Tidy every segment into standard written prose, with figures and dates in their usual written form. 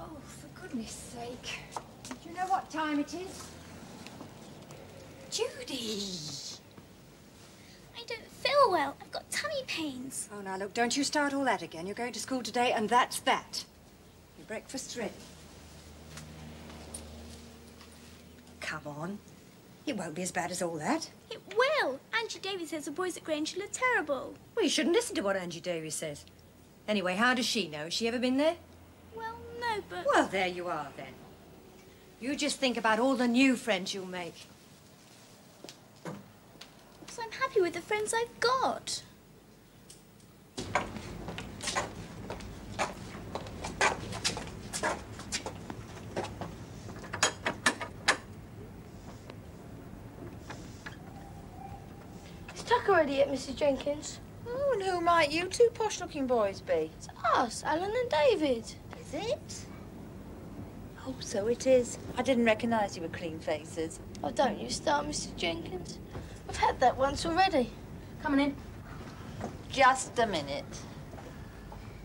Oh, for goodness sake. Do you know what time it is? Judy! I don't feel well. I've got tummy pains. Oh, now, look, don't you start all that again. You're going to school today, and that's that. Your breakfast's ready. Come on. It won't be as bad as all that. It will. Angie Davies says the boys at Grange look terrible. Well, you shouldn't listen to what Angie Davies says. Anyway, how does she know? Has she ever been there? Well, no, but... Well, there you are, then. You just think about all the new friends you'll make. So I'm happy with the friends I've got. Is Tucker ready yet, Mrs. Jenkins? Oh, and who might you two posh-looking boys be? It's us, Alan and David. Is it? Oh, so it is. I didn't recognise you were clean faces. Oh, don't you start, Mrs. Jenkins. I've had that once already. Coming in. Just a minute.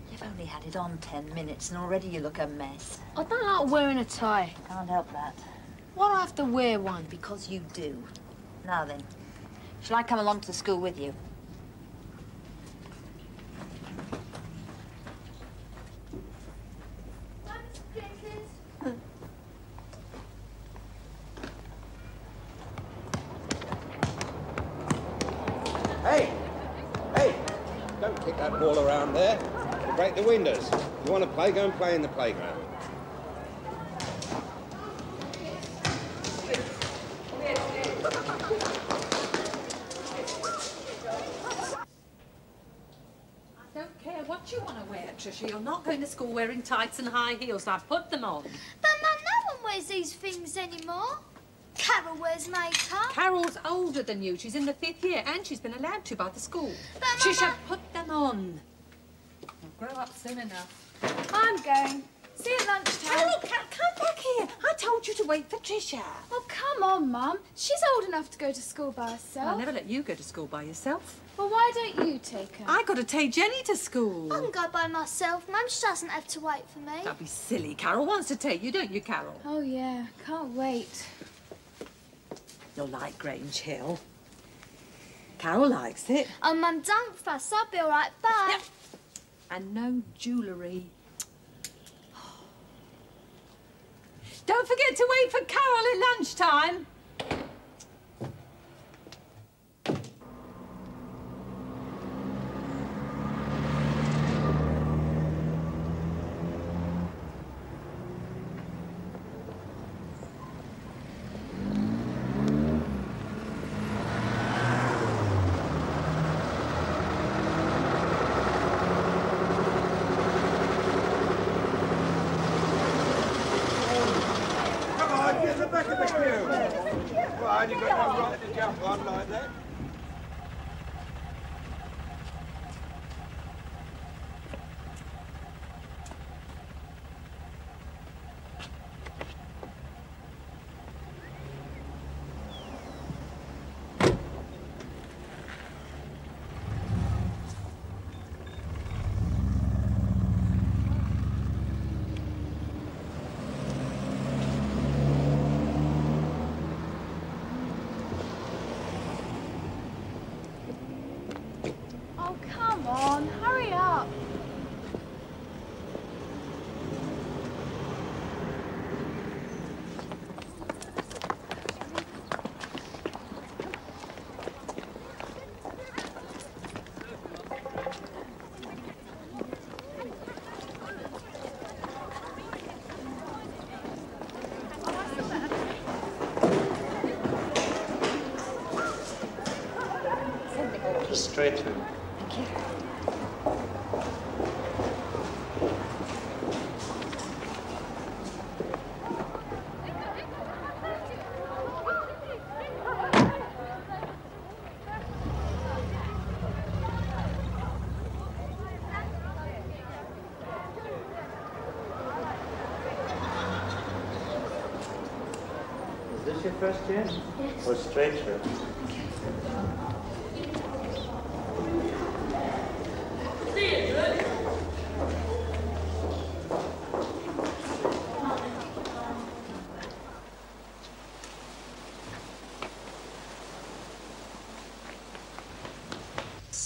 You've only had it on 10 minutes and already you look a mess. I don't like wearing a tie. Can't help that. Why do I have to wear one? Because you do. Now then, shall I come along to the school with you? Bye, Mrs. Jenkins. Hey! Hey! Don't kick that ball around there. It'll break the windows. If you want to play, go and play in the playground. I don't care what you want to wear, Tricia. You're not going to school wearing tights and high heels. Now put them on. But, Mum, no one wears these things anymore. Carol wears makeup. Carol's older than you. She's in the 5th year, and she's been allowed to by the school. But, Tricia, put them on. You'll grow up soon enough. I'm going. See you at lunchtime. Carol, come back here. I told you to wait for Tricia. Oh, come on, Mum. She's old enough to go to school by herself. I'll never let you go to school by yourself. Well, why don't you take her? I got to take Jenny to school. I can go by myself. Mum just doesn't have to wait for me. Don't be silly. Carol wants to take you, don't you, Carol? Oh, yeah. Can't wait. You'll like Grange Hill. Carol likes it. Oh, Mum, don't fuss. I'll be all right. Bye. Yep. And no jewellery. Don't forget to wait for Carol at lunchtime. Oh, come on. Hurry up. Straight through. Thank you. Is this your first year? Yes. Or straight through?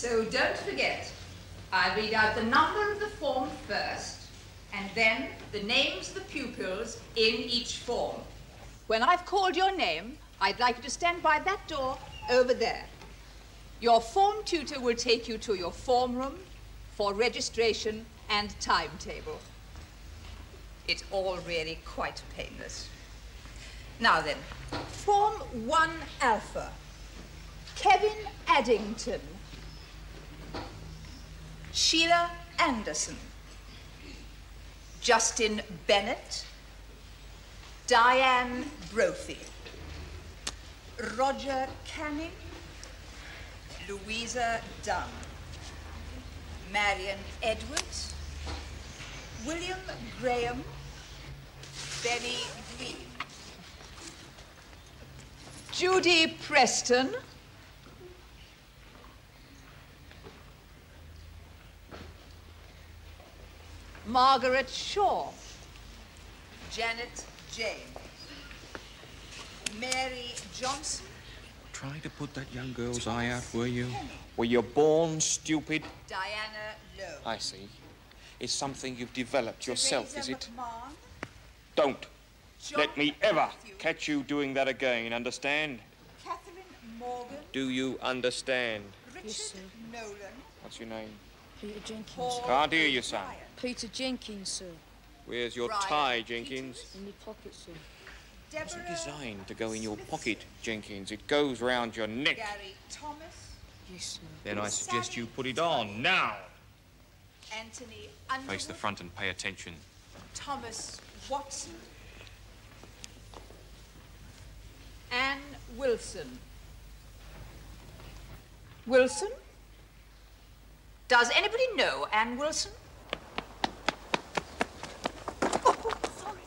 So don't forget, I'll read out the number of the form first, and then the names of the pupils in each form. When I've called your name, I'd like you to stand by that door over there. Your form tutor will take you to your form room for registration and timetable. It's all really quite painless. Now then, Form 1 Alpha. Kevin Addington. Sheila Anderson. Justin Bennett. Diane Brophy. Roger Canning. Louisa Dunn. Marion Edwards. William Graham. Benny Green. Judy Preston. Margaret Shaw. Janet James. Mary Johnson. Try to put that young girl's eye out, were you? Were you born stupid? Diana Lowe. I see. It's something you've developed yourself, is it? McMahon. Don't John let me ever Matthew. catch you doing that again, understand? Catherine Morgan. Do you understand? Richard Nolan. What's your name? Peter Jenkins. Paul Can't hear you, son. Ryan. Peter Jenkins, sir. Where's your Brian tie, Jenkins? In your pocket, sir. It's Deborah designed to go in your Smith. pocket, Jenkins. It goes round your neck. Gary Thomas. Yes, sir. Then I suggest you put it on now. Anthony Face the Underwood. front and pay attention. Thomas Watson. Anne Wilson. Wilson? Does anybody know Anne Wilson? Oh, sorry.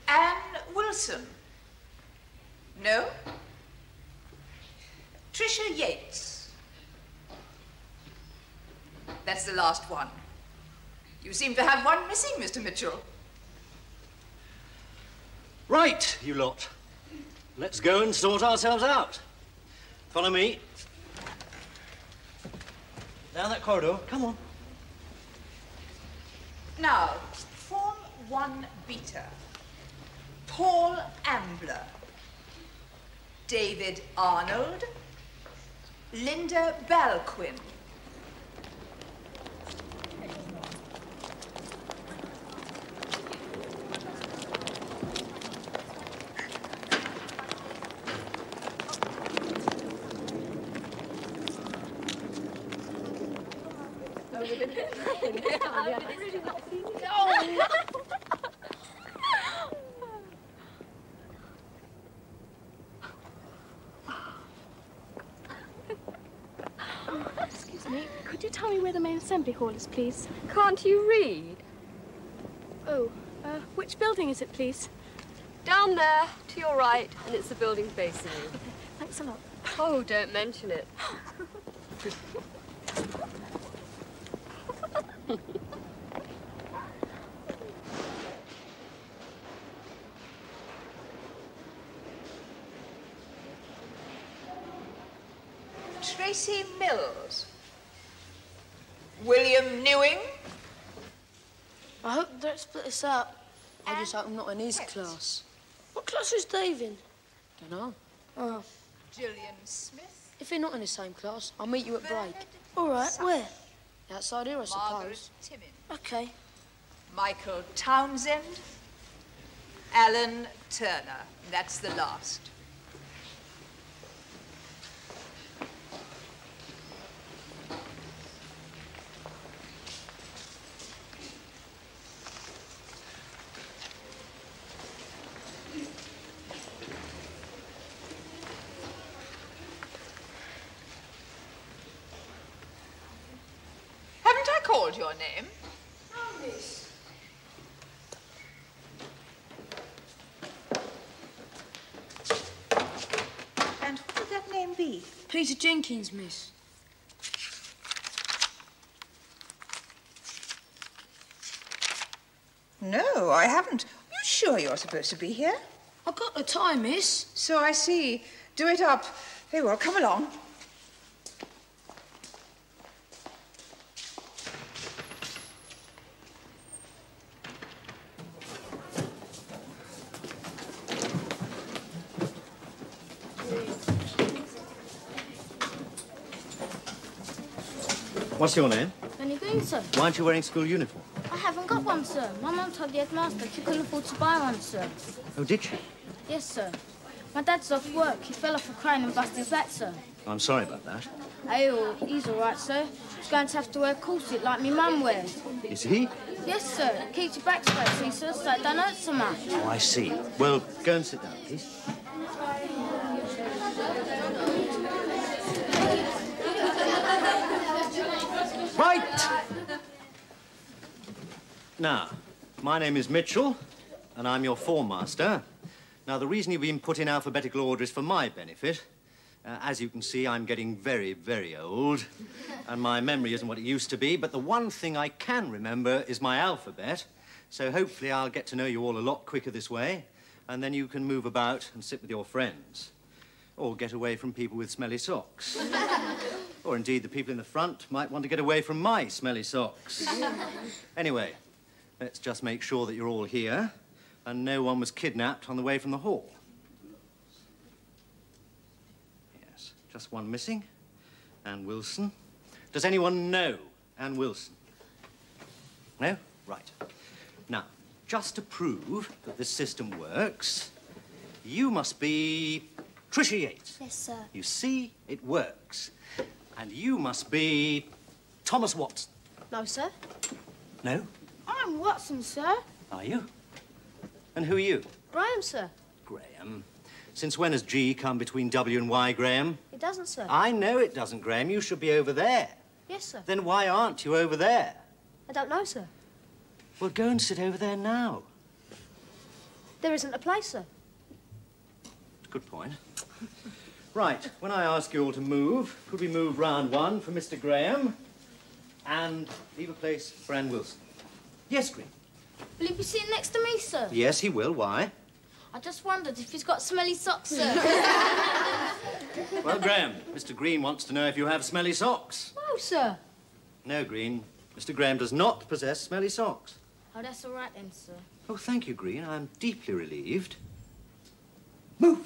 Anne Wilson. No? Tricia Yates. That's the last one. You seem to have one missing, Mr. Mitchell. Right, you lot. Let's go and sort ourselves out. Follow me. Down that corridor. Come on. Now, Form 1 Beta. Paul Ambler. David Arnold. Linda Balquin. Excuse me, could you tell me where the main assembly hall is, please? Can't you read? Oh, which building is it, please? Down there, to your right, and it's the building facing you. Thanks a lot. Oh, don't mention it. Tracy Mills. William Newing. I hope they don't split us up. I just hope I'm not in his class. What class is Dave in? Dunno. Oh. Gillian Smith. If you're not in the same class, I'll meet you at break. Bernard All right, Sutton. where? Outside here, I Margaret suppose. Timmins. Okay. Michael Townsend. Alan Turner. That's the last. Haven't I called your name? No, miss. And what would that name be? Peter Jenkins, miss. No, I haven't. Are you sure you're supposed to be here? I got the time, miss. So I see. Do it up. Very well, come along. What's your name? Penny Green, sir. Why aren't you wearing school uniform? I haven't got one, sir. My mum told the headmaster she couldn't afford to buy one, sir. Oh, did she? Yes, sir. My dad's off work. He fell off a crane and busted his back, sir. I'm sorry about that. Oh, he's all right, sir. He's going to have to wear a corset like me mum wears. Is he? Yes, sir. It keeps your back straight, see, sir, so it don't hurt so much. Oh, I see. Well, go and sit down, please. Right! Now, my name is Mitchell, and I'm your form master. Now, the reason you've been put in alphabetical order is for my benefit. As you can see, I'm getting very, very old, and my memory isn't what it used to be, but the one thing I can remember is my alphabet, so hopefully I'll get to know you all a lot quicker this way, and then you can move about and sit with your friends, or get away from people with smelly socks. Or indeed, the people in the front might want to get away from my smelly socks. Anyway, let's just make sure that you're all here, and no one was kidnapped on the way from the hall. Just one missing. Anne Wilson. Does anyone know Anne Wilson? No? Right. Now, just to prove that this system works, you must be Tricia Yates. Yes, sir. You see, it works. And you must be Thomas Watson. No, sir. No? I'm Watson, sir. Are you? And who are you? Graham, sir. Graham. Since when has G come between W and Y, Graham? It doesn't, sir. I know it doesn't, Graham. You should be over there. Yes, sir. Then why aren't you over there? I don't know, sir. Well, go and sit over there now. There isn't a place, sir. Good point. Right, when I ask you all to move, could we move round one for Mr. Graham and leave a place for Anne Wilson? Yes, Green. Will he be sitting next to me, sir? Yes, he will. Why? I just wondered if he's got smelly socks, sir. Well, Graham, Mr. Green wants to know if you have smelly socks. No, sir. No, Green. Mr. Graham does not possess smelly socks. Oh, that's all right then, sir. Oh, thank you, Green. I'm deeply relieved. Move!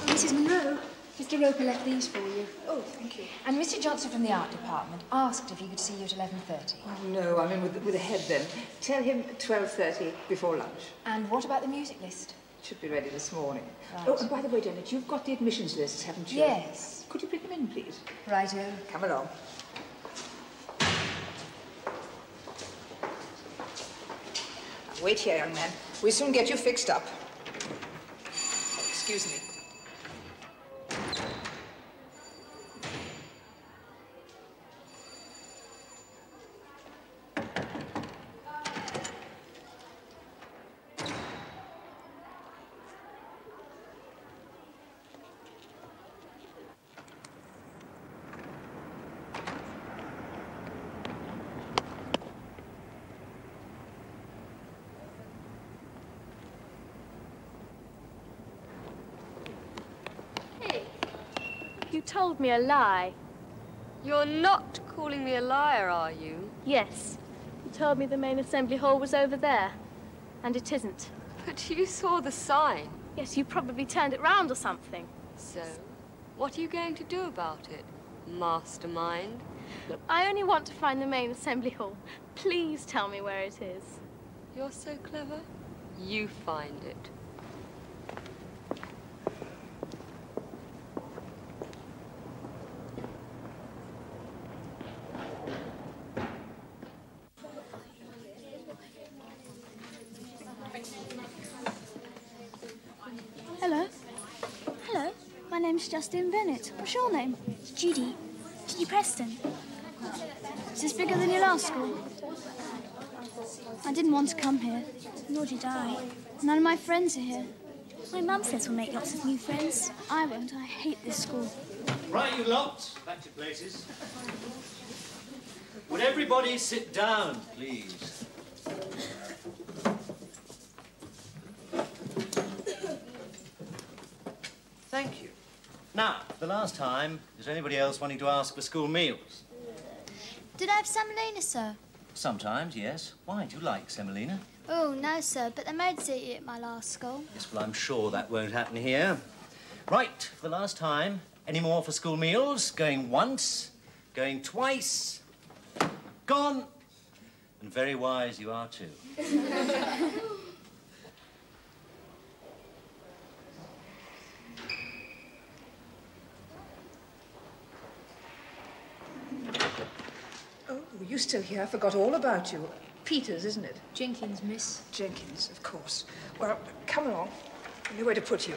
Mrs. Monroe, Mr. Roper left these for you. Oh, thank you. And Mr. Johnson from the art department asked if he could see you at 11:30. Oh, no, I'm in with the head then. Tell him 12:30 before lunch. And what about the music list? Should be ready this morning. Right. Oh, and by the way, Janet, you've got the admissions lists, haven't you? Yes. Could you bring them in, please? Righto. Come along. Now, wait here, young man. We'll soon get you fixed up. Excuse me. You told me a lie. You're not calling me a liar, are you? Yes. You told me the main assembly hall was over there. And it isn't. But you saw the sign. Yes, you probably turned it round or something. So, what are you going to do about it, mastermind? Look, I only want to find the main assembly hall. Please tell me where it is. You're so clever. You find it. Hello. Hello. My name's Justine Bennett. What's your name? Judy. Judy Preston. Is this bigger than your last school? I didn't want to come here. Nor did I. None of my friends are here. My mum says we'll make lots of new friends. I won't. I hate this school. Right, you lot. Back to places. Would everybody sit down, please? Thank you. Now, for the last time, is anybody else wanting to ask for school meals? Did I have salmonella, sir? Sometimes, yes. Why? Do you like semolina? Oh, no, sir, but the maids eat it at my last school. Yes, well, I'm sure that won't happen here. Right, for the last time, any more for school meals? Going once, going twice, gone. And very wise you are, too. Oh, you still here? I forgot all about you. Peters, isn't it? Jenkins, miss. Jenkins, of course. Well, come along. I know where to put you.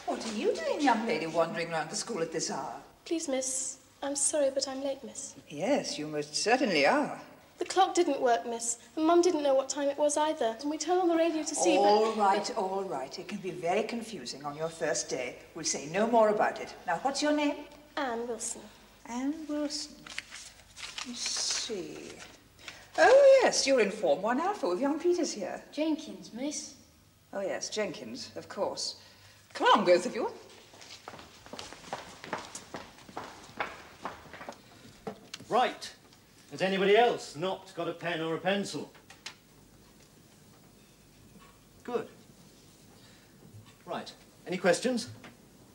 What are you doing, young lady, wandering around the school at this hour? Please, miss. I'm sorry, but I'm late, miss. Yes, you most certainly are. The clock didn't work, miss, and Mum didn't know what time it was either. And we turned on the radio to see, All right, all right. It can be very confusing on your first day. We'll say no more about it. Now, what's your name? Anne Wilson. Anne Wilson. Let's see. Oh, yes, you're in Form 1 Alpha with young Peters here. Jenkins, miss. Oh, yes, Jenkins, of course. Come along, both of you. Right. Has anybody else not got a pen or a pencil? Good. Right. Any questions?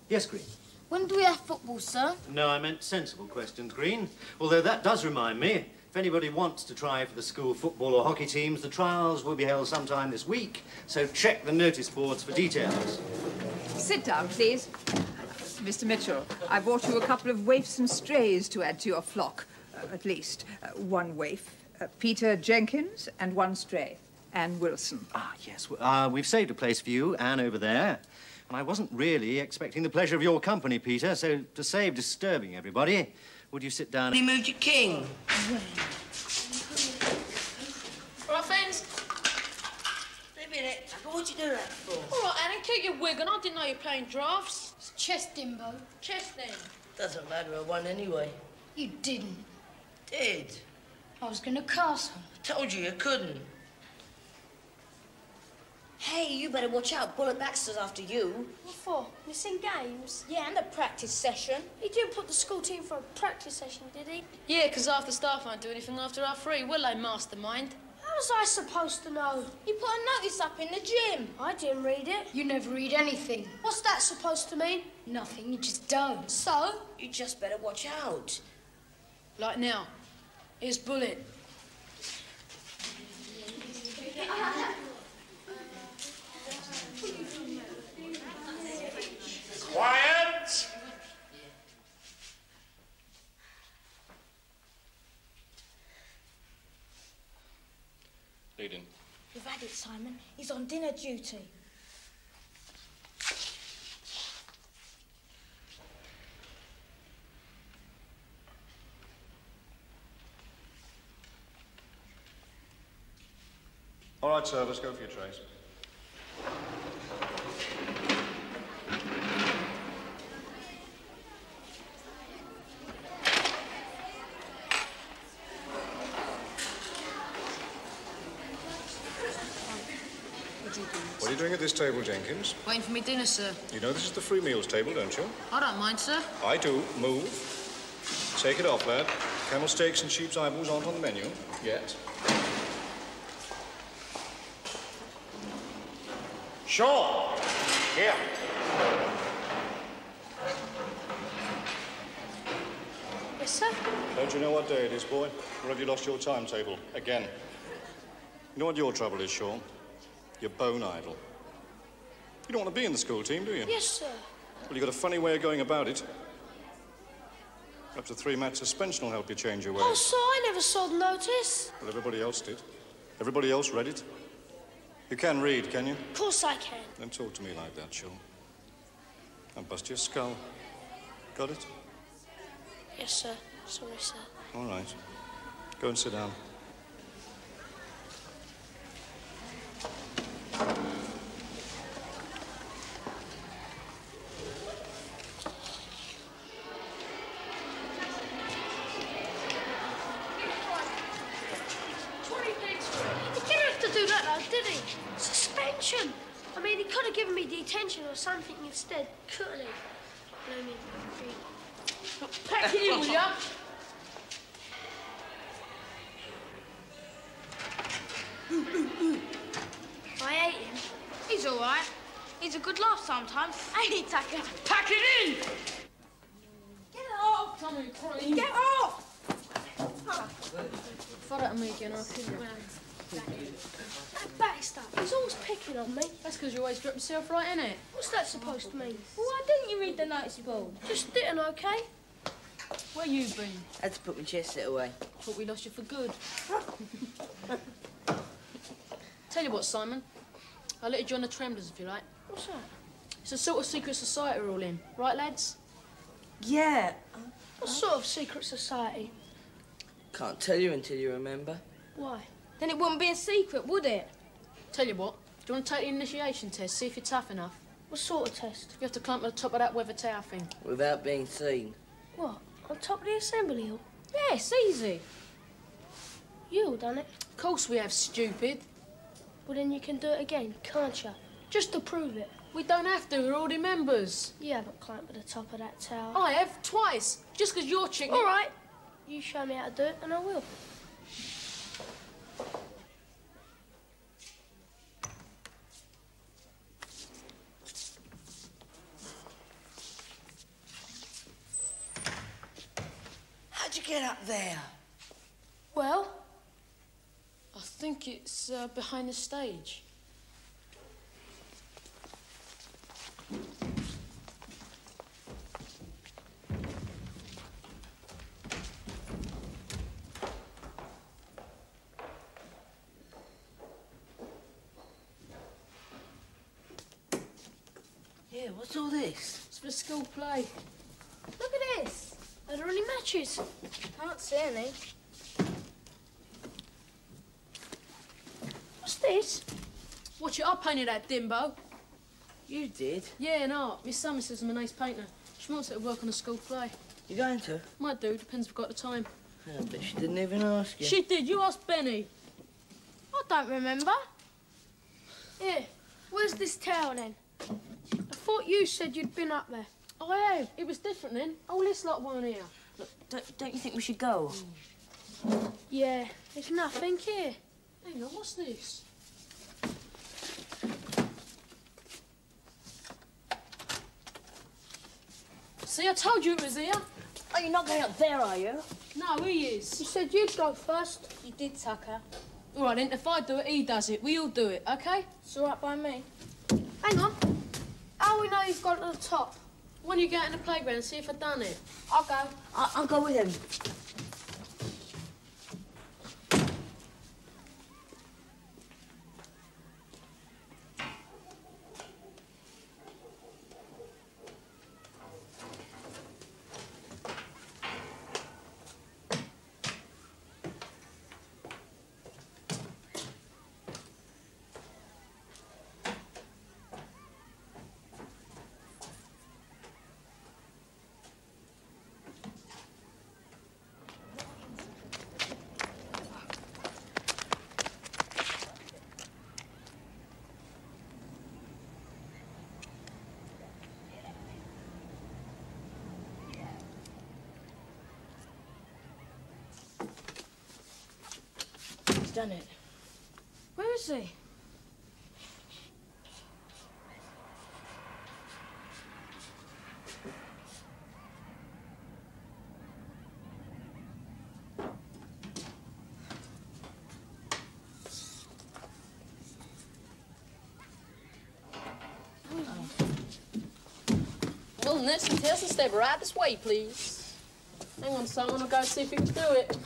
Yes, Green. When do we have football, sir? No, I meant sensible questions, Green. Although that does remind me, if anybody wants to try for the school football or hockey teams, the trials will be held sometime this week, so check the notice boards for details. Sit down, please. Mr. Mitchell, I brought you a couple of waifs and strays to add to your flock. At least one waif. Peter Jenkins and one stray. Anne Wilson. Ah, yes. We've saved a place for you, Anne, over there. And I wasn't really expecting the pleasure of your company, Peter, so to save disturbing everybody, would you sit down? He moved your king. All right, friends? Wait a minute. What you doing that for? All right, Annie, keep your wig on. I didn't know you were playing drafts. It's chess, Dimbo. Chess, then. Doesn't matter, I won anyway. You didn't. Did? I was going to castle. Told you couldn't. Hey, you better watch out. Bullet Baxter's after you. What for? Missing games? Yeah, and a practice session. He didn't put the school team for a practice session, did he? Yeah, because half the staff won't do anything after our free, will they, mastermind? How was I supposed to know? You put a notice up in the gym. I didn't read it. You never read anything. What's that supposed to mean? Nothing, you just don't. So? You just better watch out. Like now. Here's Bullet. Quiet! Lead in. We've had it, Simon. He's on dinner duty. All right, sir, let's go for your trays. What are you doing at this table, Jenkins? Waiting for me dinner, sir. You know this is the free meals table, don't you? I don't mind, sir. I do. Move. Take it off, lad. Camel steaks and sheep's eyeballs aren't on the menu yet. Sure. Here. Yes, sir? Don't you know what day it is, boy? Or have you lost your timetable again? You know what your trouble is, Sean? You're bone idle. You don't want to be in the school team, do you? Yes, sir. Well, you've got a funny way of going about it. Perhaps a 3-match suspension will help you change your ways. Oh, sir, I never saw the notice. Well, everybody else did. Everybody else read it. You can read, can you? Of course I can. Don't talk to me like that, Sean. I'll bust your skull. Got it? Yes, sir. Sorry, sir. All right. Go and sit down. Detention? I mean, he could have given me detention or something instead, couldn't he? Pack it in, will ya? I hate him. He's all right. He's a good laugh sometimes. Ain't he, Tucker? Pack it in! Get off! Tommy, Crane. Get off! Throw that at me again, I'll kill you. That Baxter, he's always picking on me. That's because you always drop yourself right, innit? What's that supposed to mean? Well, why didn't you read the notice board? Just didn't, OK? Where you been? Had to put my chest set away. Thought we lost you for good. Tell you what, Simon. I'll let you join the Tremblers if you like. What's that? It's a sort of secret society we're all in. Right, lads? Yeah. What sort of secret society? Can't tell you until you remember. Why? Then it wouldn't be a secret, would it? Tell you what, do you want to take the initiation test, see if you're tough enough? What sort of test? You have to climb to the top of that weather tower thing. Without being seen. What? On top of the assembly hall? Yeah, it's easy. You all done it? Of course we have, stupid. Well, then you can do it again, can't you? Just to prove it. We don't have to, we're already members. You haven't climbed to the top of that tower. I have, twice. Just because you're chicken. All right. You show me how to do it, and I will. How'd you get up there? Well? I think it's behind the stage. Yeah, what's all this? It's for the school play. Look at this. Are there any matches? Can't see any. What's this? Watch it, I painted that dimbo. You did? Yeah, no. Miss Summer says I'm an ace painter. She wants it to work on a school play. You going to? Might do, depends if I've got the time. Yeah, but she didn't even ask you. She did, you asked Benny. I don't remember. Here, where's this tower then? I thought you said you'd been up there. I have. It was different then. Oh, this lot weren't here. Look, don't you think we should go? Yeah, there's nothing here. Hang on, what's this? See, I told you it was here. Oh, you're not going up there, are you? No, he is. You said you'd go first. You did, Tucker. All right, then, if I do it, he does it. We all do it, OK? It's all right by me. Hang on. How we know you've got to the top? When you get out in the playground and see if I've done it. I'll go. I'll go with him. Done it. Where is he? Well, next test and step right this way, please. Hang on, someone will go see if you can do it.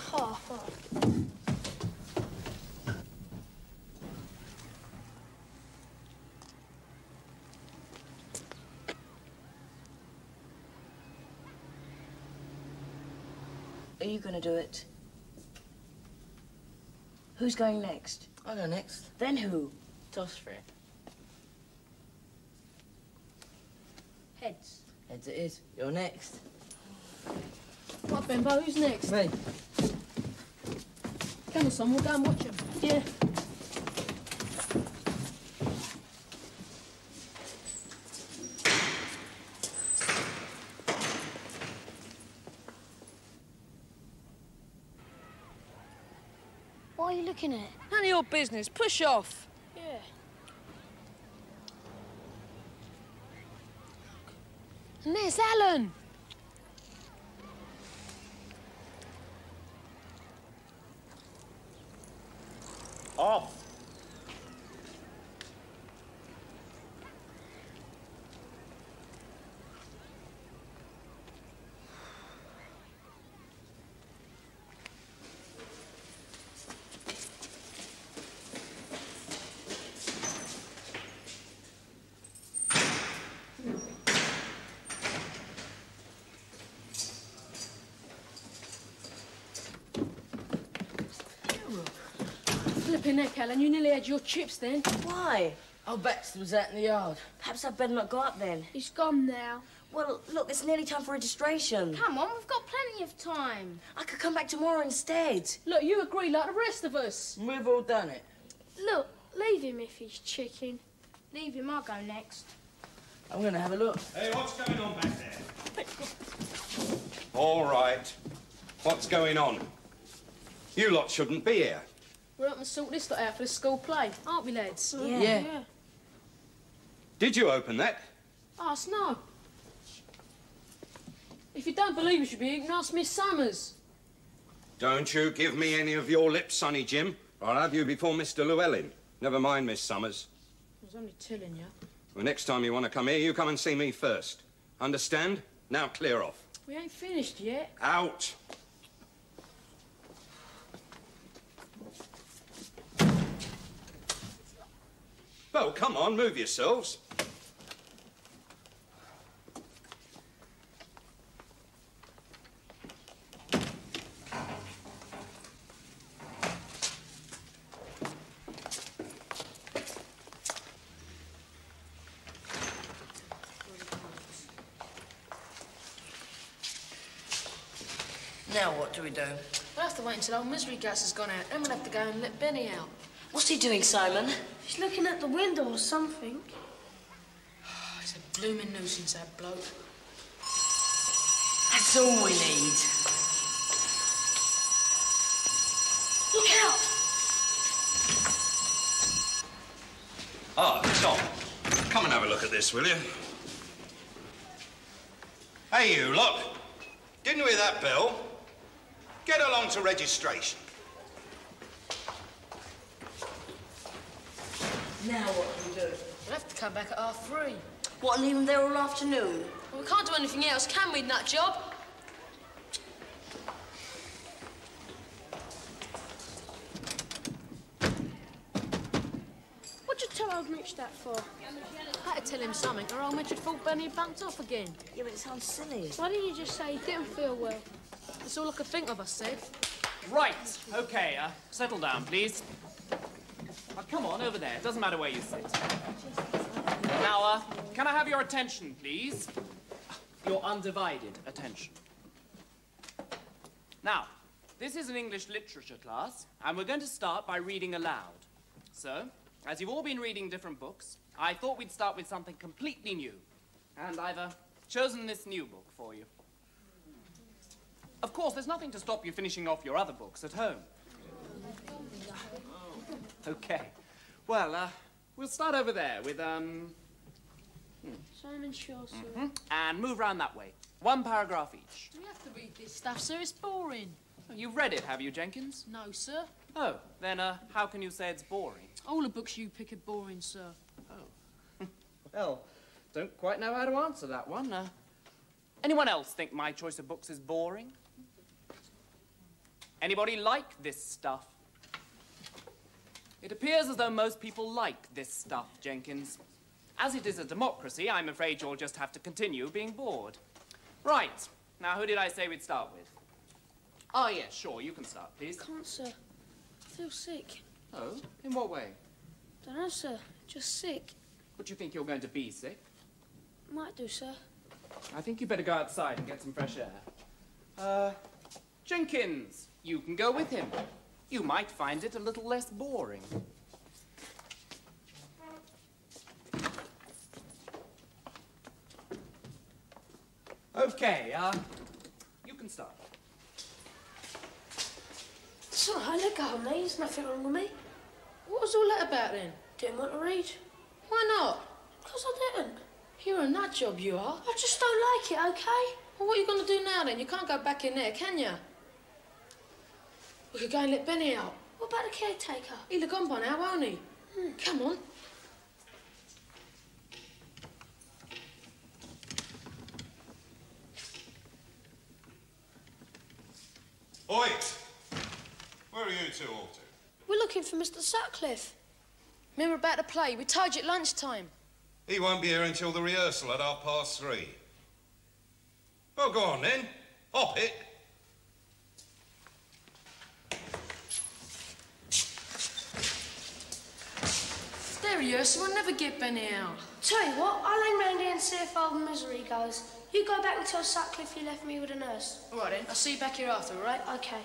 Are you going to do it? Who's going next? I'll go next. Then who? Toss for it. Heads. Heads it is. You're next. Right, Benbo, who's next? Me. Come on, son, we'll go and watch him. Yeah. What are you looking at? None of your business. Push off. Yeah. And there's Alan. Off. Flipping heck, Alan, you nearly had your chips then. Why? Oh, Baxter was out in the yard. Perhaps I'd better not go up then. He's gone now. Well, look, it's nearly time for registration. Come on, we've got plenty of time. I could come back tomorrow instead. Look, you agree like the rest of us. We've all done it. Look, leave him if he's chicken. Leave him, I'll go next. I'm going to have a look. Hey, what's going on back there? All right. What's going on? You lot shouldn't be here. We're up to sort this lot out for the school play, aren't we, lads? Yeah. Did you open that? Ask no. If you don't believe us, you can ask Miss Summers. Don't you give me any of your lips, Sonny Jim, or I'll have you before Mr. Llewellyn. Never mind, Miss Summers. I was only telling you. The next time you want to come here, you come and see me first. Understand? Now clear off. We ain't finished yet. Out. Well, come on, move yourselves. Now what do we do? We'll have to wait until old misery gas has gone out. Then we'll have to go and let Benny out. What's he doing, Simon? He's looking at the window or something. He's a blooming nuisance, that bloke. That's all we need. Look out! Ah, Tom, come and have a look at this, will you? Hey, you lot. Didn't you hear that bell? Get along to registration. Now what do we do? We'll have to come back at 3:30. What, and leave him there all afternoon? Well, we can't do anything else, can we, nut job? What'd you tell old Mitch that for? I had to tell him something, or old Mitch had thought Benny had bunked off again. Yeah, but it sounds silly. Why didn't you just say he didn't feel well? That's all I could think of, I said. Right, OK, settle down, please. Come on, over there. It doesn't matter where you sit. Now, can I have your attention, please? Your undivided attention. Now, this is an English literature class, and we're going to start by reading aloud. So, as you've all been reading different books, I thought we'd start with something completely new. And I've chosen this new book for you. Of course, there's nothing to stop you finishing off your other books at home. OK. Well, we'll start over there with, Simon Shaw, sir. And move round that way. One paragraph each. We have to read this stuff, sir. It's boring. You've read it, have you, Jenkins? No, sir. Oh, then, how can you say it's boring? All the books you pick are boring, sir. Oh. Well, don't quite know how to answer that one. Anyone else think my choice of books is boring? Anybody like this stuff? It appears as though most people like this stuff, Jenkins. As it is a democracy, I'm afraid you'll just have to continue being bored. Right. Now, who did I say we'd start with? Oh, yes, sure. You can start, please. Can't, sir. I feel sick. Oh? In what way? Don't know, sir. Just sick. What, you think you're going to be sick? Might do, sir. I think you better go outside and get some fresh air. Jenkins, you can go with him. You might find it a little less boring. OK, you can start. It's all right, let go of me. There's nothing wrong with me. What was all that about then? Didn't want to read. Why not? Because I didn't. You're a nut job, you are. I just don't like it, OK? Well, what are you going to do now, then? You can't go back in there, can you? We could go and let Benny out. What about the caretaker? He'll have gone by now, won't he? Come on. Oi! Where are you two all to? We're looking for Mr. Sutcliffe. Remember about the play? We told you at lunchtime. He won't be here until the rehearsal at 3:30. Well, go on then. Hop it. They're rehearsing. We'll never get Benny out. Tell you what, I'll hang round here and see if old Misery goes. You go back and tell Sutcliffe you left me with a nurse. All right, then. I'll see you back here after, all right? OK.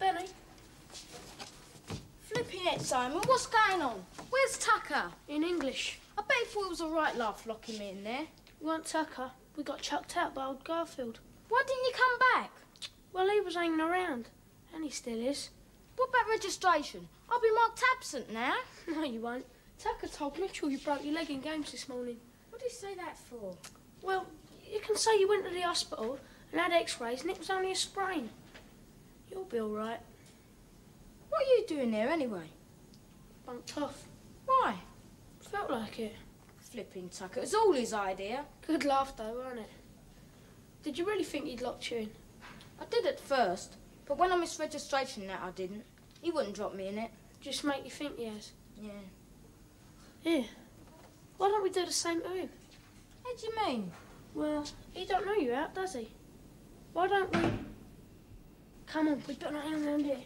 Benny? Flipping it, Simon. What's going on? Where's Tucker? In English. I bet he thought it was a right laugh locking me in there. We weren't Tucker. We got chucked out by old Garfield. Why didn't you come back? Well, he was hanging around. And he still is. What about registration? I'll be marked absent now. No, you won't. Tucker told Mitchell you broke your leg in games this morning. What did he say that for? Well, you can say you went to the hospital and had x-rays and it was only a sprain. You'll be all right. What are you doing there anyway? Bunked off. Why? Felt like it. Flipping Tucker. It was all his idea. Good laugh, though, wasn't it? Did you really think he'd locked you in? I did at first, but when I missed registration I didn't. He wouldn't drop me in it. Just make you think he has? Yeah. Yeah. Why don't we do the same to him? How do you mean? Well, he don't know you out, does he? Why don't we... Come on, we better not hang around here.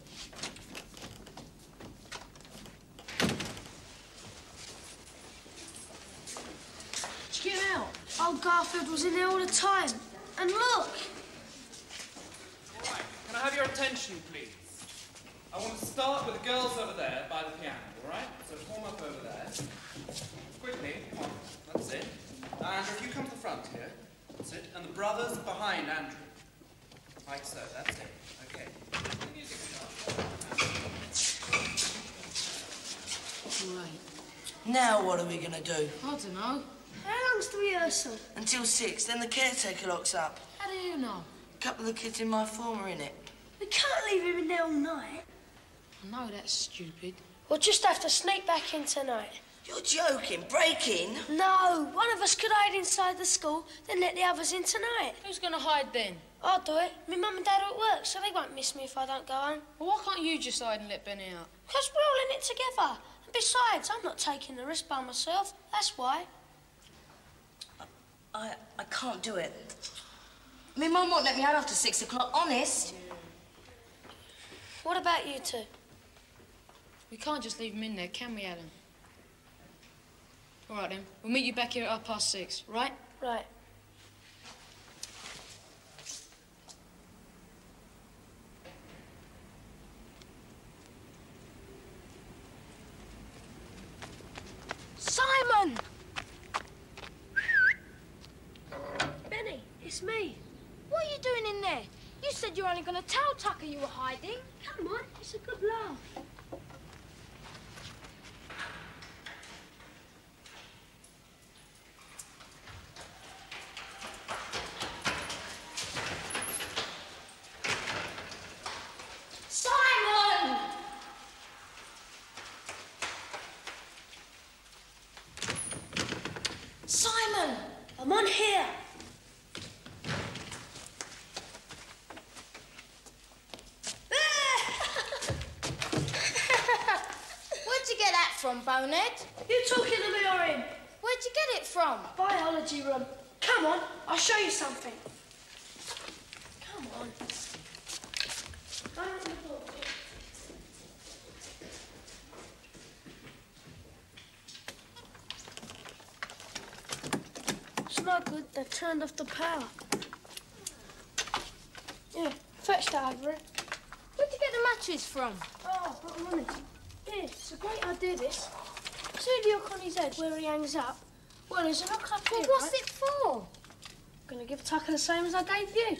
Did you get him out? Old Garfield was in there all the time. And look! All right, can I have your attention, please? I want to start with the girls over there by the piano, all right? So form up over there. Quickly, come on, that's it. Now, Andrew, if you come to the front here, that's it. And the brothers behind Andrew. Like so, that's it. Okay. The music starts. Right. Now what are we going to do? I don't know. How long's the rehearsal? Until 6, then the caretaker locks up. How do you know? A couple of the kids in my form are in it. We can't leave him in there all night. I know that's stupid. We'll just have to sneak back in tonight. You're joking. Break in? No, one of us could hide inside the school, then let the others in tonight. Who's going to hide then? I'll do it. My mum and dad are at work, so they won't miss me if I don't go home. Well, why can't you just hide and let Benny out? Because we're all in it together. And besides, I'm not taking the risk by myself. That's why. I can't do it. My mum won't let me out after 6 o'clock, honest. What about you two? We can't just leave him in there, can we, Adam? All right, then. We'll meet you back here at 6:30, right? Right. Simon! Benny, it's me. What are you doing in there? You said you were only going to tell Tucker you were hiding. Come on, it's a good laugh. Simon! Simon, I'm on here. Where'd you get that from, Bonehead? You talking to me or him? Where'd you get it from? Biology room. Come on, I'll show you something. turned off the power. Yeah, fetch that over it. Where'd you get the matches from? Oh, I've got them on it. Yeah, it's a great idea, this. See the hook on his head where he hangs up? Well, there's a hook up here, What's right? it for? I'm gonna give Tucker the same as I gave you.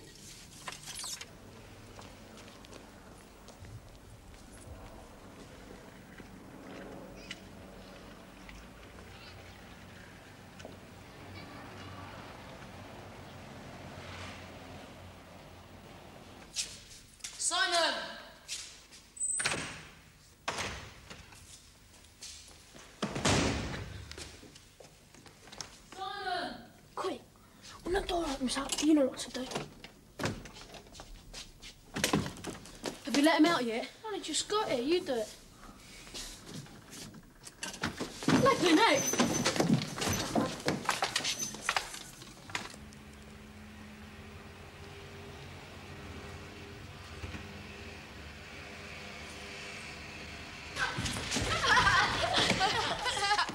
Simon! Simon! Quick, when the door opens up, you know what to do. Have you let him out yet? I only just got here, you do it. Flipping heck!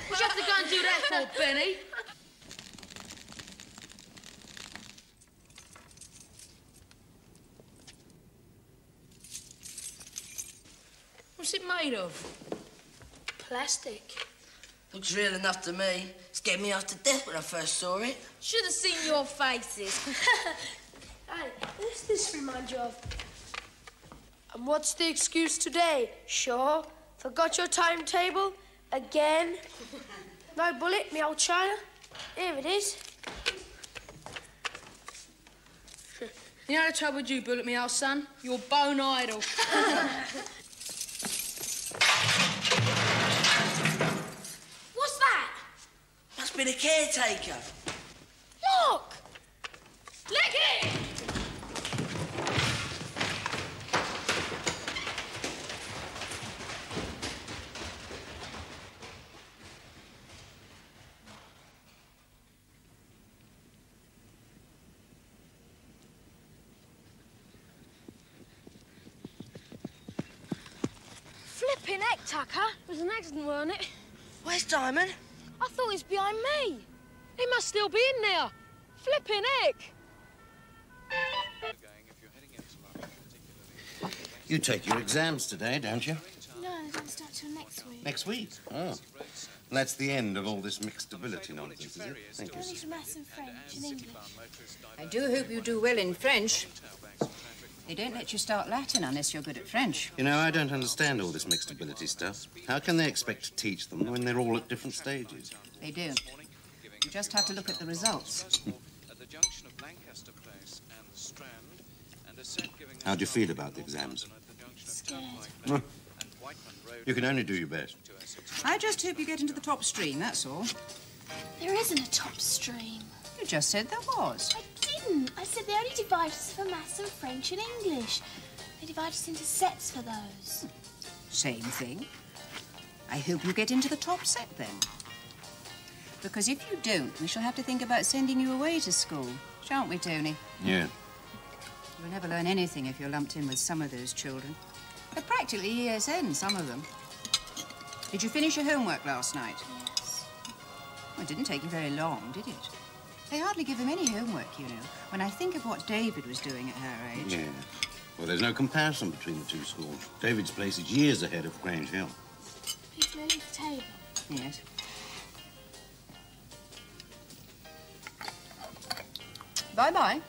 What you have to go and do that for, Benny? What's it made of? Plastic. Looks real enough to me. Scared me half to death when I first saw it. Should have seen your faces. Hey, what's this remind you of? And what's the excuse today? Sure. Forgot your timetable? Again? No bullet, me old China. Here it is. You know the trouble with you, bullet me, old son? You're bone idle. What's that? Must be the caretaker. Look! Leg it! Flipping heck, Tucker. It was an accident, weren't it? Where's Diamond? I thought he was behind me. He must still be in there. Flipping heck. You take your exams today, don't you? No, they don't start till next week. Next week? Oh. That's the end of all this mixed ability nonsense, is it? Thank you. Only for maths and French and English. I do hope you do well in French. They don't let you start Latin unless you're good at French. You know, I don't understand all this mixed ability stuff. How can they expect to teach them when they're all at different stages? They don't. You just have to look at the results. How do you feel about the exams? Scared. Well, you can only do your best. I just hope you get into the top stream, that's all. There isn't a top stream. You just said there was. I didn't. I said they only divide us for maths and French and English. They divide us into sets for those. Same thing. I hope you get into the top set, then. Because if you don't, we shall have to think about sending you away to school. Shan't we, Tony? Yeah. You'll never learn anything if you're lumped in with some of those children. They're practically ESN, some of them. Did you finish your homework last night? Yes. Well, it didn't take you very long, did it? They hardly give them any homework, you know, when I think of what David was doing at her age. Yeah. Well, there's no comparison between the two schools. David's place is years ahead of Grange Hill. Please, may I leave the table? Yes. Bye-bye.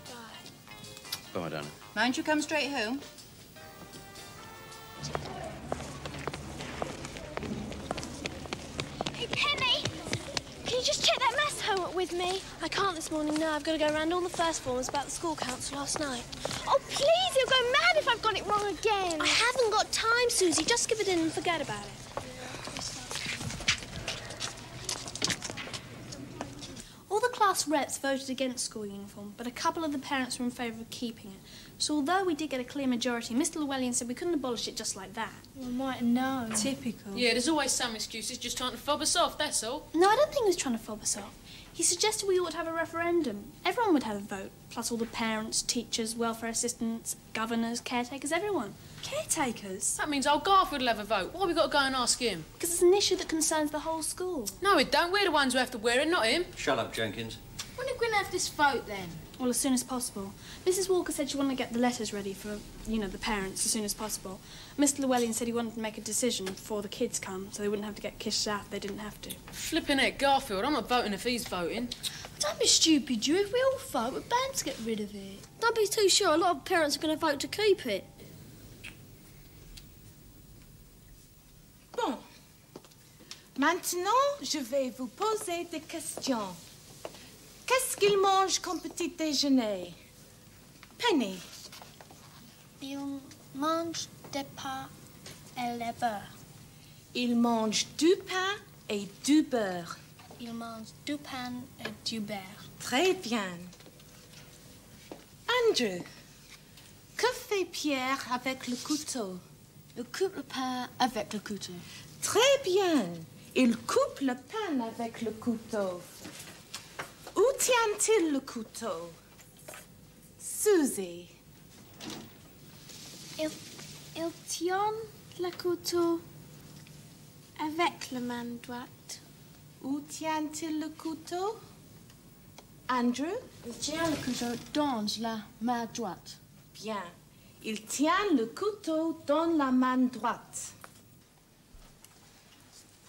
Go on, darling. Mind you come straight home. Hey, Penny! Can you just check that maths homework with me? I can't this morning, no. I've got to go around all the first formers about the school council last night. Oh, please! He'll go mad if I've got it wrong again. I haven't got time, Susie. Just give it in and forget about it. All the class reps voted against school uniform, but a couple of the parents were in favour of keeping it. So although we did get a clear majority, Mr Llewellyn said we couldn't abolish it just like that. Well, might know. Typical. Yeah, there's always some excuses just trying to fob us off, that's all. No, I don't think he was trying to fob us off. He suggested we ought to have a referendum. Everyone would have a vote, plus all the parents, teachers, welfare assistants, governors, caretakers, everyone. Caretakers? That means old Garfield will have a vote. Why have we got to go and ask him? Because it's an issue that concerns the whole school. No, it don't. We're the ones who have to wear it, not him. Shut up, Jenkins. When are we going to have this vote, then? Well, as soon as possible. Mrs. Walker said she wanted to get the letters ready for, you know, the parents as soon as possible. Mr. Llewellyn said he wanted to make a decision before the kids come, so they wouldn't have to get kissed out if they didn't have to. Flipping heck, Garfield, I'm not voting if he's voting. Don't be stupid, Drew. If we all vote, we're bound to get rid of it. Don't be too sure. A lot of parents are going to vote to keep it. Bon. Maintenant, je vais vous poser des questions. Qu'est-ce qu'il mange comme petit déjeuner? Penny. Il mange des pains et le beurre. Il mange du pain et du beurre. Il mange du pain et du beurre. Très bien. Andrew, que fait Pierre avec le couteau? Il coupe le pain avec le couteau. Très bien. Il coupe le pain avec le couteau. Où tient-il le couteau? Susie. Il tient le couteau avec la main droite. Où tient-il le couteau? Andrew? Il tient le couteau dans la main droite. Bien. Il tient le couteau dans la main droite.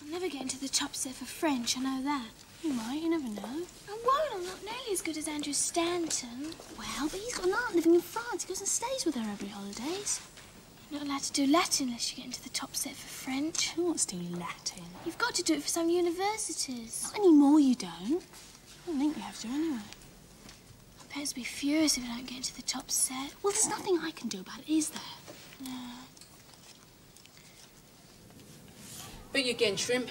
I'll never get into the top set for French, I know that. You might, you never know. I won't, I'm not nearly as good as Andrew Stanton. Well, but he's got an aunt living in France. He goes and stays with her every holidays. You're not allowed to do Latin unless you get into the top set for French. Who wants to do Latin? You've got to do it for some universities. Not anymore, you don't. I don't think you have to anyway. My parents will be furious if I don't get into the top set. Well, there's nothing I can do about it, is there? No. Bring again, shrimp.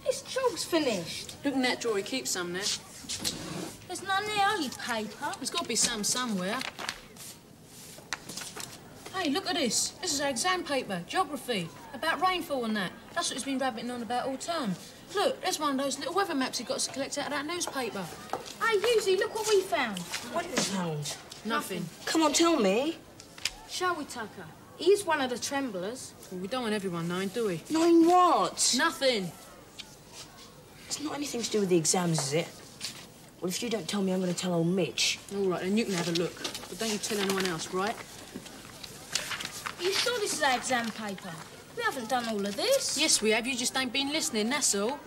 This job's finished. Look in that drawer, he keeps some there. There's none there, only paper. There's got to be some somewhere. Hey, look at this. This is our exam paper, geography, about rainfall and that. That's what he's been rabbiting on about all term. Look, there's one of those little weather maps he got us to collect out of that newspaper. Hey, Yuzi, look what we found. What is found? Nothing. Come on, tell me. Shall we, Tucker? He's one of the tremblers. Well, we don't want everyone knowing, do we? Knowing what? Nothing. It's not anything to do with the exams, is it? Well, if you don't tell me, I'm going to tell old Mitch. All right, then you can have a look. But don't you tell anyone else, right? Are you sure this is our exam paper? We haven't done all of this. Yes, we have. You just ain't been listening, that's all.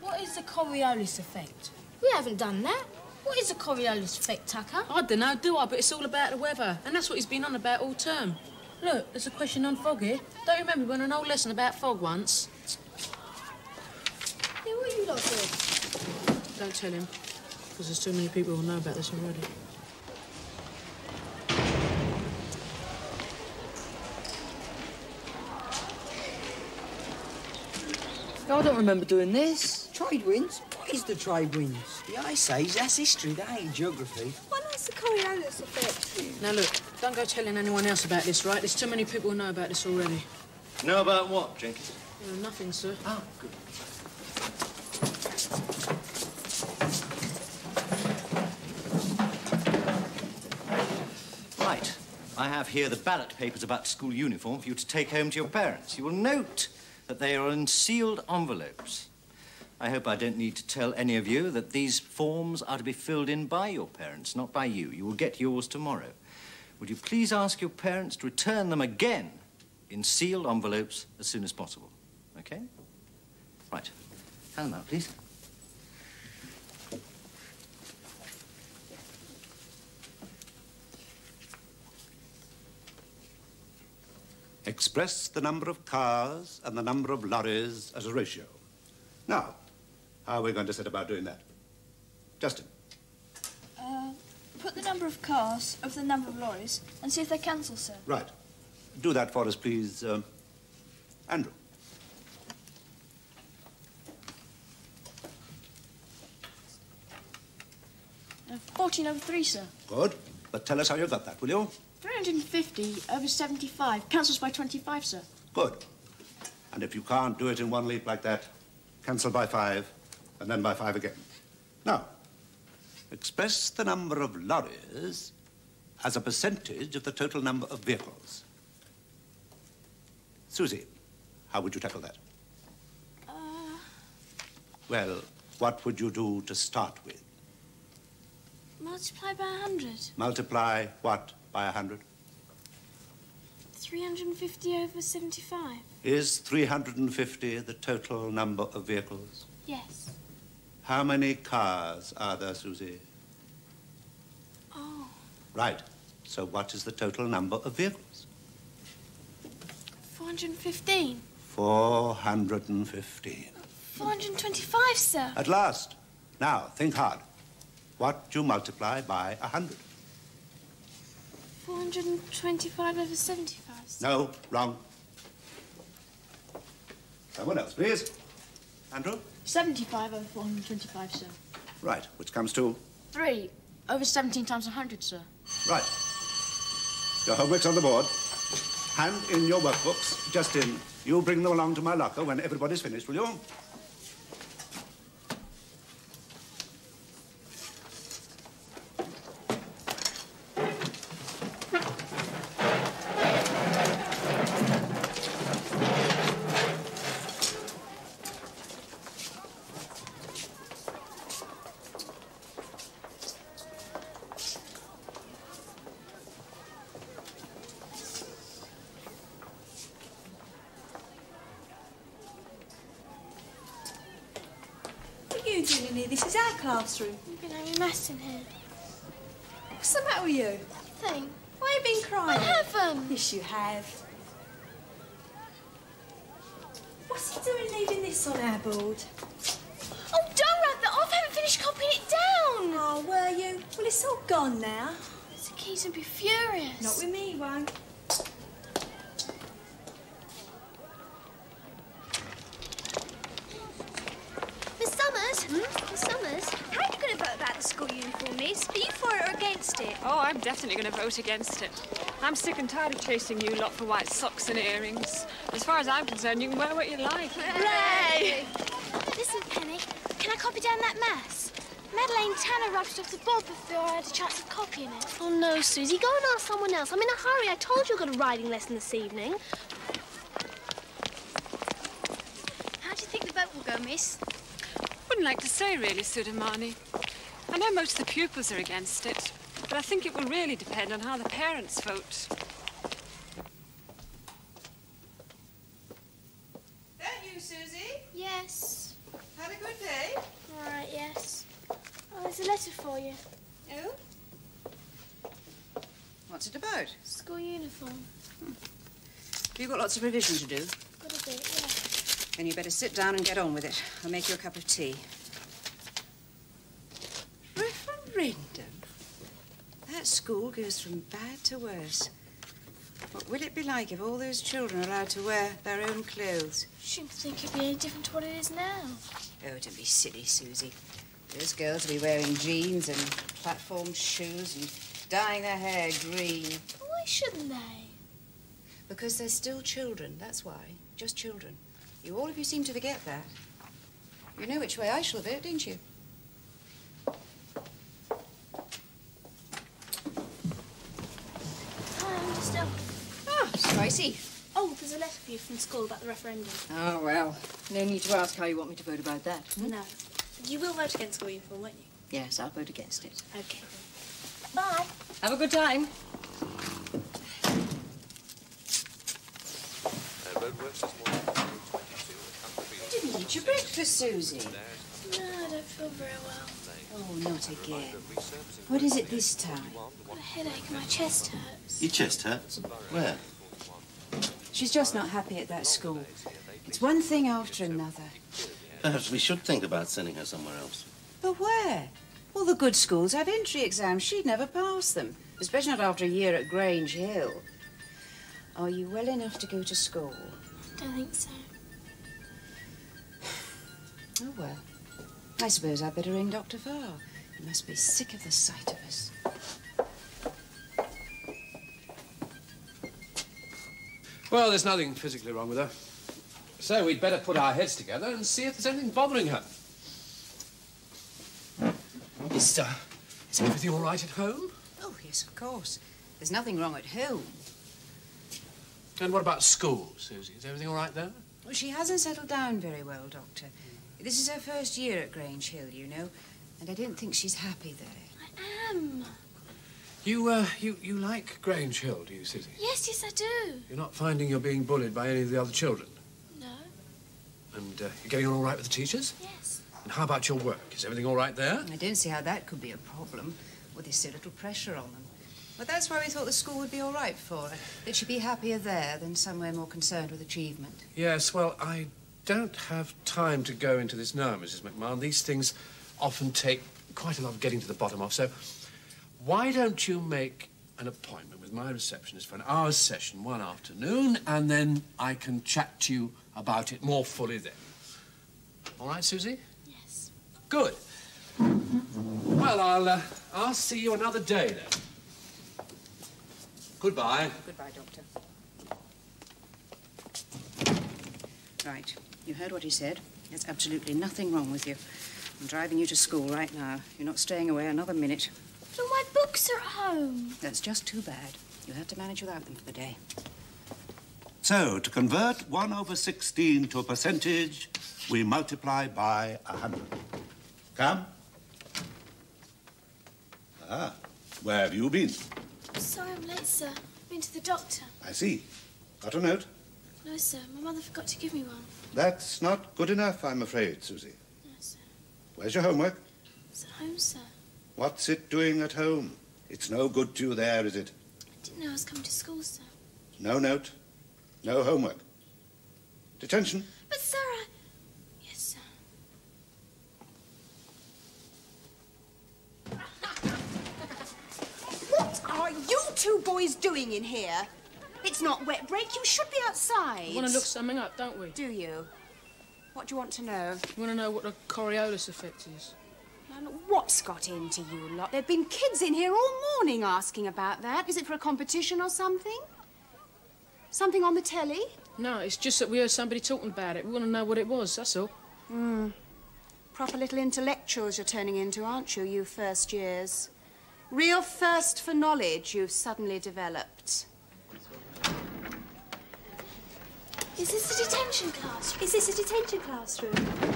What is the Coriolis effect? We haven't done that. What is the Coriolis effect, Tucker? I don't know, do I? But it's all about the weather. And that's what he's been on about all term. Look, there's a question on fog here. Don't you remember when an old lesson about fog once? Yeah, what are you lot doing? Don't tell him, because there's too many people who know about this already. I don't remember doing this. Trade winds? What is the trade winds? The Ice Age, that's history, that ain't geography. Well, that's the Coriolis effect. Now, look, don't go telling anyone else about this, right? There's too many people who know about this already. Know about what, Jenkins? Nothing, sir. Oh, good. Right. I have here the ballot papers about school uniform for you to take home to your parents. You will note that they are in sealed envelopes. I hope I don't need to tell any of you that these forms are to be filled in by your parents, not by you. You will get yours tomorrow. Would you please ask your parents to return them again in sealed envelopes as soon as possible? Okay? Right. Hand them out, please. Express the number of cars and the number of lorries as a ratio. Now, how are we going to set about doing that? Justin. Put the number of cars over the number of lorries and see if they cancel, sir. Right. Do that for us, please, Andrew. 14 over 3, sir. Good. But tell us how you got that, will you? 350 over 75 cancels by 25, sir. Good. And if you can't do it in one leap like that, cancel by 5, and then by 5 again. Now, express the number of lorries as a percentage of the total number of vehicles. Susie, how would you tackle that? Well, what would you do to start with? Multiply by 100. Multiply what by 100? 350 over 75. Is 350 the total number of vehicles? Yes. How many cars are there, Susie? Oh. Right. So what is the total number of vehicles? 415. 415. 425, sir. At last. Now, think hard. What do you multiply by 100? 425 over 75, sir. No, wrong. Someone else, please. Andrew? 75 over 425, sir. Right, which comes to? 3 over 17 times 100, sir. Right. Your homework's on the board. Hand in your workbooks. Justin, you bring them along to my locker when everybody's finished, will you? What are you doing in here? This is our classroom. You've been having maths in here. What's the matter with you? Nothing. Why have you been crying? I haven't. Yes, you have. What's he doing leaving this on our board? Oh, don't rub that off. I haven't finished copying it down. Oh, were you? Well, it's all gone now. Mr. Keys would be furious. Not with me, won't. Miss Summers? Miss Summers, how are you going to vote about the school uniform, miss? Are you for it or against it? Oh, I'm definitely going to vote against it. I'm sick and tired of chasing you lot for white socks and earrings. As far as I'm concerned, you can wear what you like. Hooray! Listen, Penny, can I copy down that maths? Madeleine Tanner rubbed it off the board before I had a chance of copying it. Oh, no, Susie. Go and ask someone else. I'm in a hurry. I told you I got a riding lesson this evening. How do you think the vote will go, miss? Wouldn't like to say, really, Sudamani. I know most of the pupils are against it, but I think it will really depend on how the parents vote. That you, Susie? Yes. Had a good day? All right, yes. Oh, there's a letter for you. Oh? What's it about? School uniform. You've got lots of revision to do. Got a bit, yeah. Then you better sit down and get on with it. I'll make you a cup of tea. Referendum? That school goes from bad to worse. What will it be like if all those children are allowed to wear their own clothes? Shouldn't think it'd be any different to what it is now. Oh, don't be silly, Susie. Those girls will be wearing jeans and platform shoes and dyeing their hair green. Why shouldn't they? Because they're still children, that's why. Just children. All of you seem to forget that. You know which way I shall vote, don't you? Hi, I'm just up. Ah, spicy. Oh, there's a letter for you from school about the referendum. Oh, well. No need to ask how you want me to vote about that. No. You will vote against school uniform, won't you? Yes, I'll vote against it. Okay. Bye. Have a good time. Roadworks this morning. You didn't eat your breakfast, Susie. No, I don't feel very well. Oh, not again. What is it this time? I've got a headache and my chest hurts. Your chest hurts? Where? She's just not happy at that school. It's one thing after another. Perhaps we should think about sending her somewhere else. But where? All the good schools have entry exams. She'd never pass them, especially not after a year at Grange Hill. Are you well enough to go to school? Don't think so. Oh, well. I suppose I'd better ring Dr. Farr. He must be sick of the sight of us. Well, there's nothing physically wrong with her. So we'd better put our heads together and see if there's anything bothering her. Is everything all right at home? Oh, yes, of course. There's nothing wrong at home. And what about school, Susie? Is everything all right there? Well, she hasn't settled down very well, Doctor. This is her first year at Grange Hill, you know, and I don't think she's happy there. I am. You like Grange Hill, do you, Susie? Yes, I do. You're not finding you're being bullied by any of the other children? No. And you're getting on all right with the teachers? Yes. And how about your work? Is everything all right there? I don't see how that could be a problem, with this so little pressure on them. But that's why we thought the school would be all right for her, that she'd be happier there than somewhere more concerned with achievement. Yes, well, I don't have time to go into this now, Mrs. McMahon. These things often take quite a lot of getting to the bottom of, so why don't you make an appointment with my receptionist for an hour's session one afternoon, and then I can chat to you about it more fully then. All right, Susie? Yes. Good. Well, I'll see you another day then. Goodbye. Goodbye, Doctor. Right. You heard what he said. There's absolutely nothing wrong with you. I'm driving you to school right now. You're not staying away another minute. But all my books are at home. That's just too bad. You'll have to manage without them for the day. So, to convert 1/16 to a percentage, we multiply by 100. Come. Ah, where have you been? Sorry I'm late, sir. I've been to the doctor. I see. Got a note? No, sir. My mother forgot to give me one. That's not good enough, I'm afraid, Susie. No, sir. Where's your homework? It's at home, sir. What's it doing at home? It's no good to you there, is it? I didn't know I was coming to school, sir. No note, no homework. Detention. But, sir, Yes, sir. What are you two boys doing in here? It's not wet break. You should be outside. We want to look something up, don't we? Do you? What do you want to know? We want to know what the Coriolis effect is. Now, look, what's got into you lot? There've been kids in here all morning asking about that. Is it for a competition or something? Something on the telly? No, it's just that we heard somebody talking about it. We want to know what it was, that's all. Proper little intellectuals you're turning into, aren't you, you first years? Real thirst for knowledge you've suddenly developed. Is this a detention classroom? Is this a detention classroom?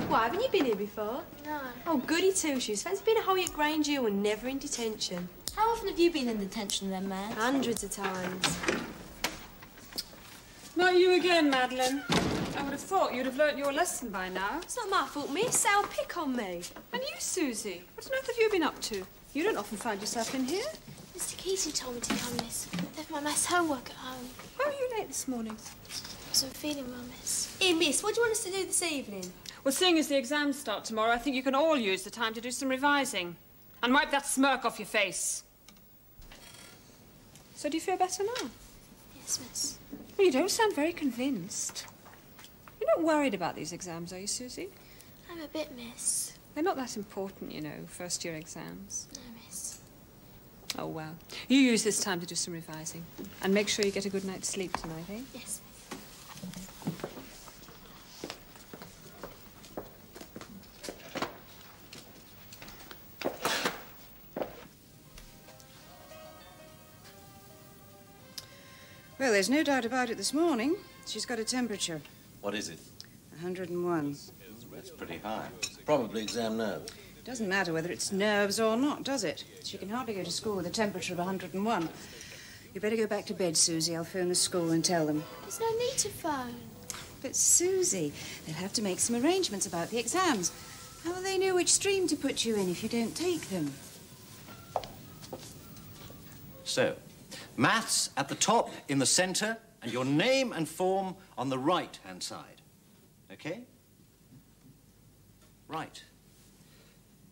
Why, haven't you been here before? No. Oh, goody two-shoes. Fancy being a Holly at Grange Hill and never in detention. How often have you been in detention then, Matt? Hundreds of times. Not you again, Madeline. I would have thought you'd have learnt your lesson by now. It's not my fault, miss. They'll pick on me. And you, Susie, what on earth have you been up to? You don't often find yourself in here. Mr. Keating told me to come, miss. Left my maths homework at home. Why were you late this morning? I wasn't feeling well, miss. Here, miss, what do you want us to do this evening? Well, seeing as the exams start tomorrow, I think you can all use the time to do some revising. And wipe that smirk off your face. So do you feel better now? Yes, miss. Well, you don't sound very convinced. You're not worried about these exams, are you, Susie? I'm a bit, miss. They're not that important, you know, first-year exams. No, miss. Oh, well. You use this time to do some revising. And make sure you get a good night's sleep tonight, eh? Yes, Well, there's no doubt about it this morning. She's got a temperature. What is it? 101. That's pretty high. Probably exam nerves. Doesn't matter whether it's nerves or not, does it? She can hardly go to school with a temperature of 101. You better go back to bed, Susie. I'll phone the school and tell them. There's no need to phone. But, Susie, they'll have to make some arrangements about the exams. How will they know which stream to put you in if you don't take them? So, maths at the top in the centre, and your name and form on the right-hand side. Okay? Right.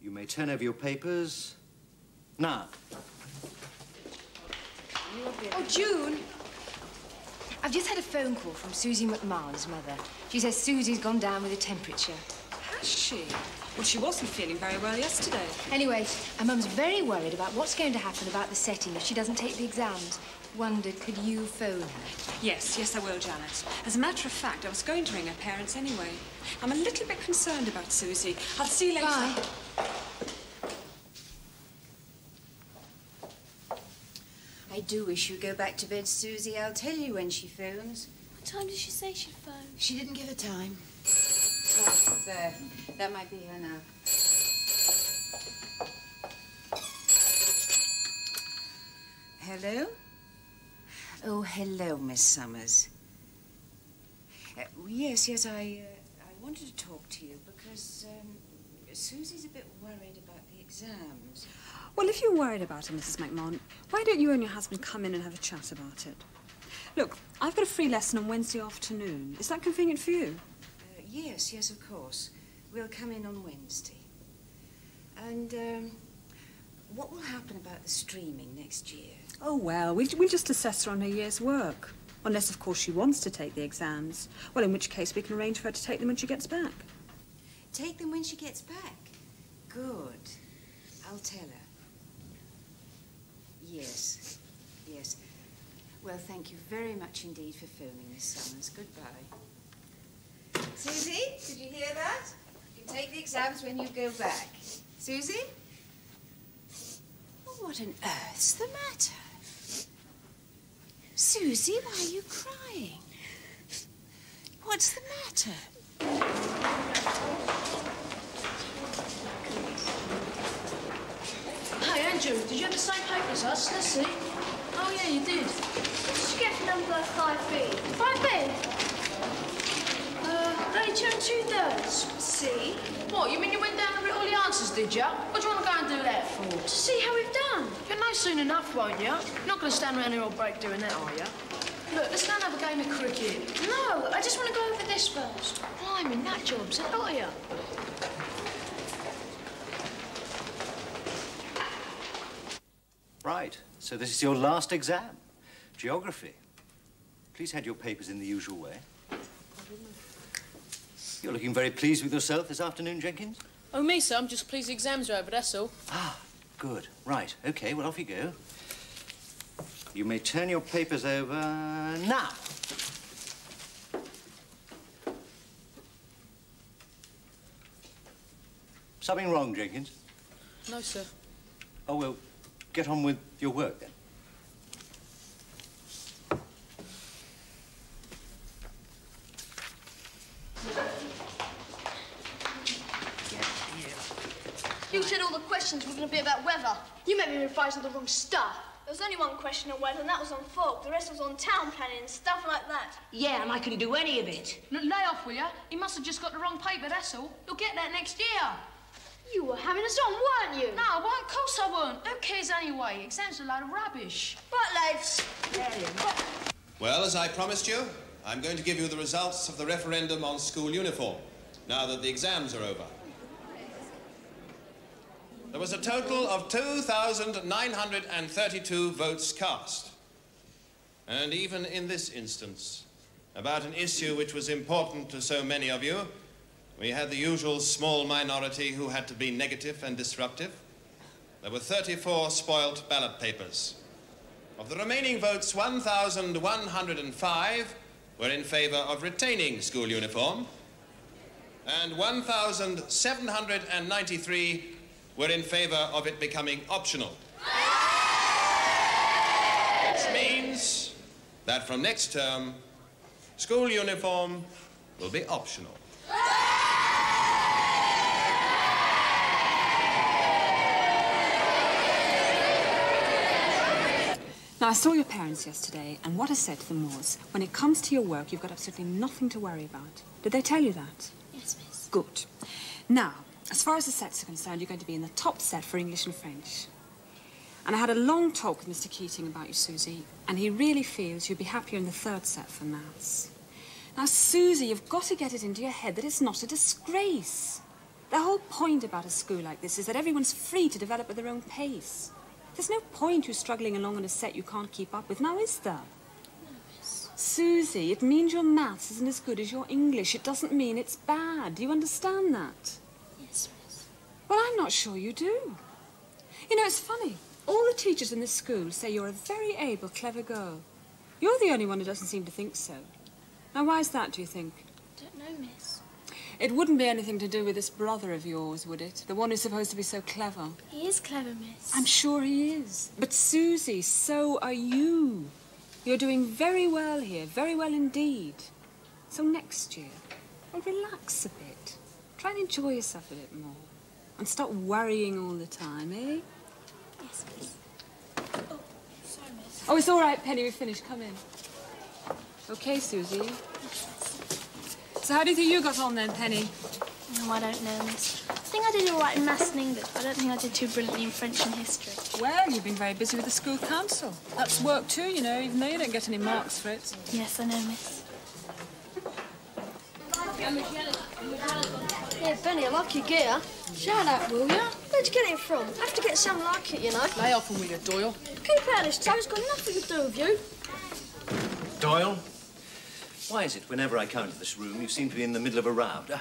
You may turn over your papers. Now. Oh, June! I've just had a phone call from Susie McMahon's mother. She says Susie's gone down with a temperature. Has she? Well, she wasn't feeling very well yesterday. Anyway, her mum's very worried about what's going to happen about the setting if she doesn't take the exams. Wondered, could you phone her? Yes, I will, Janet. As a matter of fact, I was going to ring her parents anyway. I'm a little bit concerned about Susie. I'll see you later. Bye. I do wish you'd go back to bed, Susie. I'll tell you when she phones. What time did she say she'd phone? She didn't give a time. There. That might be her now. Hello? Oh, hello, Miss Summers. Yes, I wanted to talk to you because Susie's a bit worried about the exams. Well, if you're worried about it, Mrs. McMahon, why don't you and your husband come in and have a chat about it? Look, I've got a free lesson on Wednesday afternoon. Is that convenient for you? Yes, of course. We'll come in on Wednesday. And what will happen about the streaming next year? Oh, well, we'll just assess her on her year's work. Unless, of course, she wants to take the exams. Well, in which case we can arrange for her to take them when she gets back. Take them when she gets back? Good. I'll tell her. Yes. Well, thank you very much indeed for phoning, Miss Summers. Goodbye. Susie, did you hear that? You can take the exams when you go back. Susie? Oh, what on earth's the matter? Susie, why are you crying? What's the matter? Hey, Andrew, did you have the same paper as us? Let's see. Oh, yeah, you did. What did you get for number 5B? 5B? Only 2 2/3. C. What, you mean you went down and wrote all the answers, did you? What do you want to go and do that for? To see how we've done. You'll know soon enough, won't you? You're not going to stand around here all break doing that, are you? Look, let's go and have a game of cricket. No, I just want to go over this first. Blimey, that job's a lot of you. Right, so this is your last exam. Geography. Please hand your papers in the usual way. You're looking very pleased with yourself this afternoon, Jenkins? Oh, me, sir, I'm just pleased the exams are over, that's all. Ah, good. Right, OK, well, off you go. You may turn your papers over now. Something wrong, Jenkins? No, sir. Oh, well, get on with your work, then. You said all the questions were going to be about weather. You made me revise all the wrong stuff. There was only one question on weather, and that was on folk. The rest was on town planning and stuff like that. Yeah, and I couldn't do any of it. Look, lay off, will you? He must have just got the wrong paper, that's all. You'll get that next year. You were having us on, weren't you? No, I weren't. Of course I weren't. Who cares anyway? Exams are a load of rubbish. Right, lads. Well, as I promised you, I'm going to give you the results of the referendum on school uniform, now that the exams are over. There was a total of 2,932 votes cast. And even in this instance, about an issue which was important to so many of you, we had the usual small minority who had to be negative and disruptive. There were 34 spoilt ballot papers. Of the remaining votes, 1,105 were in favor of retaining school uniform, and 1,793 were in favor of it becoming optional. Which means that from next term, school uniform will be optional. Now, I saw your parents yesterday, and what I said to them was, when it comes to your work, you've got absolutely nothing to worry about. Did they tell you that? Yes, miss. Good. Now, as far as the sets are concerned, you're going to be in the top set for English and French. And I had a long talk with Mr. Keating about you, Susie, and he really feels you'll be happier in the third set for maths. Now, Susie, you've got to get it into your head that it's not a disgrace. The whole point about a school like this is that everyone's free to develop at their own pace. There's no point you struggling along on a set you can't keep up with, now is there? No, miss. Susie, it means your maths isn't as good as your English. It doesn't mean it's bad. Do you understand that? Yes, miss. Well, I'm not sure you do. You know, it's funny. All the teachers in this school say you're a very able, clever girl. You're the only one who doesn't seem to think so. Now, why is that, do you think? Don't know, miss. It wouldn't be anything to do with this brother of yours, would it? The one who's supposed to be so clever. He is clever, miss. I'm sure he is. But, Susie, so are you. You're doing very well here, very well indeed. So next year, well, relax a bit. Try and enjoy yourself a bit more. And stop worrying all the time, eh? Yes, miss. Oh, sorry, miss. Oh, it's all right, Penny. We've finished. Come in. OK, Susie. So how do you think you got on then, Penny? No, I don't know, miss. I think I did all right in maths and English, but I don't think I did too brilliantly in French and history. Well, you've been very busy with the school council. That's work too, you know, even though you don't get any marks for it. Yes, I know, miss. Yeah, Benny, I like your gear. Shout out, will ya? Where'd you get it from? I have to get something like it, you know. Lay off him with your Doyle. Keep out of this, Joe. It's got nothing to do with you. Doyle? Why is it whenever I come into this room, you seem to be in the middle of a row? No,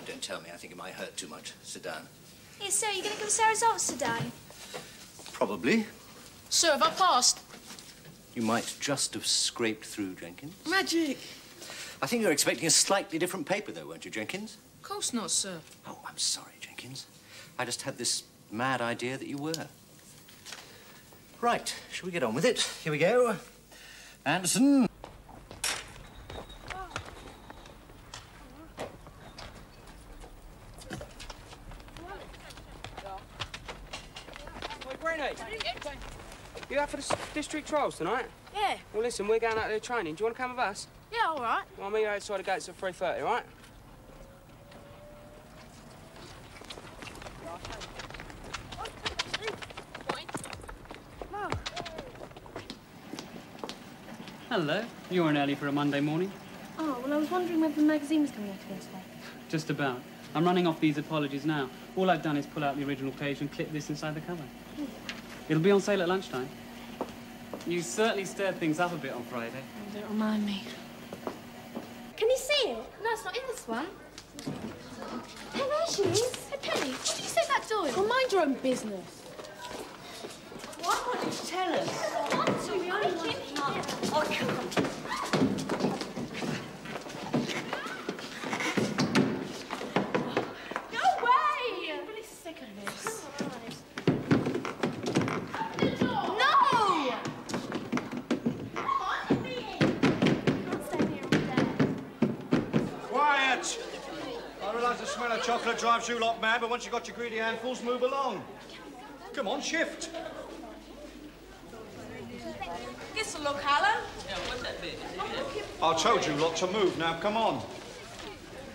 don't tell me. I think it might hurt too much. Sit down. Here, sir, you going to give us our results today? Probably. Sir, have I passed? You might just have scraped through, Jenkins. Magic. I think you're expecting a slightly different paper, though, weren't you, Jenkins? Of course not, sir. Oh, I'm sorry, Jenkins. I just had this mad idea that you were. Right, shall we get on with it? Here we go. Anderson. You out for the district trials tonight? Yeah. Well, listen, we're going out there training. Do you want to come with us? Yeah, all right. Well, I'll meet you outside the gates at 3:30, all right? Hello. You weren't early for a Monday morning? Oh, well, I was wondering whether the magazine was coming out again today. Just about. I'm running off these apologies now. All I've done is pull out the original page and clip this inside the cover. It'll be on sale at lunchtime. You certainly stirred things up a bit on Friday. Oh, don't remind me. Can you see it? No, it's not in this one. Hey, there she is. Hey, Penny, what did you say about Doyle? Well, mind your own business. Why won't you tell us? I want to. We only came here. I can't. Go away! I'm really sick of this. Quiet! I realise the smell of chocolate drives you lot mad, but once you've got your greedy handfuls, move along. Come on, shift. Give us a look, Alan. I told you lot to move. Now, come on.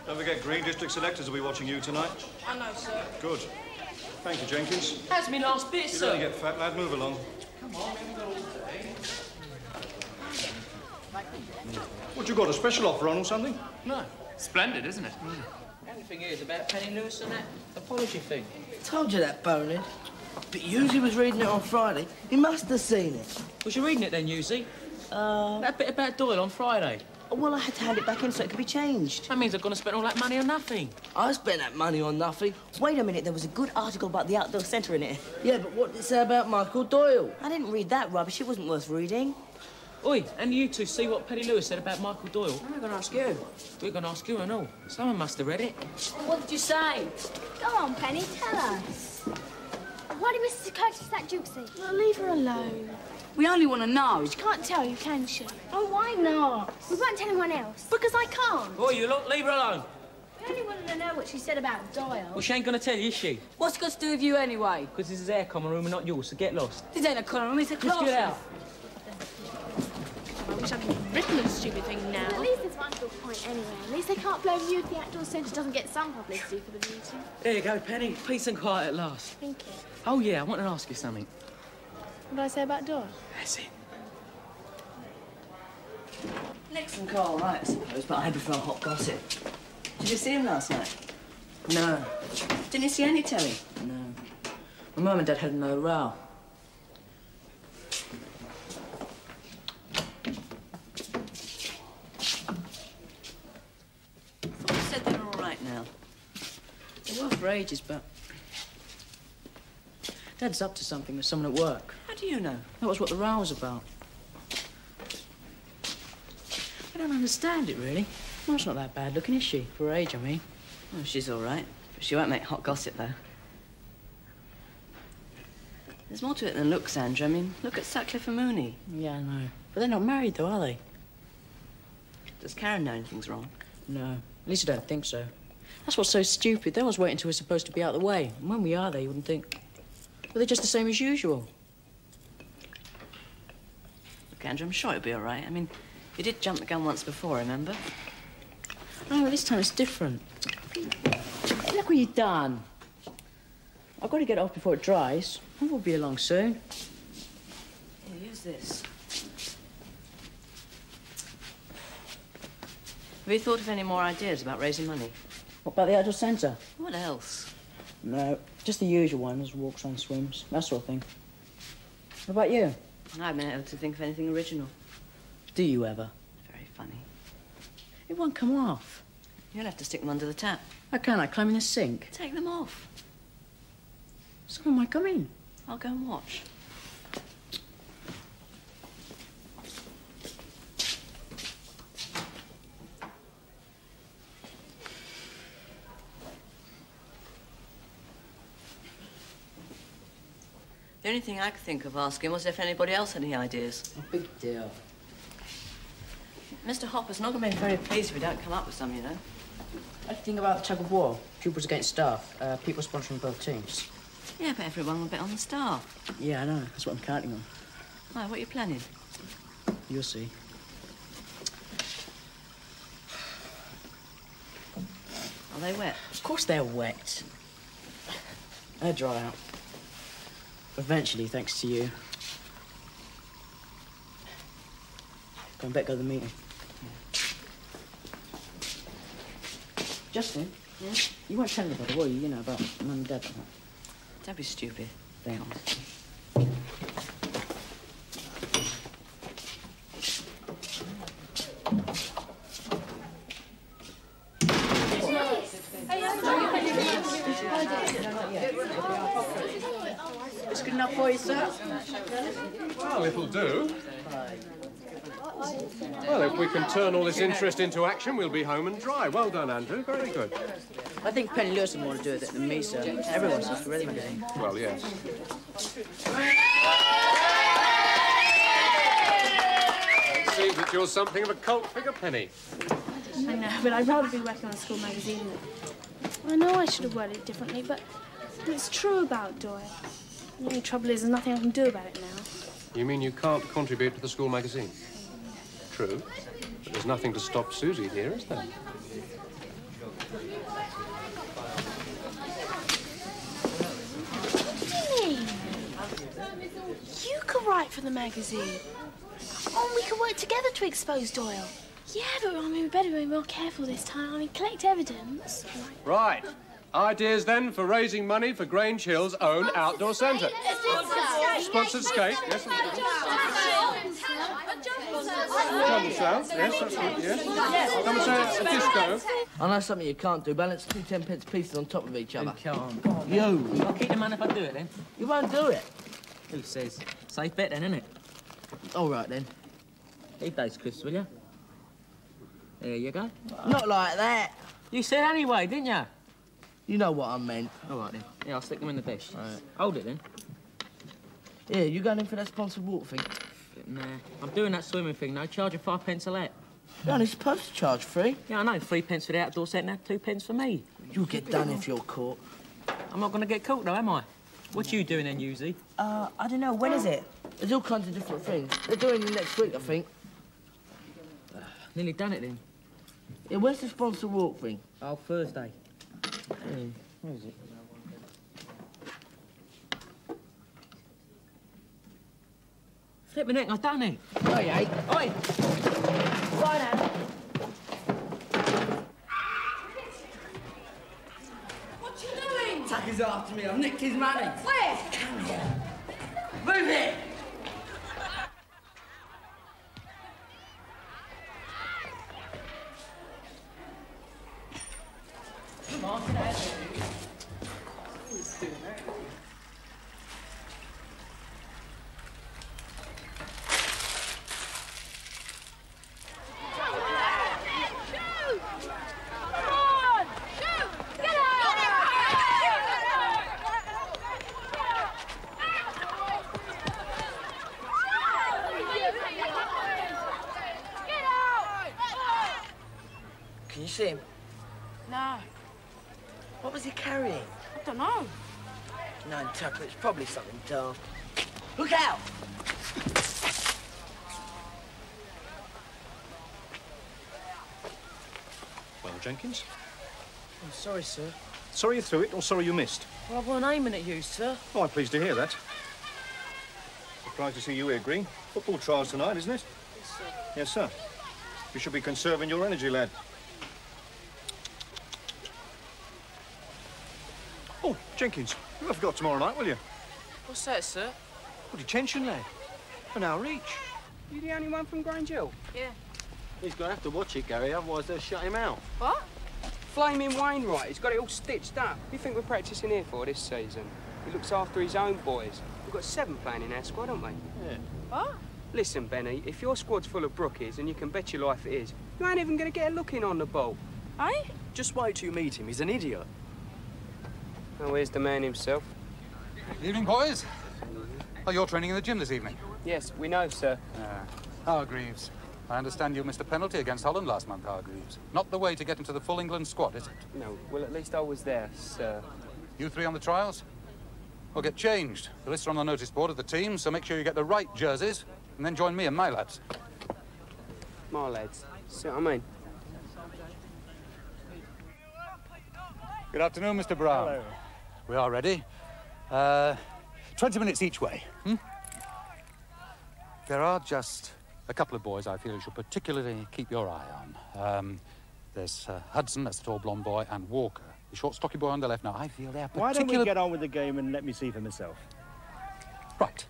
Don't forget, Green District selectors will be watching you tonight. I know, sir. Good. Thank you, Jenkins. That's me last bit, You sir. don't get fat, lad. Move along. What, you got a special offer on or something? No. Splendid, isn't it? The only thing is about Penny Lewis and that apology thing. Told you that, Bonin. But Yuzi was reading it on Friday. He must have seen it. Was you reading it then, Yuzi? That bit about Doyle on Friday. Well, I had to hand it back in so it could be changed. That means I've gone to spend all that money on nothing. I spent that money on nothing. Wait a minute, there was a good article about the outdoor centre in it. Yeah, but what did it say about Michael Doyle? I didn't read that rubbish. It wasn't worth reading. Oi, and you two see what Penny Lewis said about Michael Doyle? I'm going to ask you. We're going to ask you and all. Someone must have read it. What did you say? Go on, Penny, tell us. Why did Mrs. Coates that Juxie? Well, leave her alone. We only want to know. She can't tell you, can she? Oh, why not? We won't tell anyone else. Because I can't. Oi, you lot, leave her alone. We only wanted to know what she said about Doyle. Well, she ain't going to tell you, is she? What's it got to do with you anyway? Because this is our common room and not yours, so get lost. This ain't a common room, it's a Just classroom. get out. I wish I'd written this stupid thing now. At least there's one good point anyway. At least they can't blame you if the outdoor centre doesn't get some publicity for the meeting. There you go, Penny. Peace and quiet at last. Thank you. Oh, yeah, I want to ask you something. What did I say about Doyle? That's it. Nixon Cole, right, I suppose, but I prefer hot gossip. Did you see him last night? No. Didn't you see any telly? No. My mum and Dad had no row. I thought you said they were all right now. They were for ages, but... Dad's up to something with someone at work. How do you know? That was what the row was about. I don't understand it, really. Mom's not that bad looking, is she? For her age, I mean. Oh, she's all right. But she won't make hot gossip, though. There's more to it than looks, Sandra. I mean, look at Sutcliffe and Mooney. Yeah, I know. But they're not married, though, are they? Does Karen know anything's wrong? No. At least I don't think so. That's what's so stupid. They always wait until we're supposed to be out of the way. And when we are there, you wouldn't think. But they're just the same as usual. Look, Andrew, I'm sure it'll be all right. I mean, you did jump the gun once before, remember? No, but this time it's different. Hey, look what you've done. I've got to get it off before it dries. We'll be along soon. Here, use this. Have you thought of any more ideas about raising money? What about the outdoor centre? What else? No, just the usual ones, walks and swims, that sort of thing. What about you? I haven't been able to think of anything original. Do you ever? Very funny. It won't come off. You'll have to stick them under the tap. How can I? Climb in the sink? Take them off. Someone might come in. I'll go and watch. The only thing I could think of asking was if anybody else had any ideas. A big deal. Mr. Hopper's not going to be very pleased if we don't come up with some, you know. What do you think about the tug of war? Pupils against staff. People sponsoring both teams. Yeah, but everyone will bet on the staff. Yeah, I know. That's what I'm counting on. Why, what are you planning? You'll see. Are they wet? Of course they're wet. They'll dry out. Eventually, thanks to you. Go and back to the meeting. Justin? Yeah? You won't tell anybody, will you? You know, about Mum and Dad. Don't be stupid. They are. It's good enough for you, sir? Well, it'll do. Well, if we can turn all this interest into action, we'll be home and dry. Well done, Andrew. Very good. I think Penny Lewis will more to do with it than me, sir. Everyone seems to read the magazine. Well, yes. It seems that you're something of a cult figure, Penny. I know, but I'd rather be working on a school magazine. I know I should have worded it differently, but it's true about Doyle. The only trouble is there's nothing I can do about it now. You mean you can't contribute to the school magazine? True. But there's nothing to stop Susie here, is there? You could write for the magazine. Oh, and we could work together to expose Doyle. Yeah, but I mean, we better be more careful this time. I mean, collect evidence. Right. Ideas, then, for raising money for Grange Hill's own outdoor centre. Sponsored skate, yes. Jump south, yes, that's good, yes. Come and say a disco. I know something you can't do. Balance 2 10-pence pieces on top of each other. You can't. You. I'll keep the man if I do it, then. You won't do it. Who says? Safe bet, then, innit? All right, then. Leave those crisps, will you? There you go. Not like that. You said anyway, didn't you? You know what I meant. All right, then. Yeah, I'll stick them in the dish. All right. Hold it, then. Yeah, you going in for that sponsored walk thing? Nah, I'm doing that swimming thing, though. Charging 5 pence a let. You're only supposed to charge 3. Yeah, I know. 3 pence for the outdoor centre, 2 pence for me. You'll get done if you're caught. I'm not going to get caught, though, am I? What you doing then, Yuzi? I don't know. When is it? There's all kinds of different things. They're doing it next week, I think. Nearly done it, then. Yeah, where's the sponsored walk thing? Oh, Thursday. Where is it? Flipping heck, I've done it. Oh, you ain't. Oi! Right, Anna. What you doing? Tucker's after me. I've nicked his money. Where? Come here. Move it! Come on, get out of here. Can you see him? No. What was he carrying? I don't know. No, Tucker, it's probably something daft. Look out! Well, Jenkins? I'm sorry, sir. Sorry you threw it, or sorry you missed? Well, I wasn't aiming at you, sir. Oh, I'm pleased to hear that. Surprised to see you here, Green. Football trials tonight, isn't it? Yes, sir. Yes, sir. You should be conserving your energy, lad. Oh, Jenkins, you won't forget tomorrow night, will you? What's that, sir? Well, detention, lad. An hour each. You the only one from Grange Hill? Yeah. He's going to have to watch it, Gary, otherwise they'll shut him out. What? Flaming Wainwright. He's got it all stitched up. What do you think we're practising here for this season? He looks after his own boys. We've got 7 playing in our squad, haven't we? Yeah. What? Listen, Benny, if your squad's full of brookies, and you can bet your life it is, you ain't even going to get a look in on the ball. Eh? Just wait till you meet him. He's an idiot. Oh, here's the man himself. Evening, boys. Oh, you're training in the gym this evening? Yes, we know, sir. Hargreaves. I understand you missed a penalty against Holland last month, Hargreaves. Not the way to get into the full England squad, is it? No, well, at least I was there, sir. You 3 on the trials? Well, get changed. The lists are on the notice board of the team, so make sure you get the right jerseys, and then join me and my lads. My lads. See what I mean? Good afternoon, Mr. Brown. Hello. We are ready. 20 minutes each way. There are just a couple of boys I feel you should particularly keep your eye on. There's Hudson, that's the tall blonde boy, and Walker, the short, stocky boy on the left. Now, I feel they're particular... Why don't we get on with the game and let me see for myself? Right.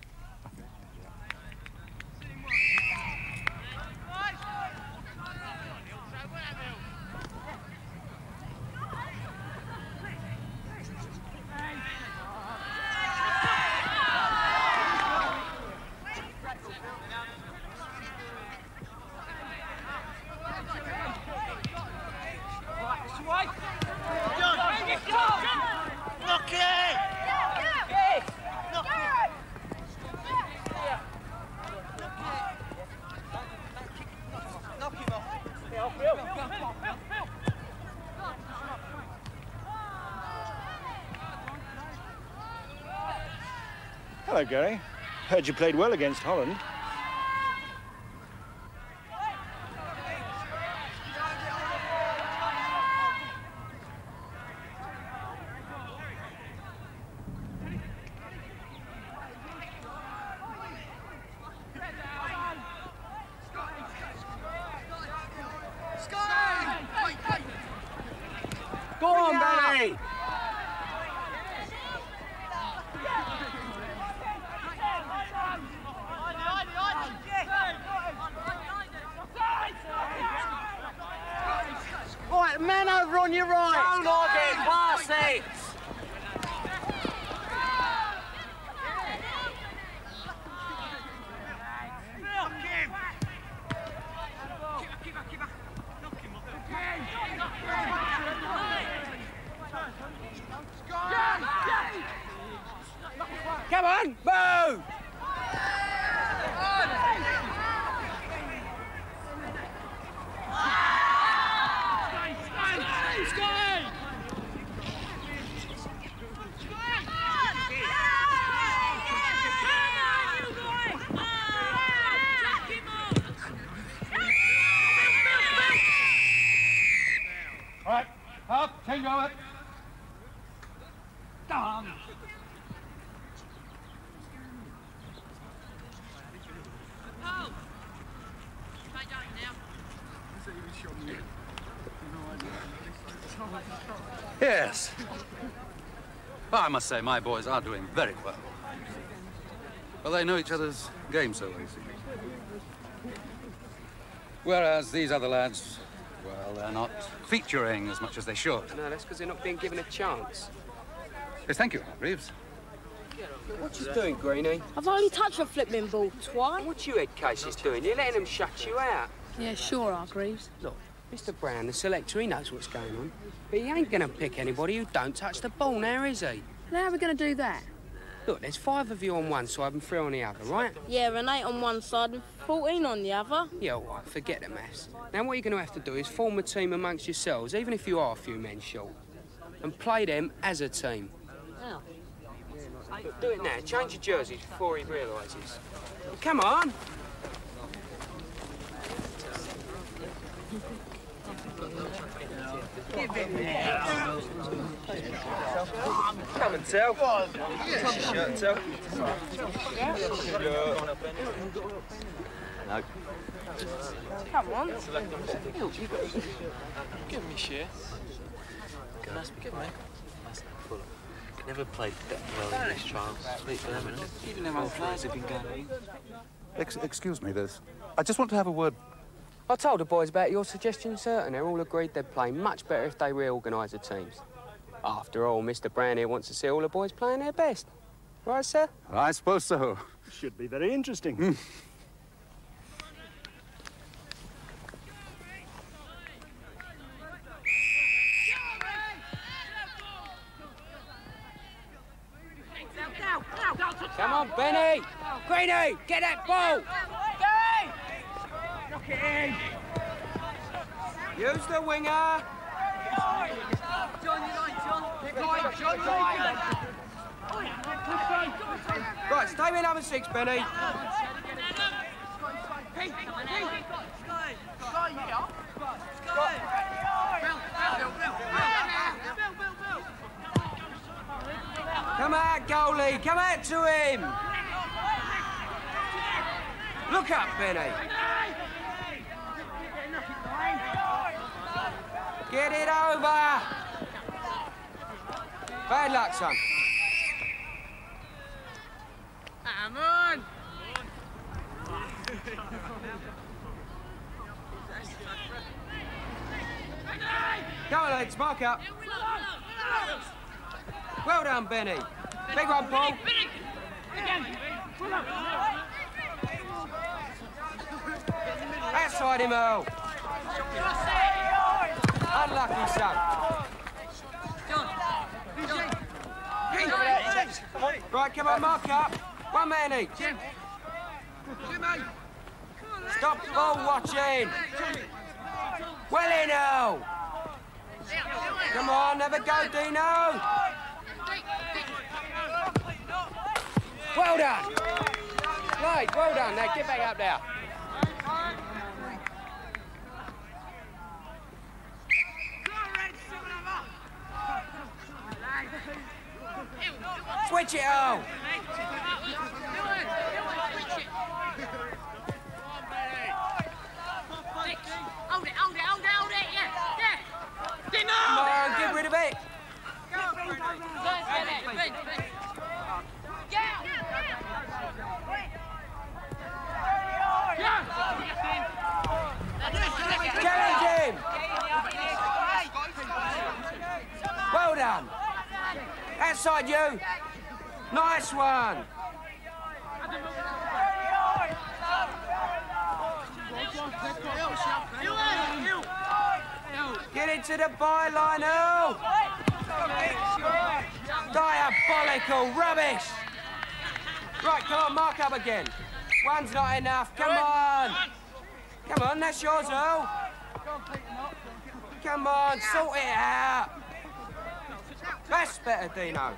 Hello, Gary. Heard you played well against Holland. Go on, Benny! Right, man over on your right. Don't log it, pass it. Come on, move! All right, up, change over. Down. Yes. I must say, my boys are doing very well. Well, they know each other's game so well, you see. Whereas these other lads, well, they're not featuring as much as they should. No, that's because they're not being given a chance. Yes, thank you, Reeves. What you doing, Greenie? I've only touched a flipping ball twice. What you head cases doing? You're letting them shut you out. Yeah, sure, Hargreaves. Look, Mr. Brown, the selector, he knows what's going on. But he ain't going to pick anybody who don't touch the ball now, is he? Now how are we going to do that? Look, there's 5 of you on one side and 3 on the other, right? Yeah, and 8 on one side and 14 on the other. Yeah, all right, forget the maths. Now what you're going to have to do is form a team amongst yourselves, even if you are a few men short. and play them as a team. Look, do it now. Change your jerseys before he realises. Come on. Come and tell. Shirt and tell. No. Come on. Give me share. Nice, give me. Never played that well in this trial. Sweet for them, isn't it? Even them old players have been going. Excuse me, Liz. I just want to have a word. I told the boys about your suggestion, sir, and they all agreed they'd play much better if they reorganised the teams. After all, Mr. Brown here wants to see all the boys playing their best. Right, sir? I suppose so. Should be very interesting. Come on, Benny! Greenie, get that ball! Knock it in. Use the winger! Right, stay with number 6, Benny. Come out, goalie! Come out to him! Look up, Benny! Get it over! Bad luck, son. Come on! Come on, lads, mark up. Well done, Benny. Big one, Paul. Outside him, Earl. Unlucky, son. Right, come on, mark up. One man each. Stop ball watching. Well in, Earl. Come on, have a go, Dino. Well done. Right, well done. Now get back up there. Switch it on. Hold it, yeah. Come on, get rid of it. Challenge him. Well done. Outside you. Nice one. Get into the byline, Earl. Diabolical rubbish. Right, come on, mark up again. One's not enough. Come on. Come on, that's yours, Earl. Come on, sort it out. That's better, Dino.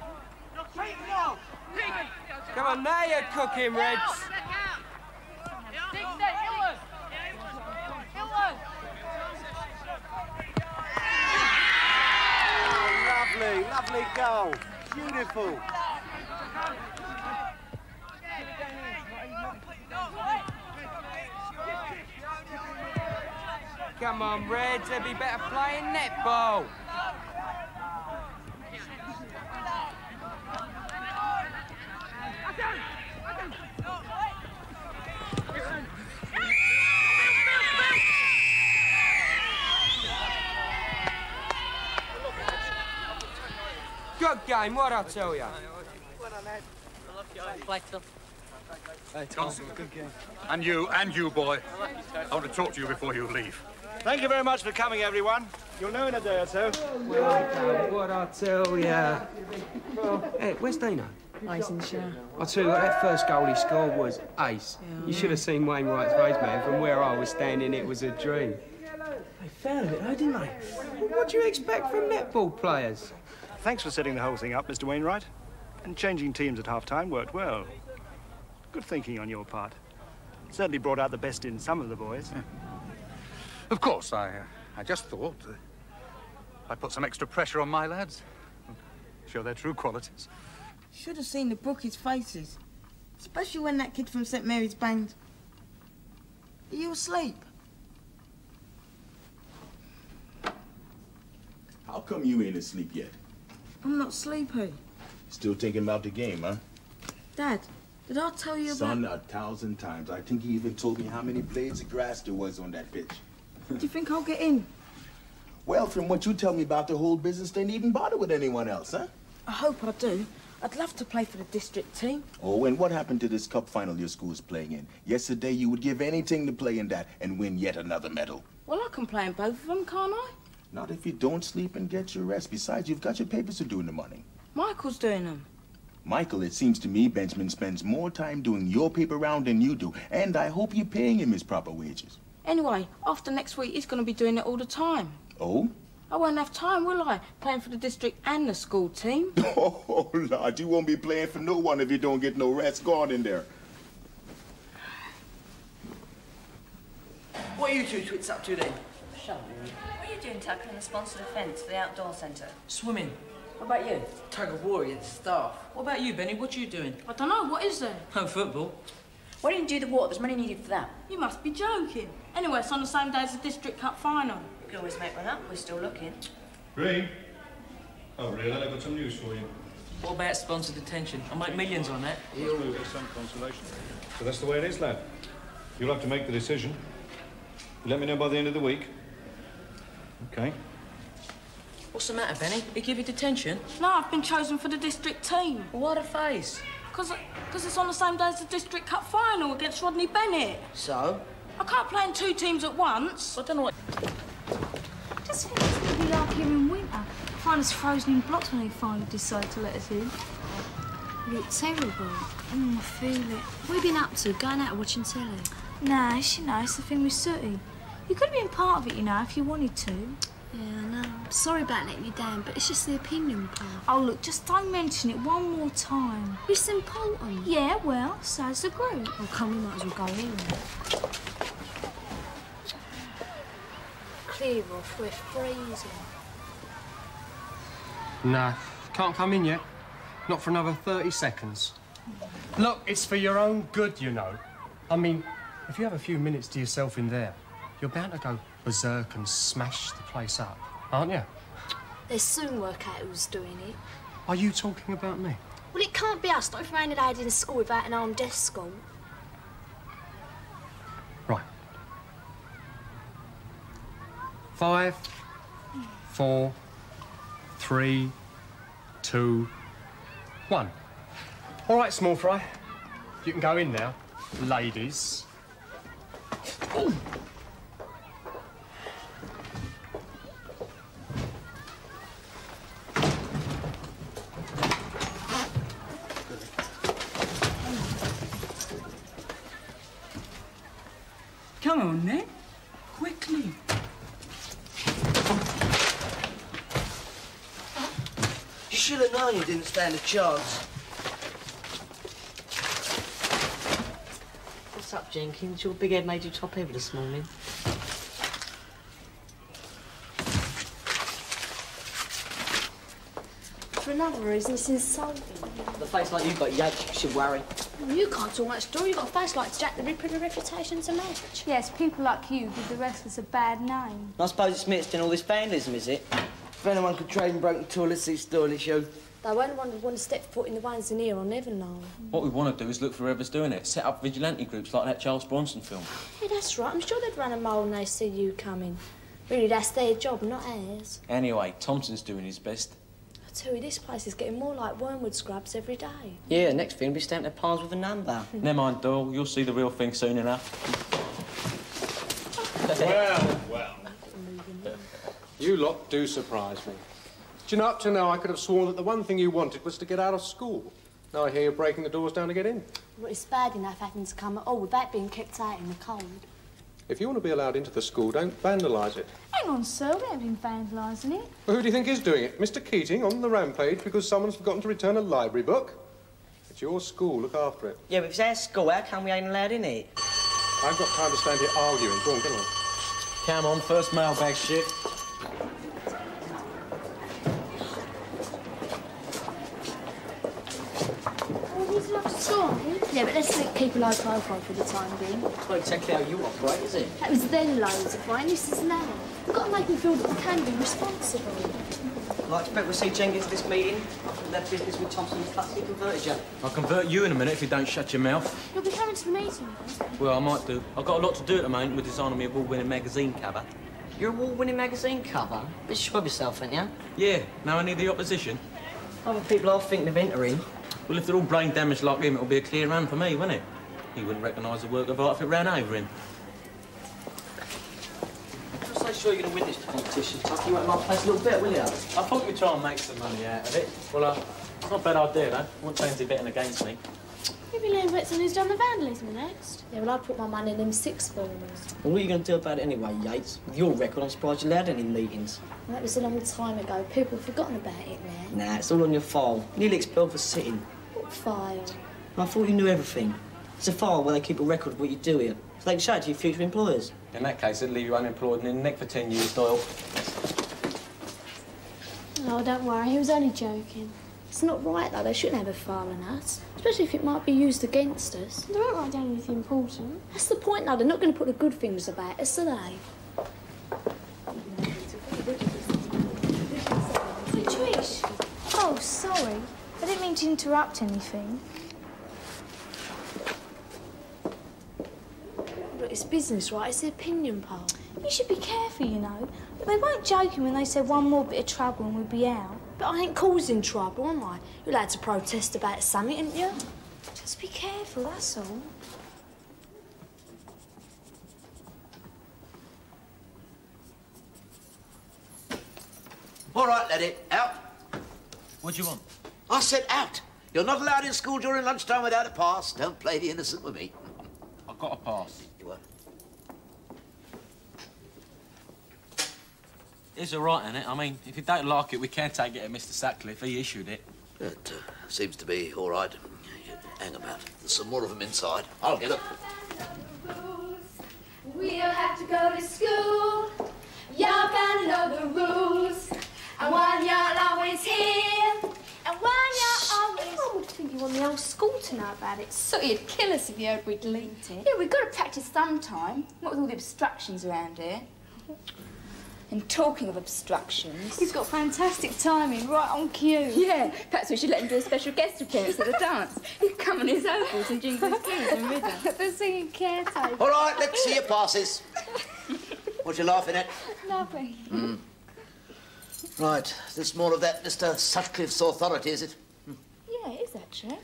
Come on, now you're cooking, Reds. Lovely, lovely goal. Beautiful. Come on, Reds, they'd be better playing netball. Good game, what I tell you? Hey, Tom. And you, boy. I want to talk to you before you leave. Thank you very much for coming, everyone. You'll know in a day or two. Well done, what I tell you? Hey, where's Dino? He's in the shower. I'll tell you what, that first goal he scored was ace. You should have seen Wainwright's face, man. From where I was standing, it was a dream. fair of it, though, didn't they? Well, what do you expect from netball players? Thanks for setting the whole thing up, Mr. Wainwright. And changing teams at half-time worked well. Good thinking on your part. Certainly brought out the best in some of the boys. Yeah. Of course, I just thought I'd put some extra pressure on my lads. Show their true qualities. Should have seen the brookies' faces. Especially when that kid from St. Mary's banged. Are you asleep? How come you ain't asleep yet? I'm not sleepy. Still thinking about the game, huh? Dad, did I tell you about... Son, 1,000 times. I think he even told me how many blades of grass there was on that pitch. Do you think I'll get in? Well, from what you tell me about the whole business, they needn't bother with anyone else, huh? I hope I do. I'd love to play for the district team. Oh, and what happened to this cup final your school's playing in? Yesterday, you would give anything to play in that and win yet another medal. Well, I can play in both of them, can't I? Not if you don't sleep and get your rest. Besides, you've got your papers to do in the morning. Michael's doing them. Michael, it seems to me Benjamin spends more time doing your paper round than you do, and I hope you're paying him his proper wages. Anyway, after next week, he's going to be doing it all the time. Oh? I won't have time, will I? Playing for the district and the school team. Oh, Lord, you won't be playing for no one if you don't get no rest. Go on in there. What are you two twits up to then? Shut up, Mary. What are you doing tackling the sponsored events for the outdoor centre? Swimming. What about you? Tug of war against staff. What about you, Benny? What are you doing? I don't know, what is there? Oh, football. Why didn't you do the water? There's money needed for that. You must be joking. Anyway, it's on the same day as the district cup final. You can always make one up. We're still looking. Green? Oh, really? I've got some news for you. What about sponsored attention? I'll make millions on that. You'll get some consolation. So that's the way it is, lad. You'll have to make the decision. Let me know by the end of the week. Okay. What's the matter, Benny? He give you detention? No, I've been chosen for the district team. What a face. Because it's on the same day as the district cup final against Rodney Bennett. So? I can't play in two teams at once. I don't know what... I just think it's going to be like here in winter. Find us frozen in blocks when they finally decide to let us in. Look terrible. I feel it. What have you been up to? Going out or watching telly? Nah, it's the thing with Sooty. You could have been part of it, you know, if you wanted to. Yeah, I know. Sorry about letting you down, but it's just the opinion part. Oh, look, just don't mention it one more time. It's important. Yeah, well, so's the group. Oh, come, we might as well go in. Clear off, we're freezing. Nah, can't come in yet. Not for another 30 seconds. Look, it's for your own good, you know. I mean, if you have a few minutes to yourself in there, you're bound to go berserk and smash the place up, aren't you? They'll soon work out who's doing it. Are you talking about me? Well, it can't be us, not if we're only allowed in school without an armed escort. Right. 5, 4, 3, 2, 1. All right, small fry. You can go in now, ladies. Ooh. Come on, then. Quickly. You should have known you didn't stand a chance. What's up, Jenkins? Your big head made you top heavy this morning. For another reason, it's insulting. The face like you've got, Yates, you should worry. Well, you can't talk much, Dory. You've got a face like Jack the Ripper and a reputation to match. Yes, people like you give the rest of us a bad name. I suppose it's mixed in all this vandalism, is it? If anyone could trade in broken toilets, it's stylish, you. Though anyone would want to step foot in the ones in here, I'll never know. What we want to do is look for whoever's doing it. Set up vigilante groups like that Charles Bronson film. Yeah, that's right. I'm sure they'd run a mile when they see you coming. Really, that's their job, not ours. Anyway, Thompson's doing his best. I tell you, this place is getting more like Wormwood Scrubs every day. Yeah, next thing will be stamped their palms with a number. Never mind, Doyle. You'll see the real thing soon enough. Well. You lot do surprise me. Do you know, up to now, I could have sworn that the one thing you wanted was to get out of school. Now I hear you're breaking the doors down to get in. Well, it's bad enough having to come at all without being kept out in the cold. If you want to be allowed into the school, don't vandalise it. Hang on, sir. We haven't been vandalising it. Well, who do you think is doing it? Mr. Keating on the rampage because someone's forgotten to return a library book? It's your school. Look after it. Yeah, but if it's our school, how come we ain't allowed in it? I've got time to stand here arguing. Go on, get on. Come on, first mailbag shift. Yeah, but let's keep a low profile for the time being. It's not exactly how you operate, is it? That was then loads of fine. This is now. We've got to make them feel that we can be responsible. Well, I expect we'll see Jenkins this meeting. After that business with Thompson plus he converted you. I'll convert you in a minute if you don't shut your mouth. You'll be coming to the meeting, though. Well, I might do. I've got a lot to do at the moment with designing me award-winning magazine cover. You're a award-winning magazine cover? Bit sure of yourself, ain't you? Yeah, now I need the opposition. Other people are thinking of entering. Well, if they're all brain damaged like him, it'll be a clear run for me, won't it? He wouldn't recognise a work of art if it ran over him. I'm so sure you're going to win this competition, Tuck. You won't mind place a little bit, will you? I thought you'd try and make some money out of it. Well, it's not a bad idea, though. I won't fancy betting against me. Maybe laying bets on who's done the vandalism next. Yeah, well, I'd put my money in them sixth formers. Well, what are you going to do about it anyway, Yates? With your record, I'm surprised you allowed any meetings. Well, that was a long time ago. People have forgotten about it now. Nah, it's all on your file. Nearly expelled for sitting. What file? I thought you knew everything. It's a file where they keep a record of what you do here, so they can show it to your future employers. In that case, it'd leave you unemployed and in the neck for 10 years, Doyle. Oh, don't worry. He was only joking. It's not right, though. They shouldn't have a file on us, especially if it might be used against us. They won't write down anything important. That's the point, though. They're not going to put the good things about us, are they? Trish. Oh, sorry. I didn't mean to interrupt anything. Look, it's business, right? It's the opinion poll. You should be careful, you know. They weren't joking when they said one more bit of trouble and we'd be out. But I ain't causing trouble, am I? You're allowed to protest about something, ain't you? Just be careful, that's all. All right, let it. Out. What do you want? I said out. You're not allowed in school during lunchtime without a pass. Don't play the innocent with me. I've got a pass. You won't. It's all right, isn't it? I mean, if you don't like it, we can take it to Mr. Sutcliffe. He issued it. It seems to be all right. Hang about. There's some more of them inside. I'll get them. We'll have to go to school. Y'all gotta know the rules. And one y'all always here. And one y'all always... Everyone would think you want the whole school to know about it. So you'd kill us if you heard we'd leaked it. Yeah, we've got to practice sometime. What with all the obstructions around here. And talking of obstructions... He's got fantastic timing, right on cue. Yeah, perhaps we should let him do a special guest appearance at the dance. He'd come on his ovals and jingle his keys and rhythm. The singing caretaker. All right, let's see your passes. What you laughing at? Nothing. Right, there's more of that Mr. Sutcliffe's authority, is it? Yeah, it is actually.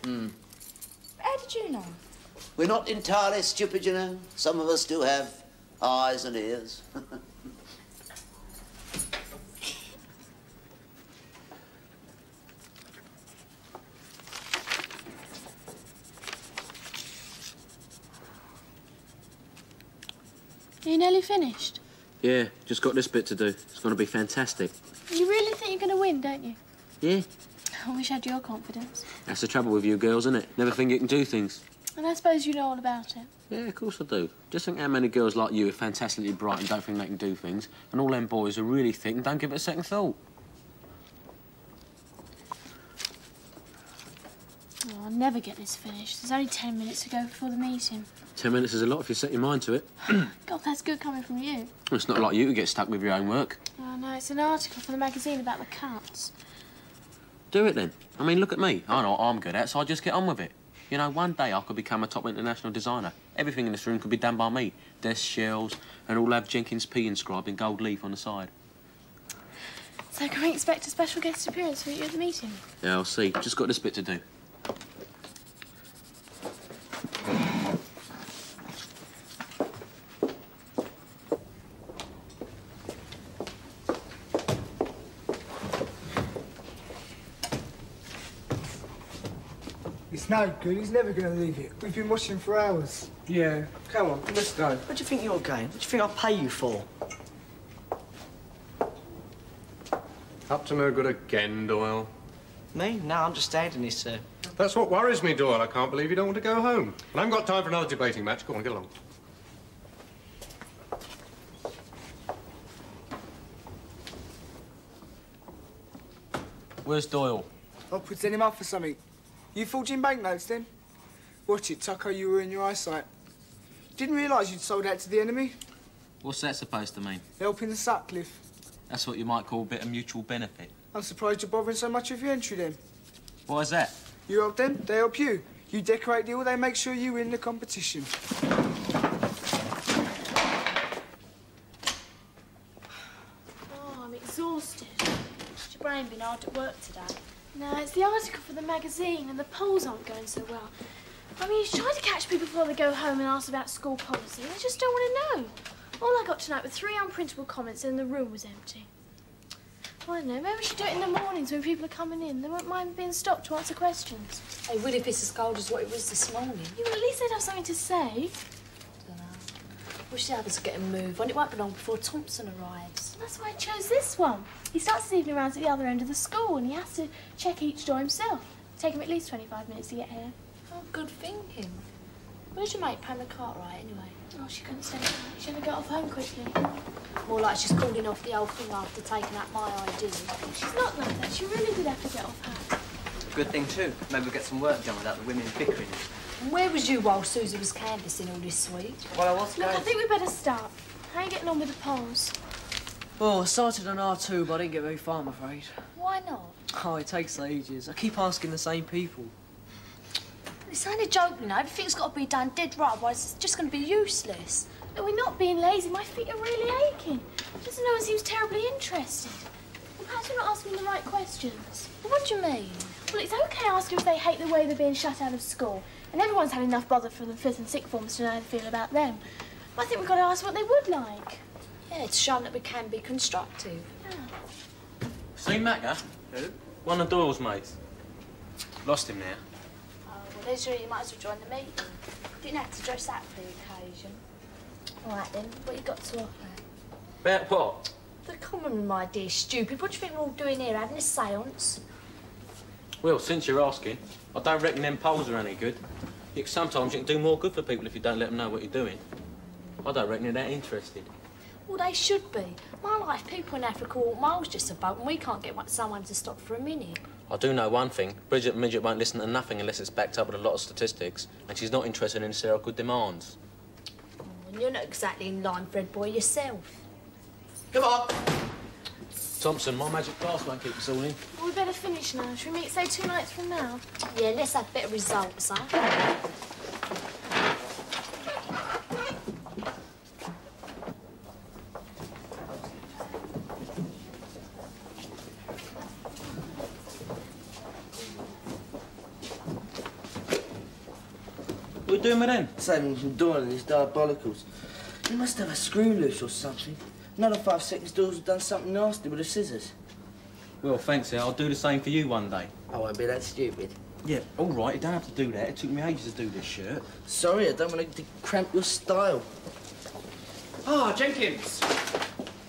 How did you know? We're not entirely stupid, you know. Some of us do have eyes and ears. Are you nearly finished? Yeah, just got this bit to do. It's going to be fantastic. You really think you're going to win, don't you? Yeah. I wish I had your confidence. That's the trouble with you girls, isn't it? Never think you can do things. And I suppose you know all about it. Yeah, of course I do. Just think how many girls like you are fantastically bright and don't think they can do things, and all them boys are really thick and don't give it a second thought. Oh, I'll never get this finished. There's only 10 minutes to go before the meeting. 10 minutes is a lot if you set your mind to it. God, that's good coming from you. Well, it's not like you to get stuck with your own work. Oh, no, it's an article for the magazine about the cuts. Do it then. I mean, look at me. I know what I'm good at, so I just get on with it. You know, one day I could become a top international designer. Everything in this room could be done by me. Desk shelves, and all have Jenkins P inscribed in gold leaf on the side. So can we expect a special guest appearance for you at the meeting? Yeah, I'll see. Just got this bit to do. It's no good. He's never going to leave it. We've been watching for hours. Yeah, come on, let's go. What do you think you're going? What do you think I'll pay you for? Up to no good again, Doyle. Me? No, I'm just standing here, sir. That's what worries me, Doyle. I can't believe you don't want to go home. And I haven't got time for another debating match. Go on, get along. Where's Doyle? I'll present him up for something. You forging banknotes, then? Watch it, Tucker, you ruin your eyesight. Didn't realise you'd sold out to the enemy. What's that supposed to mean? Helping the Sutcliffe. That's what you might call a bit of mutual benefit. I'm surprised you're bothering so much of your entry, then. Why is that? You help them, they help you. You decorate the hall, they make sure you win the competition. Oh, I'm exhausted. Has your brain been hard at work today? No, it's the article for the magazine and the polls aren't going so well. I mean, you try to catch people before they go home and ask about school policy. They just don't want to know. All I got tonight were 3 unprintable comments and the room was empty. I don't know, maybe we should do it in the mornings when people are coming in. They won't mind being stopped to answer questions. Hey, Willie piss as cold as what it was this morning. Yeah, well, at least they'd have something to say. Wish the others would get a move on. It won't be long before Thompson arrives. That's why I chose this one. He starts his evening rounds at the other end of the school and he has to check each door himself. Take him at least 25 minutes to get here. Oh, good thinking. Where's your mate, Pamela Cartwright, anyway? Oh, she couldn't stay tonight. She only got off home quickly. More like she's calling off the old thing after taking up my idea. She's not like that. She really did have to get off home. Good thing, too. Maybe we'll get some work done without the women bickering. And where was you while Susie was canvassing all this week? Well, I was Look, going... I think we better start. How are you getting on with the polls? Oh, I started on R2, but I didn't get very far, I'm afraid. Why not? Oh, it takes ages. I keep asking the same people. It's only a joke, you know. Everything's got to be done dead right, otherwise it's just going to be useless. No, we're not being lazy. My feet are really aching. Just no one seems terribly interested. Well, perhaps we're not asking the right questions. What do you mean? Well, it's okay asking if they hate the way they're being shut out of school. And everyone's had enough bother from the 5th and 6th forms to know how they feel about them. But I think we've got to ask what they would like. Yeah, to show them that we can be constructive. Yeah. Seen Macca? Who? One of Doyle's mates. Lost him now. Oh, well, there's you might as well join the meeting. Didn't have to dress up for the occasion. All right, then. What you got to offer? About what? The common room, my dear stupid. What do you think we're all doing here, having a séance? Well, since you're asking, I don't reckon them polls are any good. Sometimes you can do more good for people if you don't let them know what you're doing. I don't reckon they're that interested. Well, they should be. My life, people in Africa walk miles just about, and we can't get someone to stop for a minute. I do know one thing. Bridget Midget won't listen to nothing unless it's backed up with a lot of statistics, and she's not interested in hysterical demands. Oh, and you're not exactly in line, Fred boy, yourself. Come on! Thompson, my magic glass won't keep us all in. Well, we better finish now. Should we meet, say, 2 nights from now? Yeah, let's have better results, huh? What are you doing with them? Saving from Doyle and his diabolicals. He must have a screw loose or something. Another 5 seconds, Doyle's have done something nasty with the scissors. Well, thanks, Al. I'll do the same for you one day. I won't be that stupid. Yeah, all right, you don't have to do that. It took me ages to do this shirt. Sorry, I don't want to cramp your style. Ah, Jenkins.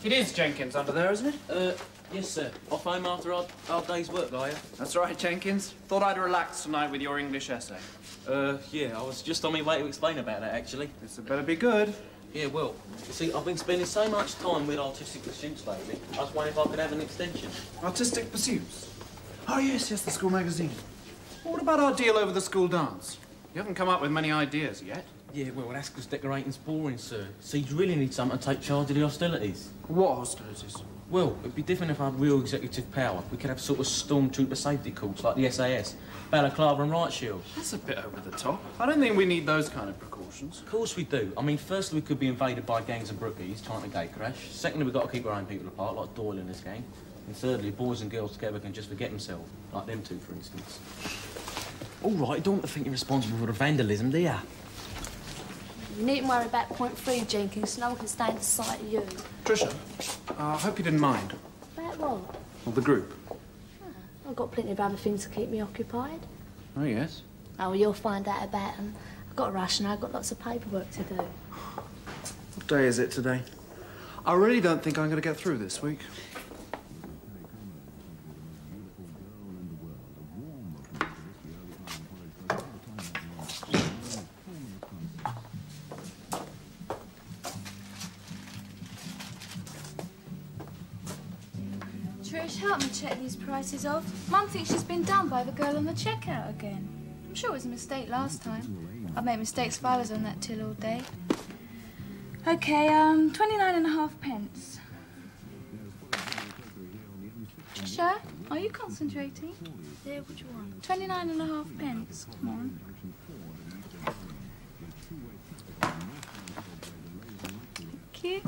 It is Jenkins under there, isn't it? Yes, sir. Off home after our day's work, are you? That's right, Jenkins. Thought I'd relax tonight with your English essay. Yeah, I was just on my way to explain about that, actually. This had better be good. Yeah, well, you see, I've been spending so much time with artistic pursuits lately, I was wondering if I could have an extension. Artistic pursuits? Oh, yes, the school magazine. Well, what about our deal over the school dance? You haven't come up with many ideas yet. Yeah, well, that's because decorating's boring, sir. So you really need someone to take charge of the hostilities. What hostilities? Well, it'd be different if I had real executive power. We could have sort of stormtrooper safety corps like the SAS, balaclava and riot shield. That's a bit over the top. I don't think we need those kind of precautions. Of course we do. I mean, firstly, we could be invaded by gangs of brookies trying to gate crash. Secondly, we've got to keep our own people apart, like Doyle and his gang. And thirdly, boys and girls together can just forget themselves, like them two, for instance. All right, you don't want to think you're responsible for the vandalism, do you? You needn't worry about point 3, Jenkins. No one can stand the sight of you. Tricia, I hope you didn't mind. About what? Well, the group. I've got plenty of other things to keep me occupied. Oh, yes? Oh, well, you'll find out about them. I've got a rush now. I've got lots of paperwork to do. What day is it today? I really don't think I'm going to get through this week. Trish, help me check these prices off. Mum thinks she's been done by the girl on the checkout again. I'm sure it was a mistake last time. I've made mistakes if I was on that till all day. Okay, 29.5 pence. Trisha, are you concentrating? Yeah, what do you want? 29.5 pence. Come on. Thank you.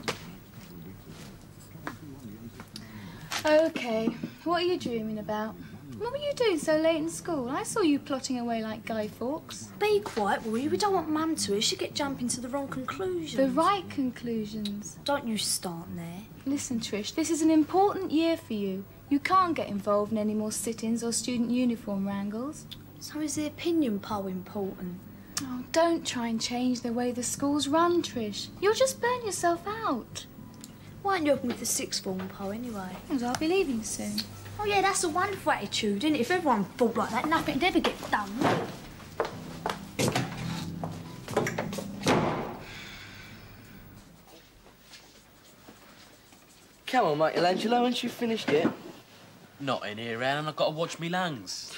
Okay, what are you dreaming about? What were you doing so late in school? I saw you plotting away like Guy Fawkes. Be quiet, will you? We don't want Mum to. She'll get jumping to the wrong conclusions. The right conclusions. Don't you start there. Listen, Trish, this is an important year for you. You can't get involved in any more sit-ins or student uniform wrangles. So is the opinion poll important? Oh, don't try and change the way the school's run, Trish. You'll just burn yourself out. Why aren't you open with the sixth form poll anyway? Because I'll be leaving soon. Oh yeah, that's a wonderful attitude, isn't it? If everyone thought like that, nothing'd ever get done. Come on, Michelangelo, ain't you finished yet? Not in here, Anne, and I've got to watch me lungs.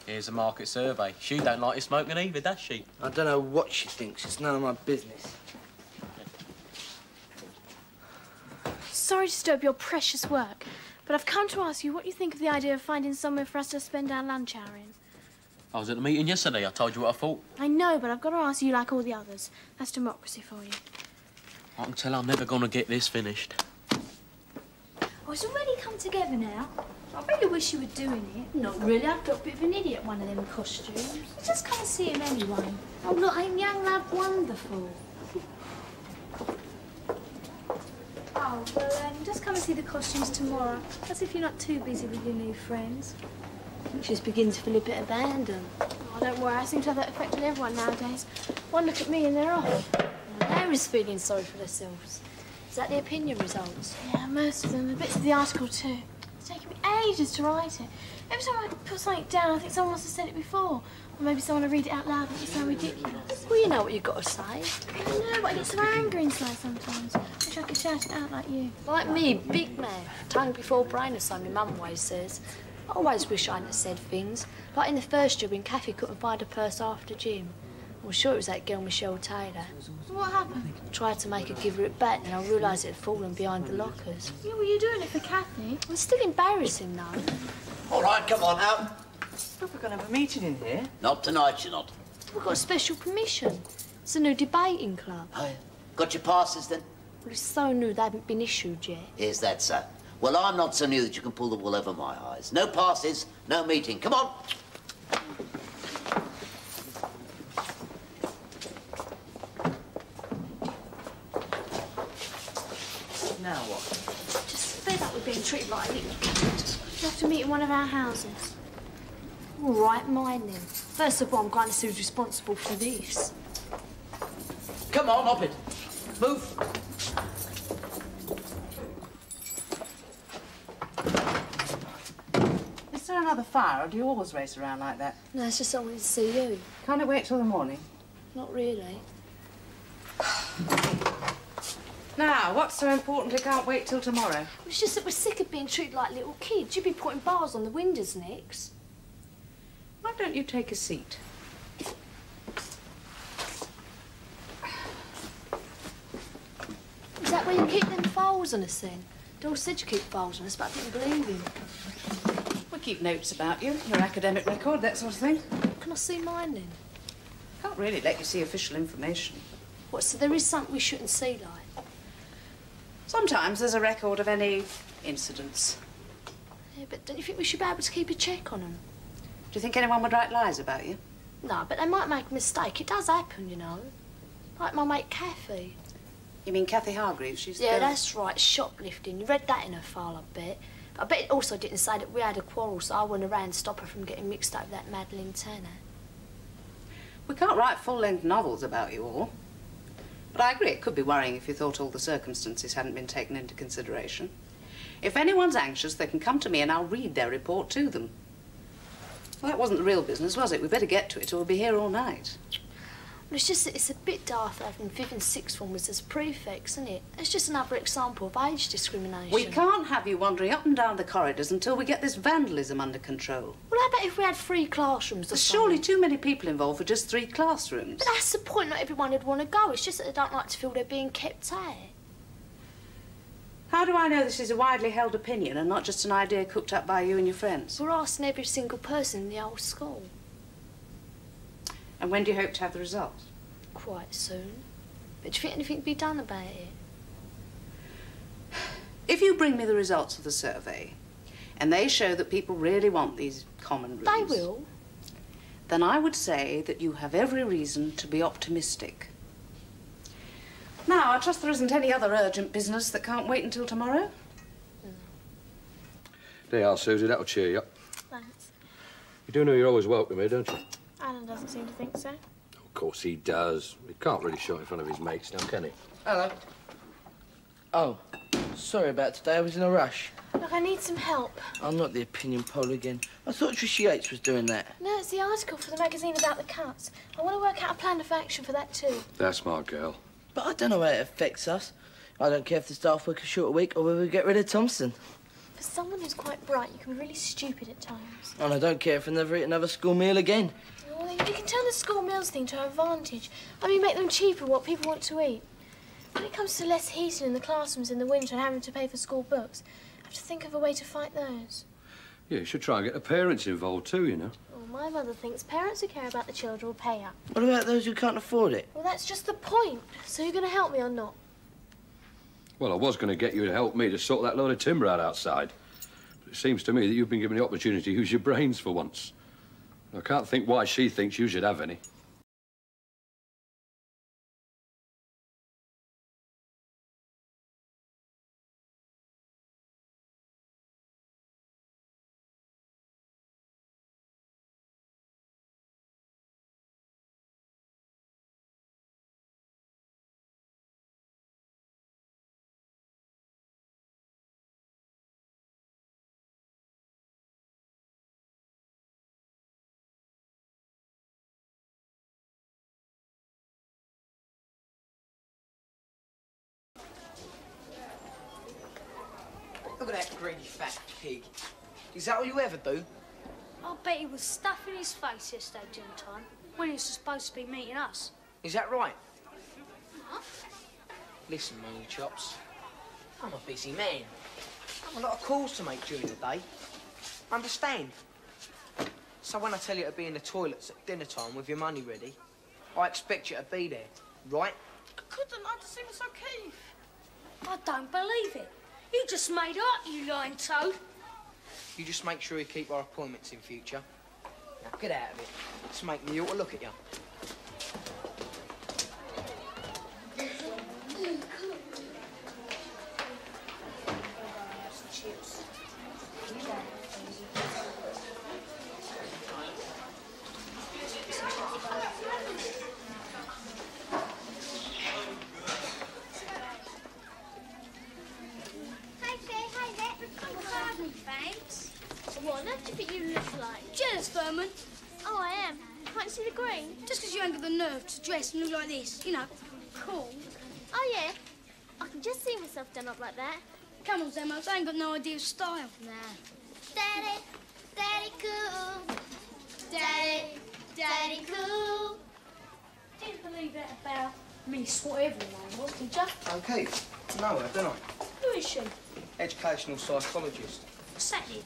Here's a market survey. She don't like you smoking either, does she? I don't know what she thinks. It's none of my business. Sorry to disturb your precious work, but I've come to ask you what you think of the idea of finding somewhere for us to spend our lunch hour in. I was at the meeting yesterday. I told you what I thought. I know, but I've got to ask you like all the others. That's democracy for you. I can tell I'm never going to get this finished. Oh, it's already come together now. I really wish you were doing it. Not really. I felt a bit of an idiot one of them costumes. You just come and see him anyway. Oh, look, ain't young love wonderful? Oh, well, just come and see the costumes tomorrow. That's if you're not too busy with your new friends. You just begin to feel a bit abandoned. Oh, don't worry. I seem to have that effect on everyone nowadays. One look at me and they're off. They're feeling sorry for themselves. Is that the opinion results? Yeah, most of them. The bits of the article, too. It's taken me ages to write it. Every time I put something down, I think someone must have said it before. Or maybe someone will read it out loud and it's so ridiculous. Well, you know what you've got to say. I know, but I get so angry inside sometimes. Wish I could shout it out like you. Like me, big man. Tongue before brain, as so my mum always says. I always wish I hadn't have said things. Like in the first year when Kathy couldn't find a purse after gym. I'm sure it was that girl Michelle Taylor. What happened? I tried to make her give her it back, and I realised it had fallen behind the lockers. Yeah, well, you're doing it for Kathy. It's still embarrassing, though. All right, come on out. Look, we're going to have a meeting in here. Not tonight, you're not. We've got a special permission. It's a new debating club. Oh, yeah. Got your passes, then? Well, it's so new they haven't been issued yet. Is that so? Well, I'm not so new that you can pull the wool over my eyes. No passes, no meeting. Come on. Now what? Just fed up with being treated like a little kid. You have to meet in one of our houses. All right, mine then. First of all, I'm going to see who's responsible for this. Come on, hop it. Move. Is there another fire, or do you always race around like that? No, it's just I wanted to see you. Can't it wait till the morning? Not really. Now, what's so important it can't wait till tomorrow? It's just that we're sick of being treated like little kids. You'd be putting bars on the windows next. Why don't you take a seat? Is that where you keep them files on us then? Dole said you keep files on us, but I didn't believe him. We keep notes about you, your academic record, that sort of thing. Can I see mine then? Can't really let you see official information. What, so there is something we shouldn't see, like? Sometimes there's a record of any incidents. Yeah, but don't you think we should be able to keep a check on them? Do you think anyone would write lies about you? No, but they might make a mistake. It does happen, you know. Like my mate Kathy. You mean Kathy Hargreaves? She's the Yeah, girl... that's right, shoplifting. You read that in her file, I bet. But I bet it also didn't say that we had a quarrel, so I went around to stop her from getting mixed up with that Madeline Tanner. We can't write full-length novels about you all. But I agree, it could be worrying if you thought all the circumstances hadn't been taken into consideration. If anyone's anxious, they can come to me and I'll read their report to them. Well, that wasn't the real business, was it? We better get to it or we'll be here all night. Well, it's just that it's a bit daft having 5th and 6th forms as prefects, isn't it? It's just another example of age discrimination. We can't have you wandering up and down the corridors until we get this vandalism under control. Well, how about if we had 3 classrooms or There's something? surely too many people involved for just 3 classrooms. But that's the point. Not everyone would want to go. It's just that they don't like to feel they're being kept out. How do I know this is a widely held opinion and not just an idea cooked up by you and your friends? We're asking every single person in the whole school. And when do you hope to have the results? Quite soon. But do you think anything can be done about it? If you bring me the results of the survey, and they show that people really want these common rooms... They will. Then I would say that you have every reason to be optimistic. Now, I trust there isn't any other urgent business that can't wait until tomorrow? There you are, Susie. That'll cheer you up. Thanks. You do know you're always welcome here, don't you? Alan doesn't seem to think so. Of course he does. He can't really show it in front of his mates now, can he? Hello. Oh, sorry about today. I was in a rush. Look, I need some help. I'm not the opinion poll again. I thought Trishy Yates was doing that. No, it's the article for the magazine about the cuts. I want to work out a plan of action for that too. That's my girl. But I don't know how it affects us. I don't care if the staff work a shorter week or whether we get rid of Thompson. For someone who's quite bright, you can be really stupid at times. And I don't care if I never eat another school meal again. Well, then you can turn the school meals thing to our advantage. I mean, make them cheaper, what people want to eat. When it comes to less heating in the classrooms in the winter and having to pay for school books, I have to think of a way to fight those. Yeah, you should try and get the parents involved too, you know. Well, my mother thinks parents who care about the children will pay up. What about those who can't afford it? Well, that's just the point. So you're going to help me or not? Well, I was going to get you to help me to sort that load of timber out outside. But it seems to me that you've been given the opportunity to use your brains for once. I can't think why she thinks you should have any. Look at that greedy fat pig. Is that all you ever do? I'll bet he was stuffing his face yesterday dinner time when he was supposed to be meeting us. Is that right? Listen, Mooney Chops. I'm a busy man. I've a lot of calls to make during the day. Understand? So when I tell you to be in the toilets at dinner time with your money ready, I expect you to be there, right? I couldn't. I just seem so Keith. I don't believe it. You just made up, you lying toad. You just make sure you keep our appointments in future. Now get out of it. It's making me ought to look at you. What on earth do you think you look like? Jealous, Furman. Oh, I am. Can't you see the green? Just because you ain't got the nerve to dress and look like this, you know, cool. Oh, yeah. I can just see myself done up like that. Come on, Zemos, I ain't got no idea of style. Nah. Daddy, Daddy cool. Daddy, Daddy cool. Didn't believe that about Miss whatever her name was, did ya? Okay. No, I don't know. Who is she? Educational psychologist. What's that then?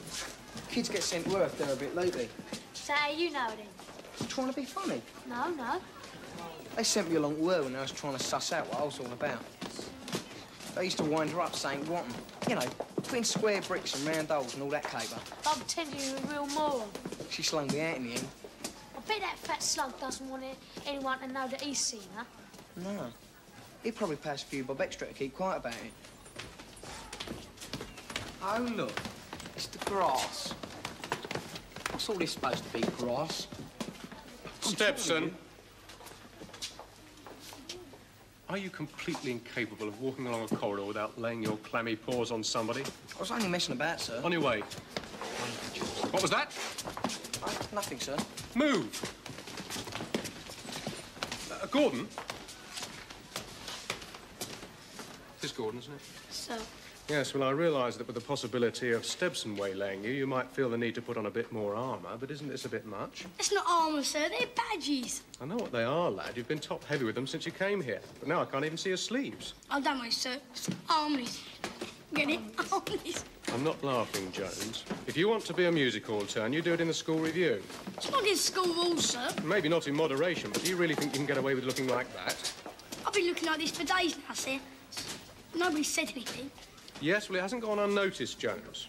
Kids get sent to Earth there a bit lately. So you know then? Trying to be funny. No, no. They sent me along to her when I was trying to suss out what I was all about. They used to wind her up saying, "Want 'em?" You know, putting square bricks and round holes and all that caper. I'm pretending you're a real moron. She slung me out in the end. I bet that fat slug doesn't want anyone to know that he's seen her. No. He'd probably pass a few bob extra to keep quiet about it. Oh, look. It's the grass. What's all this supposed to be, grass? Stepson. Are you completely incapable of walking along a corridor without laying your clammy paws on somebody? I was only messing about, sir. On your way. What was that? Nothing, sir. Move. Gordon? This is Gordon, isn't it? So, Yes, well, I realise that with the possibility of Stebson waylaying you, you might feel the need to put on a bit more armour, but isn't this a bit much? it's not armour, sir. They're badges. I know what they are, lad. You've been top-heavy with them since you came here. But now I can't even see your sleeves. Oh, don't worry, sir. It's armies. Get it? Armies. I'm not laughing, Jones. If you want to be a music hall turn, you do it in the school review. It's not against school rules, sir. Maybe not in moderation, but do you really think you can get away with looking like that? I've been looking like this for days now, sir. Nobody said anything. Yes, well, it hasn't gone unnoticed, Jones.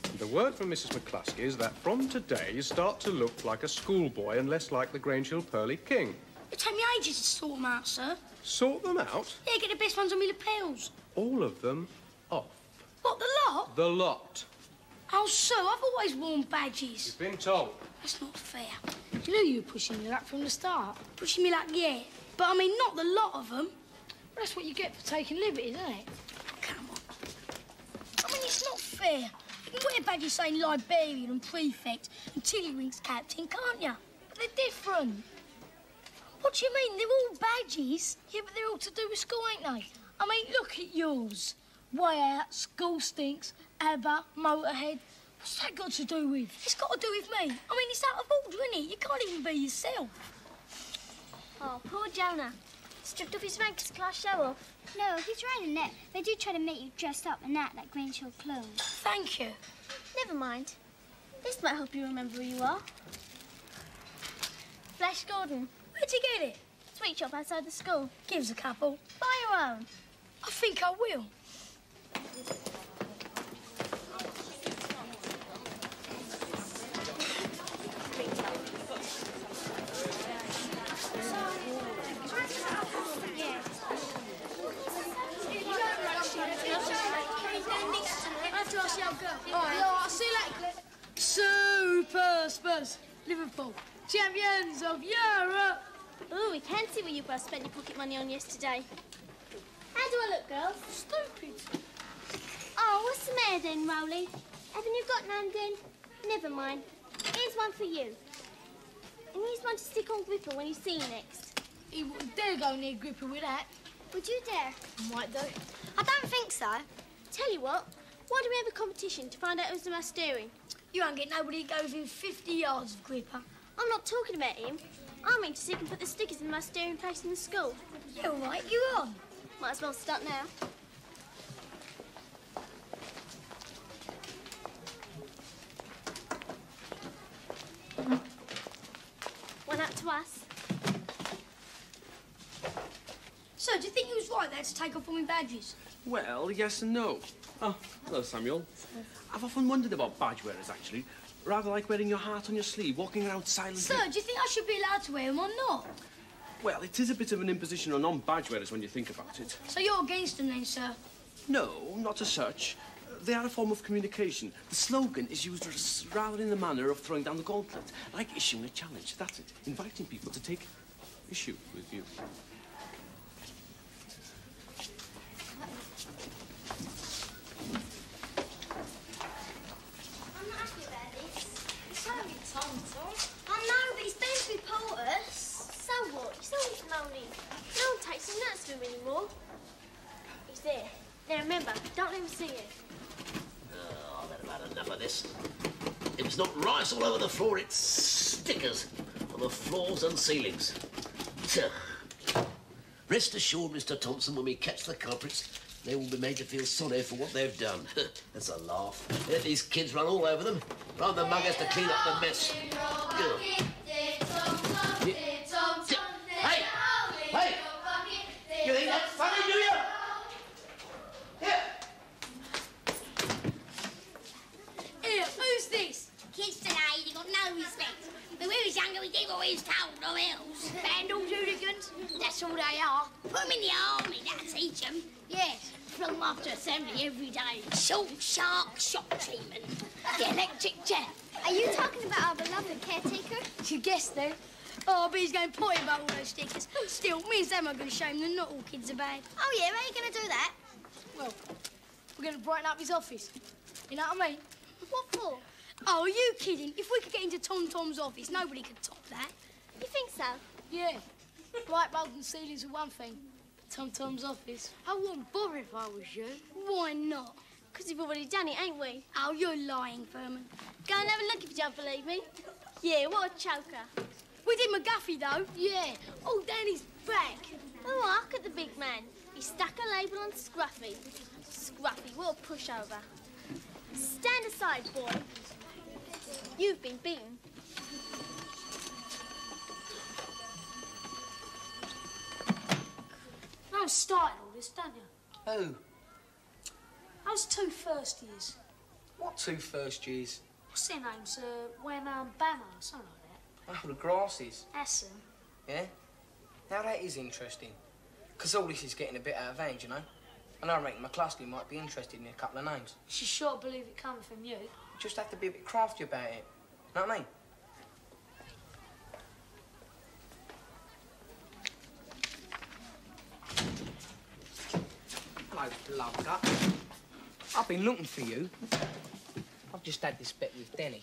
And the word from Mrs. McCluskey is that from today you start to look like a schoolboy and less like the Grange Hill Pearly King. It took me ages to sort them out, sir. Sort them out? Yeah, get the best ones on me lapels. All of them off. What, the lot? The lot. Oh, sir, I've always worn badges. You've been told. That's not fair. You knew you were pushing me luck from the start. Pushing me luck, yeah. But, I mean, not the lot of them. Well, that's what you get for taking liberties, isn't it? Come on. I mean, it's not fair. You can wear badges saying Liberian and Prefect and Tiddlywinks Captain, can't you? But they're different. What do you mean? They're all badges? Yeah, but they're all to do with school, ain't they? I mean, look at yours. Way out, school stinks, ABBA, Motorhead. What's that got to do with? It's got to do with me. I mean, it's out of order, isn't it? You can't even be yourself. Oh, poor Jonah. Stripped off his rankers class show off. No, he's right in that. They do try to make you dressed up and act like Grange Hill clones. Thank you. Never mind. This might help you remember who you are. Flash Gordon. Where'd you get it? Sweet shop outside the school. Give us a couple. Buy your own. I think I will. After I see how it goes. All right, I'll see you later. Super Spurs. Liverpool. Champions of Europe. Ooh, we can see what you both spent your pocket money on yesterday. How do I look, girls? Stupid. Oh, what's the matter then, Rowley? Haven't you got none then? Never mind. Here's one for you. And here's one to stick on Gripper when you see you next. He wouldn't dare go near Gripper with that. Would you dare? Might do. I don't think so. Tell you what, why do we have a competition to find out who's the most daring? You won't get nobody who goes within 50 yards of Gripper. I'm not talking about him. I mean to see if we can put the stickers in the most daring place in the school. Yeah, all right, you're on. Might as well start now. One up to us. So, do you think he was right there to take off all my badges? Well, yes and no. Oh, hello, Samuel. I've often wondered about badge wearers, actually. Rather like wearing your heart on your sleeve, walking around silently. Sir, do you think I should be allowed to wear them or not? Well, it is a bit of an imposition on non-badge wearers when you think about it. So you're against them then, sir? No, not as such. They are a form of communication. The slogan is used rather in the manner of throwing down the gauntlet, like issuing a challenge. That's it, inviting people to take issue with you. I'm not happy about this. It's only Tom. I know, but he's bound to report us. So what? He's always lonely. No one takes him notice of him anymore. He's there. Now remember, don't let him see you. Oh, I've had enough of this. It's not rice all over the floor, it's stickers on the floors and ceilings. Rest assured, Mr. Thompson, when we catch the culprits, they will be made to feel sorry for what they've done. That's a laugh. Let these kids run all over them. Run the mug has to clean up the mess. Hey! Hey! You think that's funny, do you? Here! Here, who's this? Kids today, they got no respect. When we was younger, we did what we was told, or else. Vandals, hooligans? That's all they are. Put them in the army, that'll teach them. Yes, flung them after assembly every day. Salt shark shock treatment. The electric chair. Are you talking about our beloved caretaker? You guessed then. Oh, but he's going potty about all those stickers. Still, me and Sam are going to show him that not all kids are bad. Oh, yeah, how are you going to do that? Well, we're going to brighten up his office. You know what I mean? What for? Oh, are you kidding? If we could get into Tom Tom's office, nobody could top that. You think so? Yeah. Bright bulbs and ceilings are one thing. Tom-Tom's office. I wouldn't bother if I was you. Why not? Because we've already done it, ain't we? Oh, you're lying, Furman. Go and have a look if you don't believe me. Yeah, what a choker. We did McGuffey, though. Yeah, all down his back. Oh, hark at the big man. He stuck a label on Scruffy. Scruffy, what a pushover. Stand aside, boy. You've been beaten. I'm starting all this, don't you? Who? How's 2 first years? What 2 first years? What's their names? Banner or something like Oh, the grasses. that. That's them. Yeah? Now that is interesting. Because all this is getting a bit out of hand, you know? And I reckon McCluskey might be interested in a couple of names. She's sure to believe it coming from you. You just have to be a bit crafty about it. Know what I mean? Hello, love duck. I've been looking for you. I've just had this bet with Denny.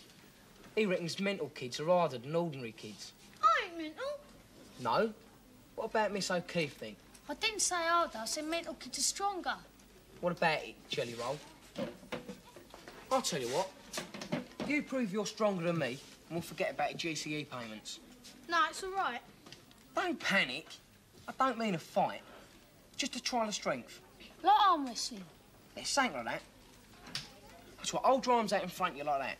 He reckons mental kids are harder than ordinary kids. I ain't mental. No? What about Miss O'Keefe then? I didn't say harder, I said mental kids are stronger. What about it, Jelly Roll? I'll tell you what. You prove you're stronger than me, and we'll forget about your GCE payments. No, it's all right. Don't panic. I don't mean a fight. Just a trial of strength. Like arm wrestling. It's something like that. That's what, hold your arms out in front of you like that.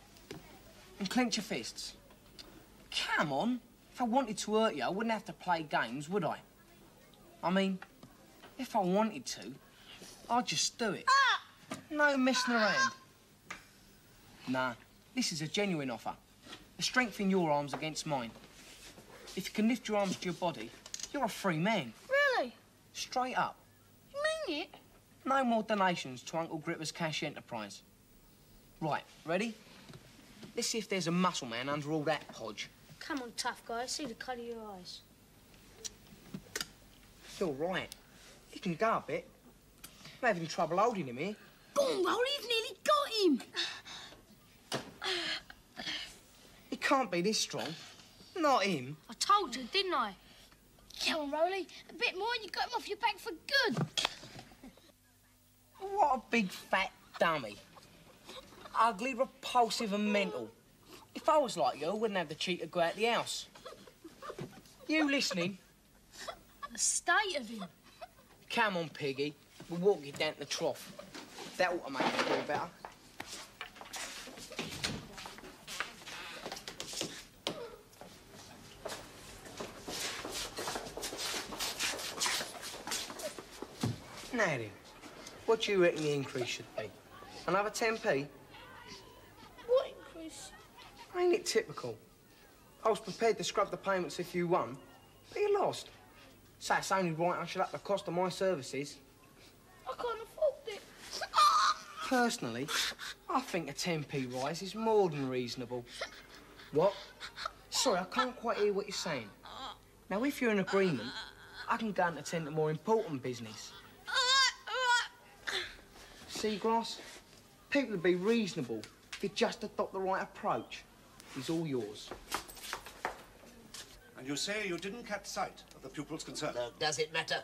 And clench your fists. Come on. If I wanted to hurt you, I wouldn't have to play games, would I? I mean, if I wanted to, I'd just do it. No messing around. Nah, this is a genuine offer. The strength in your arms against mine. If you can lift your arms to your body, you're a free man. Really? Straight up. You mean it? No more donations to Uncle Gripper's cash enterprise. Right, ready? Let's see if there's a muscle man under all that podge. Come on, tough guy. See the colour of your eyes. You're right. You can go a bit. I'm having trouble holding him here. Go on, Roll, you've nearly got him. He can't be this strong. Not him. I told you, didn't I? Come on, Rolly. A bit more and you got him off your back for good. What a big fat dummy. Ugly, repulsive and mental. If I was like you, I wouldn't have the cheek to go out the house. You listening? The state of him. Come on, Piggy. We'll walk you down to the trough. That ought to make you feel better. Now then, what do you reckon the increase should be? Another 10p? What increase? Ain't it typical? I was prepared to scrub the payments if you won, but you lost. So it's only right I should up the cost of my services. I can't afford it. Personally, I think a 10p rise is more than reasonable. What? Sorry, I can't quite hear what you're saying. Now, if you're in agreement, I can go and attend to more important business. Seagrass, people would be reasonable if you just adopt the right approach. It's all yours. And you say you didn't catch sight of the pupils concerned? No, does it matter?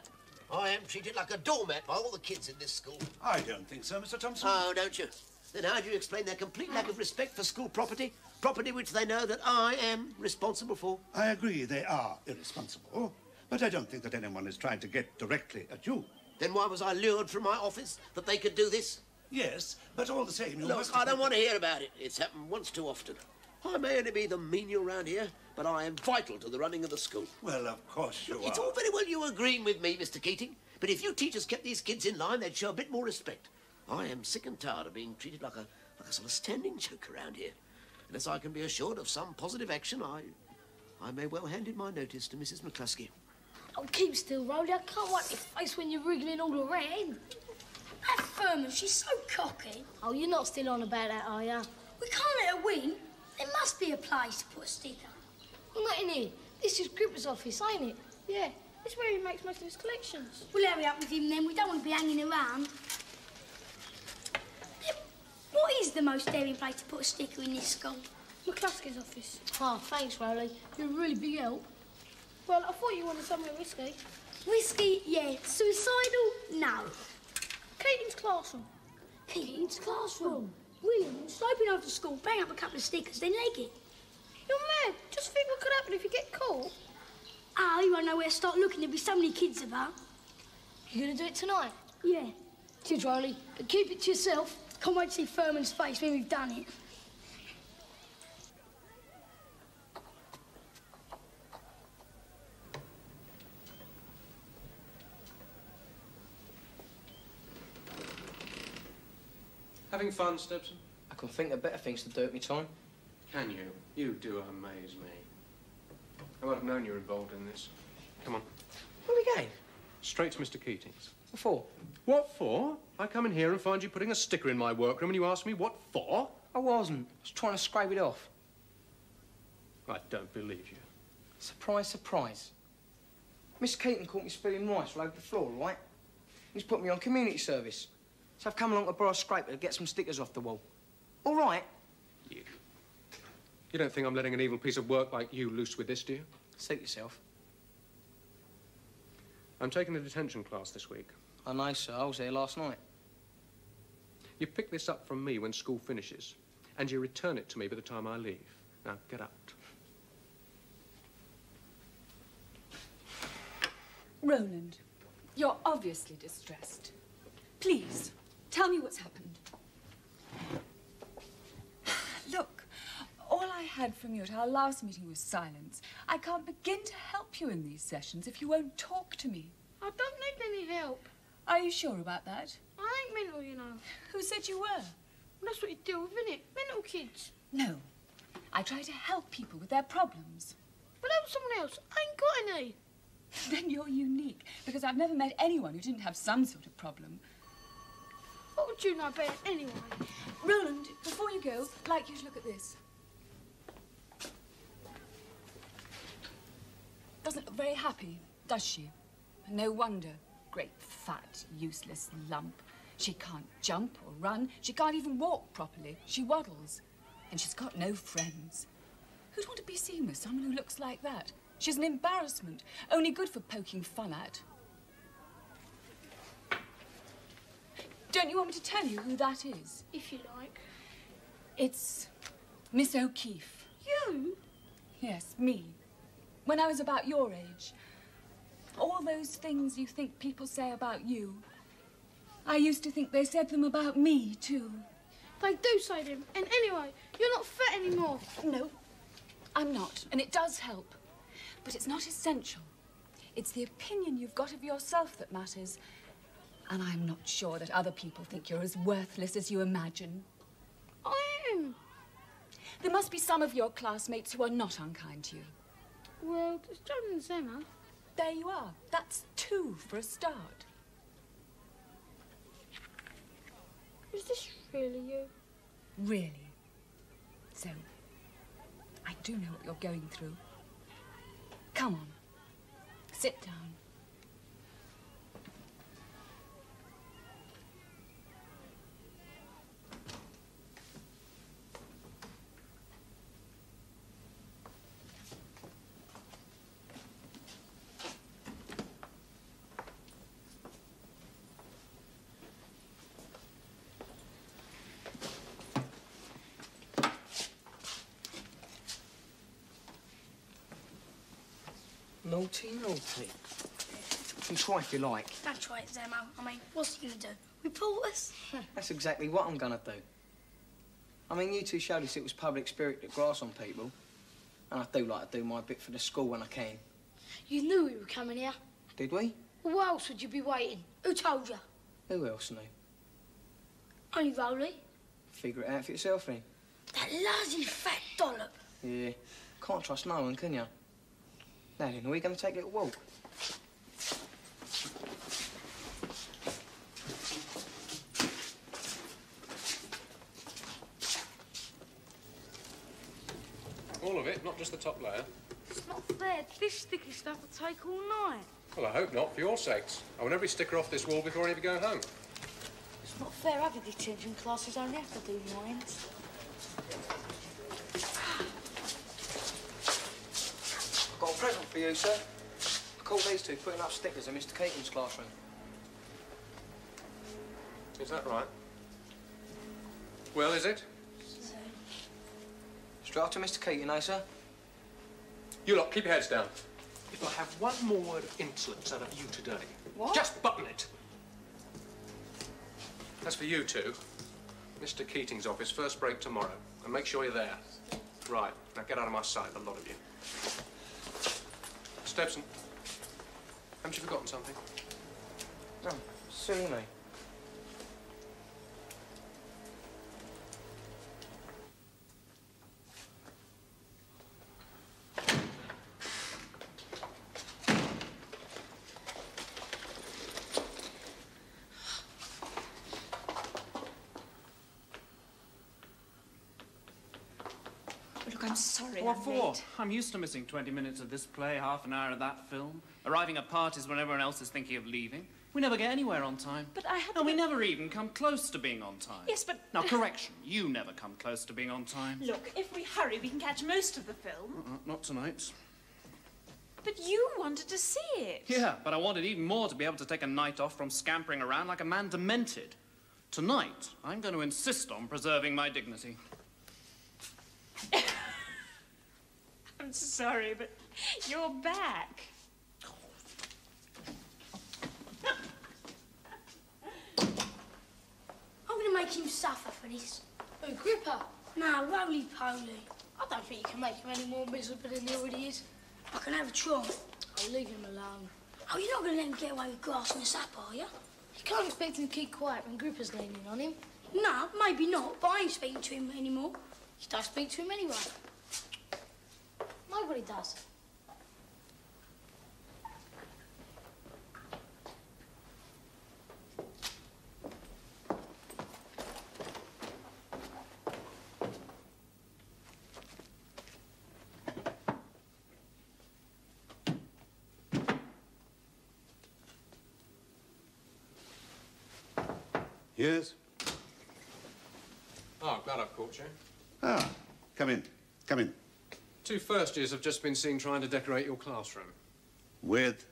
I am treated like a doormat by all the kids in this school. I don't think so, Mr. Thompson. Oh, don't you? Then how do you explain their complete lack of respect for school property? Property which they know that I am responsible for? I agree they are irresponsible, but I don't think that anyone is trying to get directly at you. Then why was I lured from my office that they could do this? Yes, but all the same, you Look, must... I don't want to hear about it. It's happened once too often. I may only be the menial round here, but I am vital to the running of the school. Well, of course you are. It's all very well you agreeing with me, Mr. Keating, but if you teachers kept these kids in line, they'd show a bit more respect. I am sick and tired of being treated like a sort of standing joke around here. Unless I can be assured of some positive action, I may well hand in my notice to Mrs. McCluskey. Oh, keep still, Rolly. I can't wipe your face when you're wriggling all around. That Furman, she's so cocky. Oh, you're not still on about that, are you? We can't let her win. There must be a place to put a sticker. Well, not in here. This is Gripper's office, ain't it? Yeah. It's where he makes most of his collections. We'll hurry up with him then. We don't want to be hanging around. What is the most daring place to put a sticker in this school? McCluskey's office. Oh, thanks, Rolly. You're a really big help. Well, I thought you wanted somewhere risky. Risky, yeah. Suicidal, no. Keating's classroom. Keating's classroom? William, sloping over to school, bang up a couple of stickers, then leg it. You're mad. Just think what could happen if you get caught. Ah, you won't know where to start looking. There'll be so many kids about. You gonna do it tonight? Yeah. Cheers, Riley. But keep it to yourself. Can't wait to see Furman's face when we've done it. Having fun, Stepson? I can think of better things to do at me time. Can you? You do amaze me. I might have known you were involved in this. Come on. Where are we going? Straight to Mr. Keating's. What for? What for? I come in here and find you putting a sticker in my workroom and you ask me what for? I wasn't. I was trying to scrape it off. I don't believe you. Surprise, surprise. Mr. Keating caught me spilling rice all over the floor, right? He's put me on community service. So I've come along to borrow a scraper to get some stickers off the wall. All right? You don't think I'm letting an evil piece of work like you loose with this, do you? Suit yourself. I'm taking a detention class this week. I know, sir. I was there last night. You pick this up from me when school finishes, and you return it to me by the time I leave. Now, get out. Roland, you're obviously distressed. Please, tell me what's happened. Look, all I had from you at our last meeting was silence. I can't begin to help you in these sessions if you won't talk to me. I don't need any help. Are you sure about that? I ain't mental, you know. Who said you were? That's what you deal with, innit? Mental kids. No. I try to help people with their problems. But help someone else. I ain't got any. Then you're unique, because I've never met anyone who didn't have some sort of problem. What would you know better anyway? Roland, before you go, I'd like you to look at this. Doesn't look very happy, does she? No wonder. Great, fat, useless lump. She can't jump or run. She can't even walk properly. She waddles. And she's got no friends. Who'd want to be seen with someone who looks like that? She's an embarrassment, only good for poking fun at. Don't you want me to tell you who that is? If you like. It's Miss O'Keefe. You? Yes, me. When I was about your age. All those things you think people say about you, I used to think they said them about me, too. They do say them. And anyway, you're not fat anymore. No, I'm not. And it does help. But it's not essential. It's the opinion you've got of yourself that matters. And I'm not sure that other people think you're as worthless as you imagine. I am. There must be some of your classmates who are not unkind to you. Well, there's John and Zemma. There you are. That's 2 for a start. Is this really you? Really. So, I do know what you're going through. Come on. Sit down. Naughty, naughty. You can try if you like. Don't try it, Zemmo. I mean, what's he gonna do? Report us? That's exactly what I'm gonna do. I mean, you two showed us it was public spirit that grass on people. And I do like to do my bit for the school when I can. You knew we were coming here. Did we? Well, why else would you be waiting? Who told you? Who else knew? Only Rowley. Figure it out for yourself, then. That lousy fat dollop. Yeah. Can't trust no one, can you? Now then, are we going to take a little walk? All of it, not just the top layer. It's not fair. This sticky stuff will take all night. Well, I hope not, for your sakes. I want every sticker off this wall before I ever go home. It's not fair. Other detention classes only have to do lines. Got a present for you, sir. caught these two putting up stickers in Mr. Keating's classroom. Is that right? Well, is it? Straight after Mr. Keating, eh, sir? You lot, keep your heads down. If I have one more word of insolence out of you today, just button it. As for you two, Mr. Keating's office, first break tomorrow. And make sure you're there. Right. Now get out of my sight, the lot of you. Stepson, haven't you forgotten something? No, silly me. Look, I'm sorry. What I'm for? late. I'm used to missing 20 minutes of this play, half an hour of that film, arriving at parties when everyone else is thinking of leaving. We never get anywhere on time. But I had And we never even come close to being on time. Yes, but... Now, correction. You never come close to being on time. Look, if we hurry, we can catch most of the film. Not tonight. But you wanted to see it. Yeah, but I wanted even more to be able to take a night off from scampering around like a man demented. Tonight, I'm going to insist on preserving my dignity. I'm sorry, but you're back. I'm going to make him suffer for this. Who, Gripper? No, roly-poly. I don't think you can make him any more miserable than he already is. I can have a try. I'll leave him alone. Oh, you're not going to let him get away with grassing us up, are you? You can't expect him to keep quiet when Gripper's leaning on him. No, maybe not, but I ain't speaking to him anymore. You don't speak to him anyway. Nobody does. Yes? Oh, glad I've caught you. Ah, come in. Come in. 2 first years have just been seen trying to decorate your classroom. With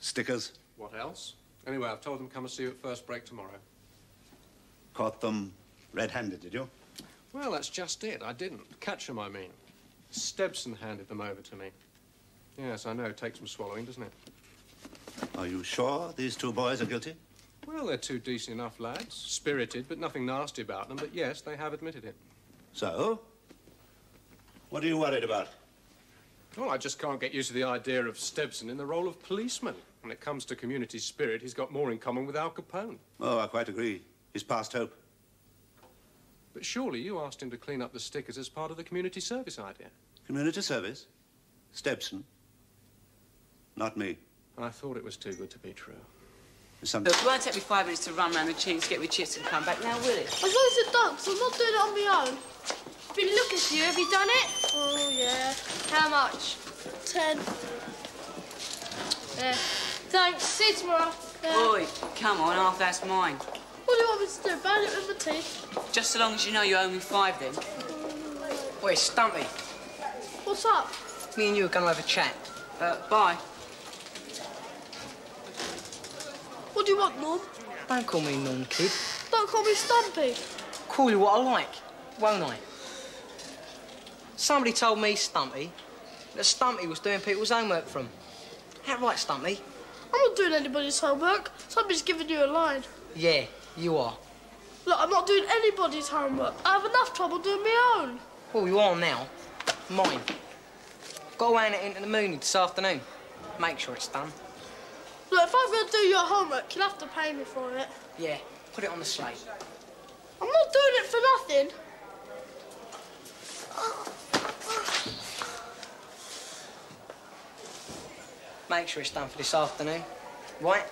stickers? What else? Anyway, I've told them to come and see you at first break tomorrow. Caught them red-handed, did you? Well, that's just it. I didn't. Catch them, I mean. Stebson handed them over to me. Yes, I know. It takes some swallowing, doesn't it? Are you sure these 2 boys are guilty? Well, they're 2 decent enough lads. Spirited, but nothing nasty about them. But yes, they have admitted it. So? What are you worried about? Well, I just can't get used to the idea of Stebson in the role of policeman. When it comes to community spirit, he's got more in common with Al Capone. Oh, I quite agree. He's past hope. But surely you asked him to clean up the stickers as part of the community service idea. Community service? Stebson? Not me. I thought it was too good to be true. Look, it won't take me 5 minutes to run round the cheese, get me chips and come back now, will it? As long as it does, I'm not doing it on my own. Been looking for you. Have you done it? Oh, yeah. How much? 10. There. Thanks. See you tomorrow. There. Oi, come on, half that's mine. What do you want me to do? Burn it with my teeth? Just so long as you know you owe me 5 then. Wait, Stumpy. What's up? Me and you are going to have a chat. Bye. What do you want, Norm? Don't call me Norm, kid. Don't call me Stumpy. Call you what I like, won't I? Somebody told me, Stumpy, that Stumpy was doing people's homework for 'em. That right, Stumpy? I'm not doing anybody's homework. Somebody's giving you a line. Yeah, you are. Look, I'm not doing anybody's homework. I have enough trouble doing my own. Well, you are now. Mine. Go away and into the Mooney this afternoon. Make sure it's done. Look, if I'm going to do your homework, you'll have to pay me for it. Yeah, put it on the slate. I'm not doing it for nothing. Make sure it's done for this afternoon. Right?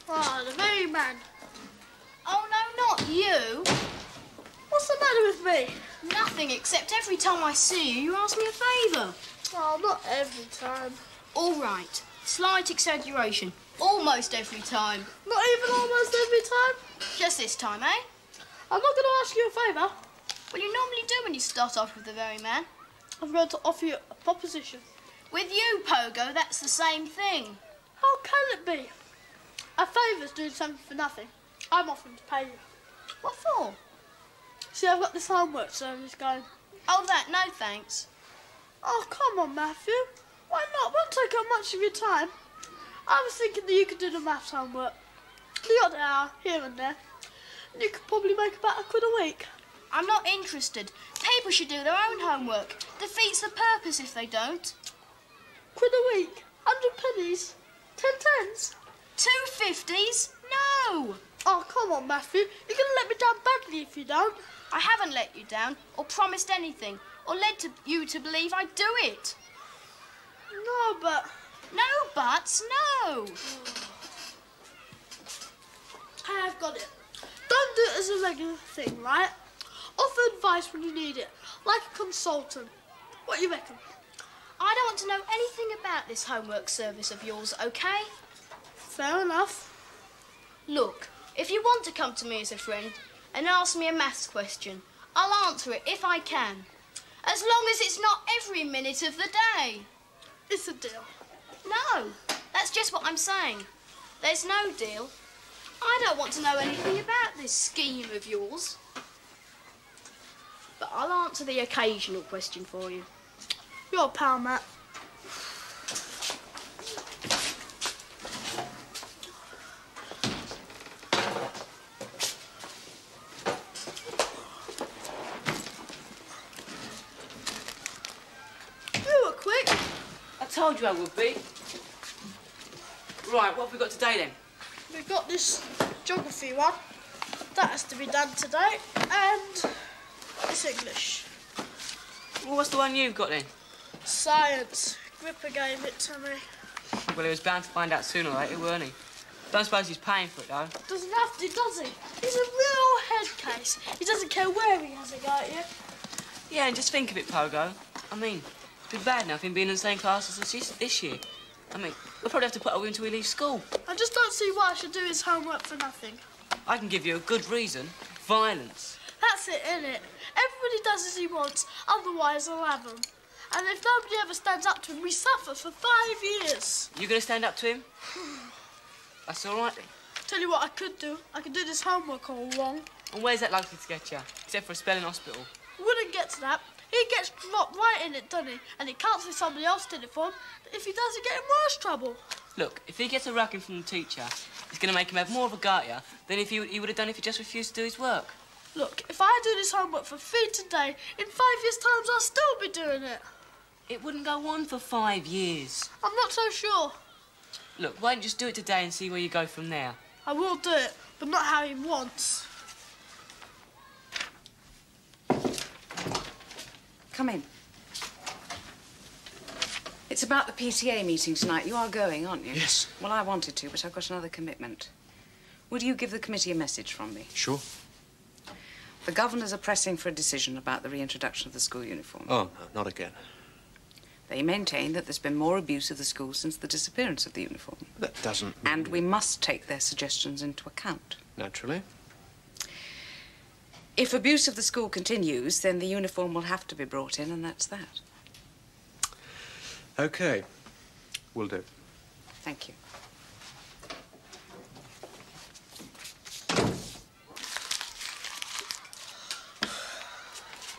Oh, the very man. Oh, no, not you. What's the matter with me? Nothing, except every time I see you, you ask me a favour. Oh, not every time. All right. Slight exaggeration. Almost every time. Not even almost every time? Just this time, eh? I'm not going to ask you a favour. Well, you normally do when you start off with the very man. I'm going to offer you a proposition. With you, Pogo, that's the same thing. How can it be? A favour's doing something for nothing. I'm offering to pay you. What for? See, I've got this homework service going. Oh, that? No, thanks. Oh, come on, Matthew. Why not? Won't take up much of your time. I was thinking that you could do the maths homework. The odd hour, here and there. And you could probably make about £1 a week. I'm not interested. People should do their own homework. Defeats the purpose if they don't. £1 a week? 100 pennies? 10 tens? 2 50s? No! Oh, come on, Matthew. You're going to let me down badly if you don't. I haven't let you down, or promised anything, or led you to believe I'd do it. No, but... No buts, no! I've got it. Don't do it as a regular thing, right? Offer advice when you need it, like a consultant. What do you reckon? I don't want to know anything about this homework service of yours, OK? Fair enough. Look, if you want to come to me as a friend and ask me a maths question, I'll answer it if I can. As long as it's not every minute of the day. It's a deal. No, that's just what I'm saying. There's no deal. I don't want to know anything about this scheme of yours. But I'll answer the occasional question for you. You're a pal, Matt. You were quick. I told you I would be. Right, what have we got today then? We've got this geography one. That has to be done today. And it's English. Well, what's the one you've got then? Science. Gripper gave it to me. Well, he was bound to find out sooner or later, weren't he? Don't suppose he's paying for it, though. Doesn't have to, does he? He's a real head case. He doesn't care where he has it, got you? Yeah, and just think of it, Pogo. I mean, it'd be bad enough him being in the same class as us this year. I mean, we'll probably have to put up with him until we leave school. I just don't see why I should do his homework for nothing. I can give you a good reason. Violence. That's it, innit? Everybody does as he wants, otherwise I'll have him. And if nobody ever stands up to him, we suffer for 5 years. You gonna stand up to him? That's all right then. Tell you what I could do. I could do this homework all wrong. And where's that likely to get you? Except for a spell in hospital. Wouldn't get to that. He gets dropped right in it, doesn't he? And he can't say somebody else did it for him. But if he does, he get in worse trouble. Look, if he gets a racking from the teacher, it's going to make him have more of a go at you than if he would have done if he just refused to do his work. Look, if I do this homework for free today, in 5 years' time, I'll still be doing it. It wouldn't go on for 5 years. I'm not so sure. Look, why don't you just do it today and see where you go from there? I will do it, but not how he wants. Come in. It's about the PTA meeting tonight. You are going, aren't you? Yes. Well, I wanted to, but I've got another commitment. Would you give the committee a message from me? Sure. The governors are pressing for a decision about the reintroduction of the school uniform. Oh, no, not again. They maintain that there's been more abuse of the school since the disappearance of the uniform. That doesn't... And we must take their suggestions into account. Naturally. If abuse of the school continues, then the uniform will have to be brought in, and that's that. OK. Will do. Thank you.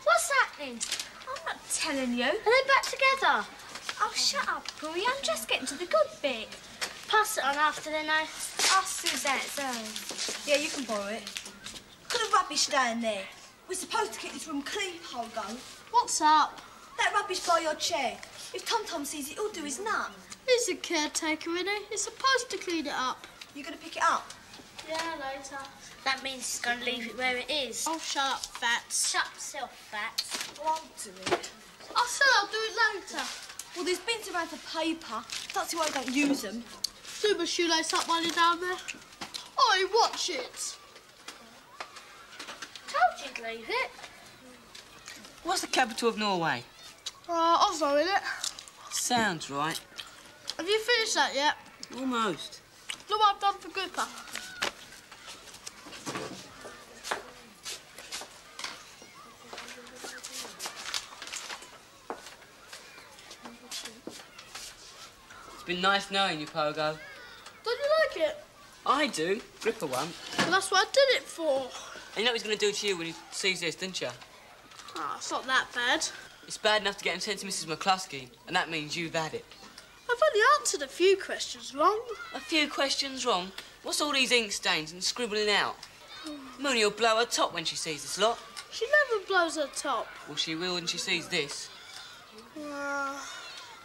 What's happening? I'm not telling you. Are they back together? Oh, shut up, Corey. I'm just getting to the good bit. Pass it on after then, I... Ask Suzette, it's hers. Yeah, you can borrow it. Look at the rubbish down there. We're supposed to keep this room clean, Pogo. What's up? That rubbish by your chair. If Tom Tom sees it, he'll do his nut. He's a caretaker, isn't he? He's supposed to clean it up. You gonna pick it up? Yeah, later. That means he's going to leave it where it is. Oh, shut up, Fats. Shut yourself, Fats. Oh, I'll do it. I said I'll do it later. Well, there's bins around for paper. That's why I don't use them. Do my shoelace up while you're down there. Oi, watch it. Told you'd leave it. What's the capital of Norway? Oslo, innit? Sounds right. Have you finished that yet? Almost. Look what I've done for Gripper. It's been nice knowing you, Pogo. Don't you like it? I do. Gripper won't. Well, that's what I did it for. And you know what he's going to do to you when he sees this, didn't you? Ah, it's not that bad. It's bad enough to get him sent to Mrs. McCluskey, and that means you've had it. I've only answered a few questions wrong. A few questions wrong? What's all these ink stains and scribbling out? Mooney will blow her top when she sees this lot. She never blows her top. Well, she will when she sees this.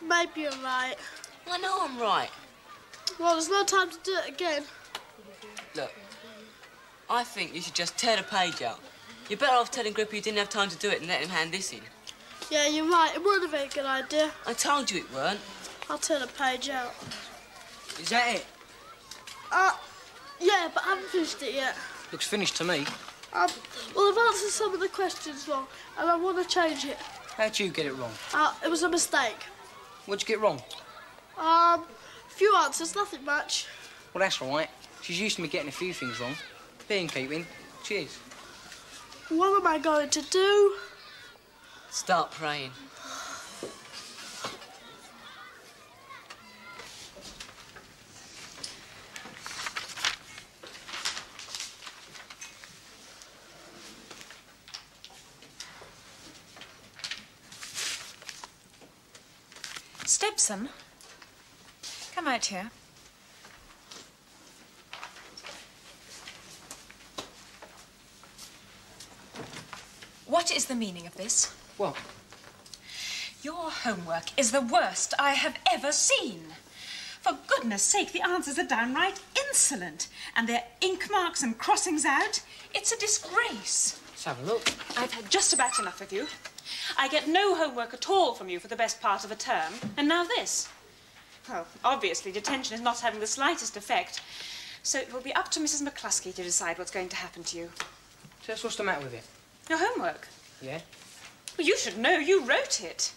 Maybe you're right. I know I'm right. Well, there's no time to do it again. Look, I think you should just tear the page out. You're better off telling Gripper you didn't have time to do it and let him hand this in. Yeah, you're right. It wasn't a very good idea. I told you it weren't. I'll turn the page out. Is that it? Yeah, but I haven't finished it yet. Looks finished to me. Well, I've answered some of the questions wrong, and I want to change it. How'd you get it wrong? It was a mistake. What'd you get wrong? A few answers, nothing much. Well, that's all right. She's used to me getting a few things wrong. Being keeping. Cheers. What am I going to do? Start praying. Stepson, come out here. What is the meaning of this? What? Your homework is the worst I have ever seen. For goodness sake, the answers are downright insolent. And their ink marks and crossings out. It's a disgrace. Let's have a look. I've had just about enough of you. I get no homework at all from you for the best part of a term. And now this. Well, obviously, detention is not having the slightest effect. So it will be up to Mrs. McCluskey to decide what's going to happen to you. Tess, what's the matter with it? Your homework? Yeah? Well, you should know. You wrote it.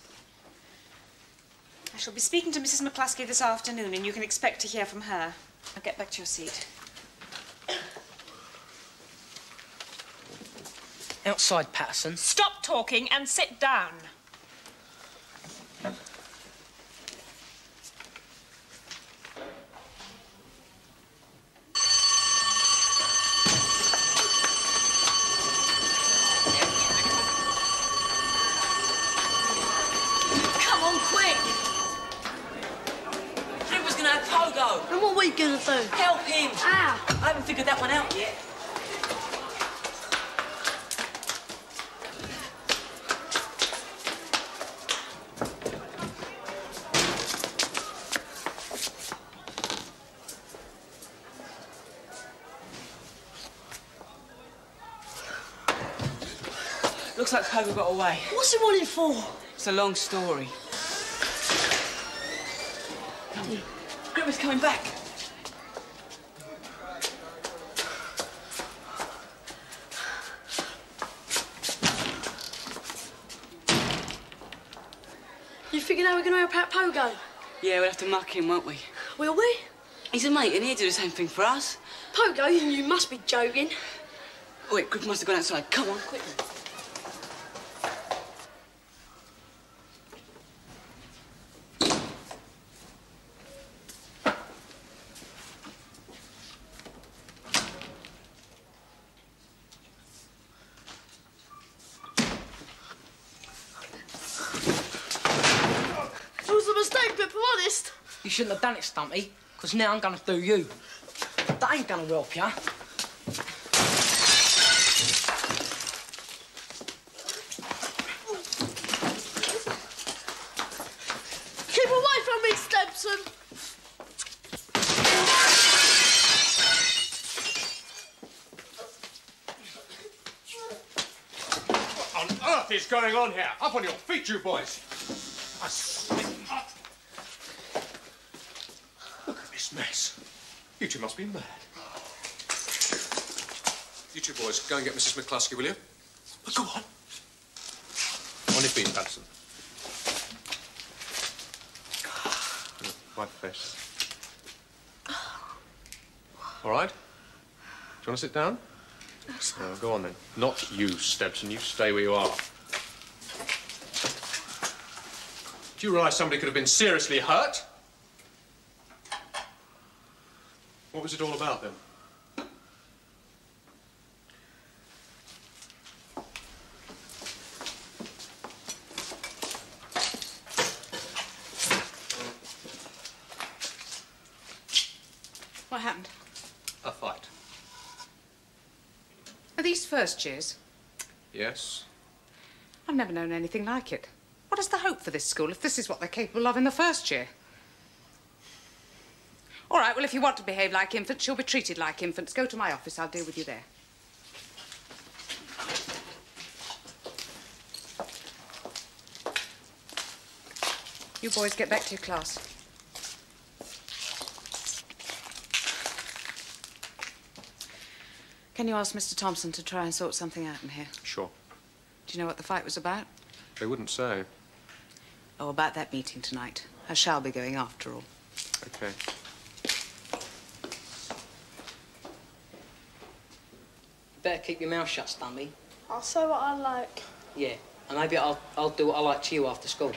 I shall be speaking to Mrs. McCluskey this afternoon, and you can expect to hear from her. Now get back to your seat. Outside, Patterson. Stop talking and sit down. Come on, quick! Gripper's gonna have Pogo. And what are we going to do? Help him. How? I haven't figured that one out yet. Looks like Pogo got away. What's he wanted for? It's a long story. Gripper's coming back. You figured out we're going to help out Pogo? Yeah, we'll have to muck him, won't we? Will we? He's a mate and he'll do the same thing for us. Pogo, you must be joking. Oh, wait, Gripper must have gone outside. Come on, quickly. It was a mistake, but I'm honest. You shouldn't have done it, Stumpy, because now I'm going to do you. That ain't going to help you. Keep away from me, Stepson. What on earth is going on here? Up on your feet, you boys. Up. Look at this mess. You two must be mad. You two boys, go and get Mrs. McCluskey, will you? Well, go on. On your feet, Patterson. Wipe the face. All right? Do you want to sit down? No, go on then. Not you, Stebson. You stay where you are. Do you realise somebody could have been seriously hurt? What was it all about, then? What happened? A fight. Are these first years? Yes. I've never known anything like it. What is the hope for this school if this is what they're capable of in the first year? All right, well, if you want to behave like infants, you'll be treated like infants. Go to my office. I'll deal with you there. You boys get back to your class. Can you ask Mr. Thompson to try and sort something out in here? Sure. Do you know what the fight was about? They wouldn't say. Oh, about that meeting tonight. I shall be going after all. Okay. Better keep your mouth shut, Stumpy. I'll say what I like. Yeah, and maybe I'll do what I like to you after school.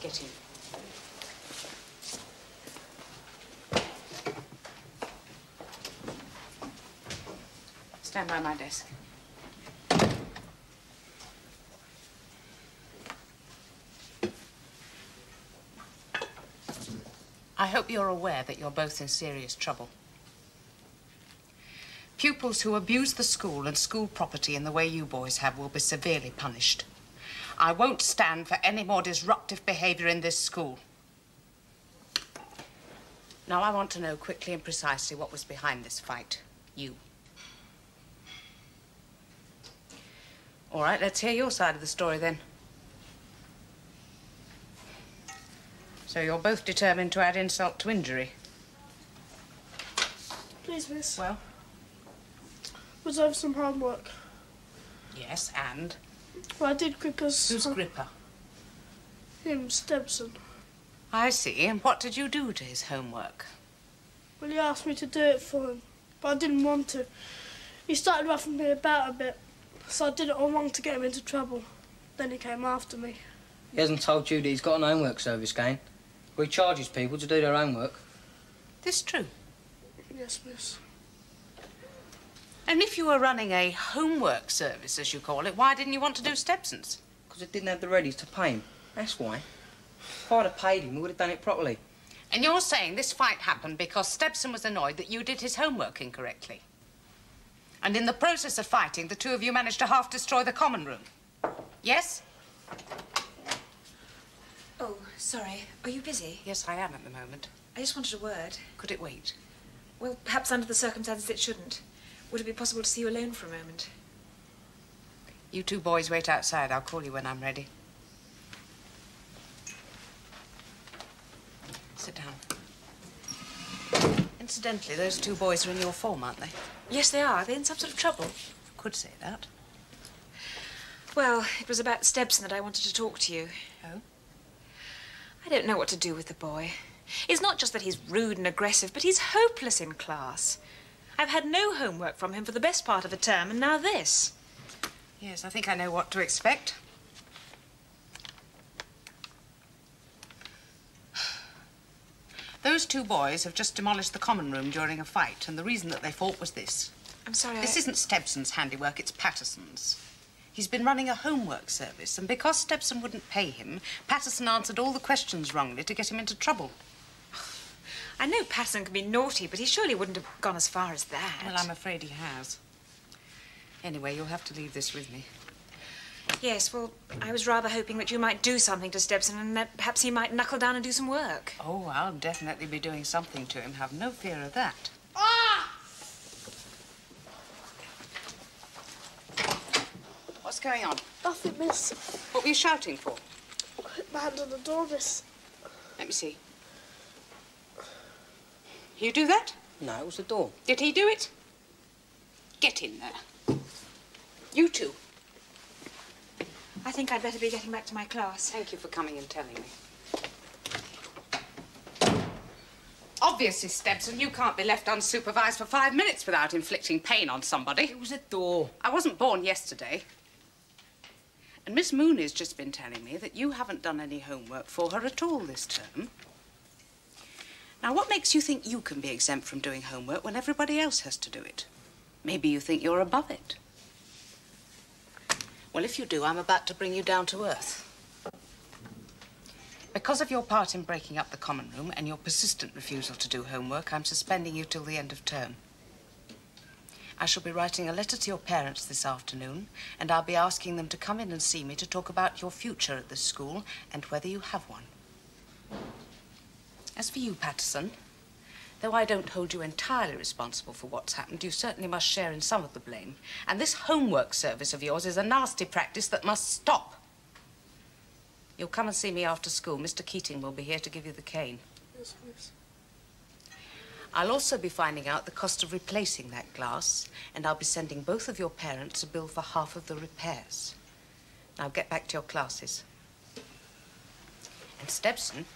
Get in. Stand by my desk. I hope you're aware that you're both in serious trouble. Pupils who abuse the school and school property in the way you boys have will be severely punished. I won't stand for any more disruptive behaviour in this school. Now, I want to know quickly and precisely what was behind this fight. You. All right, let's hear your side of the story, then. So you're both determined to add insult to injury? Please, miss. Well? Was over some homework. Yes, and? Well, I did Gripper's... Who's Gripper? Him, Stebson. I see. And what did you do to his homework? Well, he asked me to do it for him, but I didn't want to. He started roughing me about a bit, so I did it all wrong to get him into trouble. Then he came after me. He hasn't told you that he's got an homework service game, where he charges people to do their homework. This true? Yes, miss. And if you were running a homework service, as you call it, why didn't you want to do Stebson's? Because I didn't have the readies to pay him. That's why. If I'd have paid him, we would have done it properly. And you're saying this fight happened because Stebson was annoyed that you did his homework incorrectly? And in the process of fighting, the two of you managed to half-destroy the common room? Yes? Oh, sorry. Are you busy? Yes, I am at the moment. I just wanted a word. Could it wait? Well, perhaps under the circumstances it shouldn't. Would it be possible to see you alone for a moment? You two boys wait outside. I'll call you when I'm ready. Sit down. Incidentally, those two boys are in your form, aren't they? Yes, they are. Are they in some sort of trouble? Could say that. Well, it was about Stebson that I wanted to talk to you. Oh? I don't know what to do with the boy. It's not just that he's rude and aggressive, but he's hopeless in class. I've had no homework from him for the best part of a term, and now this. Yes, I think I know what to expect. Those two boys have just demolished the common room during a fight, and the reason that they fought was this. I'm sorry, This isn't Stebson's handiwork, it's Patterson's. He's been running a homework service, and because Stebson wouldn't pay him, Patterson answered all the questions wrongly to get him into trouble. I know Patterson can be naughty, but he surely wouldn't have gone as far as that. Well, I'm afraid he has. Anyway, you'll have to leave this with me. Yes, well, I was rather hoping that you might do something to Stebson and that perhaps he might knuckle down and do some work. Oh, I'll definitely be doing something to him. Have no fear of that. Ah! What's going on? Nothing, miss. What were you shouting for? I hit my hand on the door, miss. Let me see. You do that? No, it was the door. Did he do it? Get in there. You two. I think I'd better be getting back to my class. Thank you for coming and telling me. Obviously, Stebson, you can't be left unsupervised for 5 minutes without inflicting pain on somebody. It was a door. I wasn't born yesterday. And Miss Mooney's just been telling me that you haven't done any homework for her at all this term. Now, what makes you think you can be exempt from doing homework when everybody else has to do it? Maybe you think you're above it. Well, if you do, I'm about to bring you down to earth. Because of your part in breaking up the common room and your persistent refusal to do homework, I'm suspending you till the end of term. I shall be writing a letter to your parents this afternoon, and I'll be asking them to come in and see me to talk about your future at this school and whether you have one. As for you, Patterson, though I don't hold you entirely responsible for what's happened, you certainly must share in some of the blame. And this homework service of yours is a nasty practice that must stop. You'll come and see me after school. Mr. Keating will be here to give you the cane. Yes, miss. I'll also be finding out the cost of replacing that glass, and I'll be sending both of your parents a bill for half of the repairs. Now get back to your classes. And Stebson,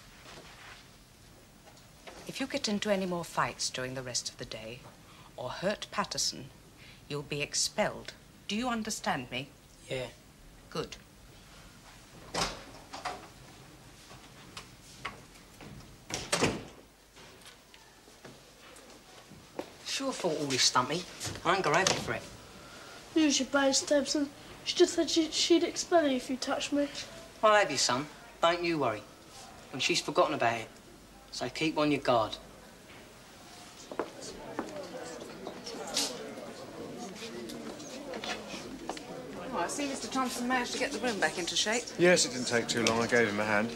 if you get into any more fights during the rest of the day, or hurt Patterson, you'll be expelled. Do you understand me? Yeah. Good. Sure thought all this stumped me. I ain't got over for it. You should bad, Stebson. She just said she'd expel you if you touched me. I'll have you, son. Don't you worry. And she's forgotten about it. So keep on your guard. Oh, I see Mr. Thompson managed to get the room back into shape. Yes, it didn't take too long. I gave him a hand.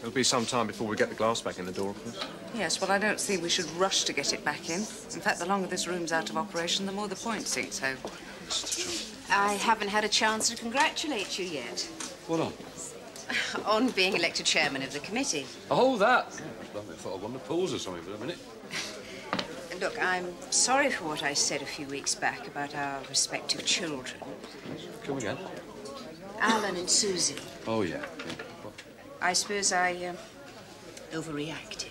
It'll be some time before we get the glass back in the door, of course. Yes, well, I don't see we should rush to get it back in. In fact, the longer this room's out of operation, the more the points sink home. I haven't had a chance to congratulate you yet. What on? On being elected chairman of the committee. Oh, that. I thought I won the pools or something for a minute. Look, I'm sorry for what I said a few weeks back about our respective children. Come again? Alan and Susie. Oh, yeah. I suppose I overreacted.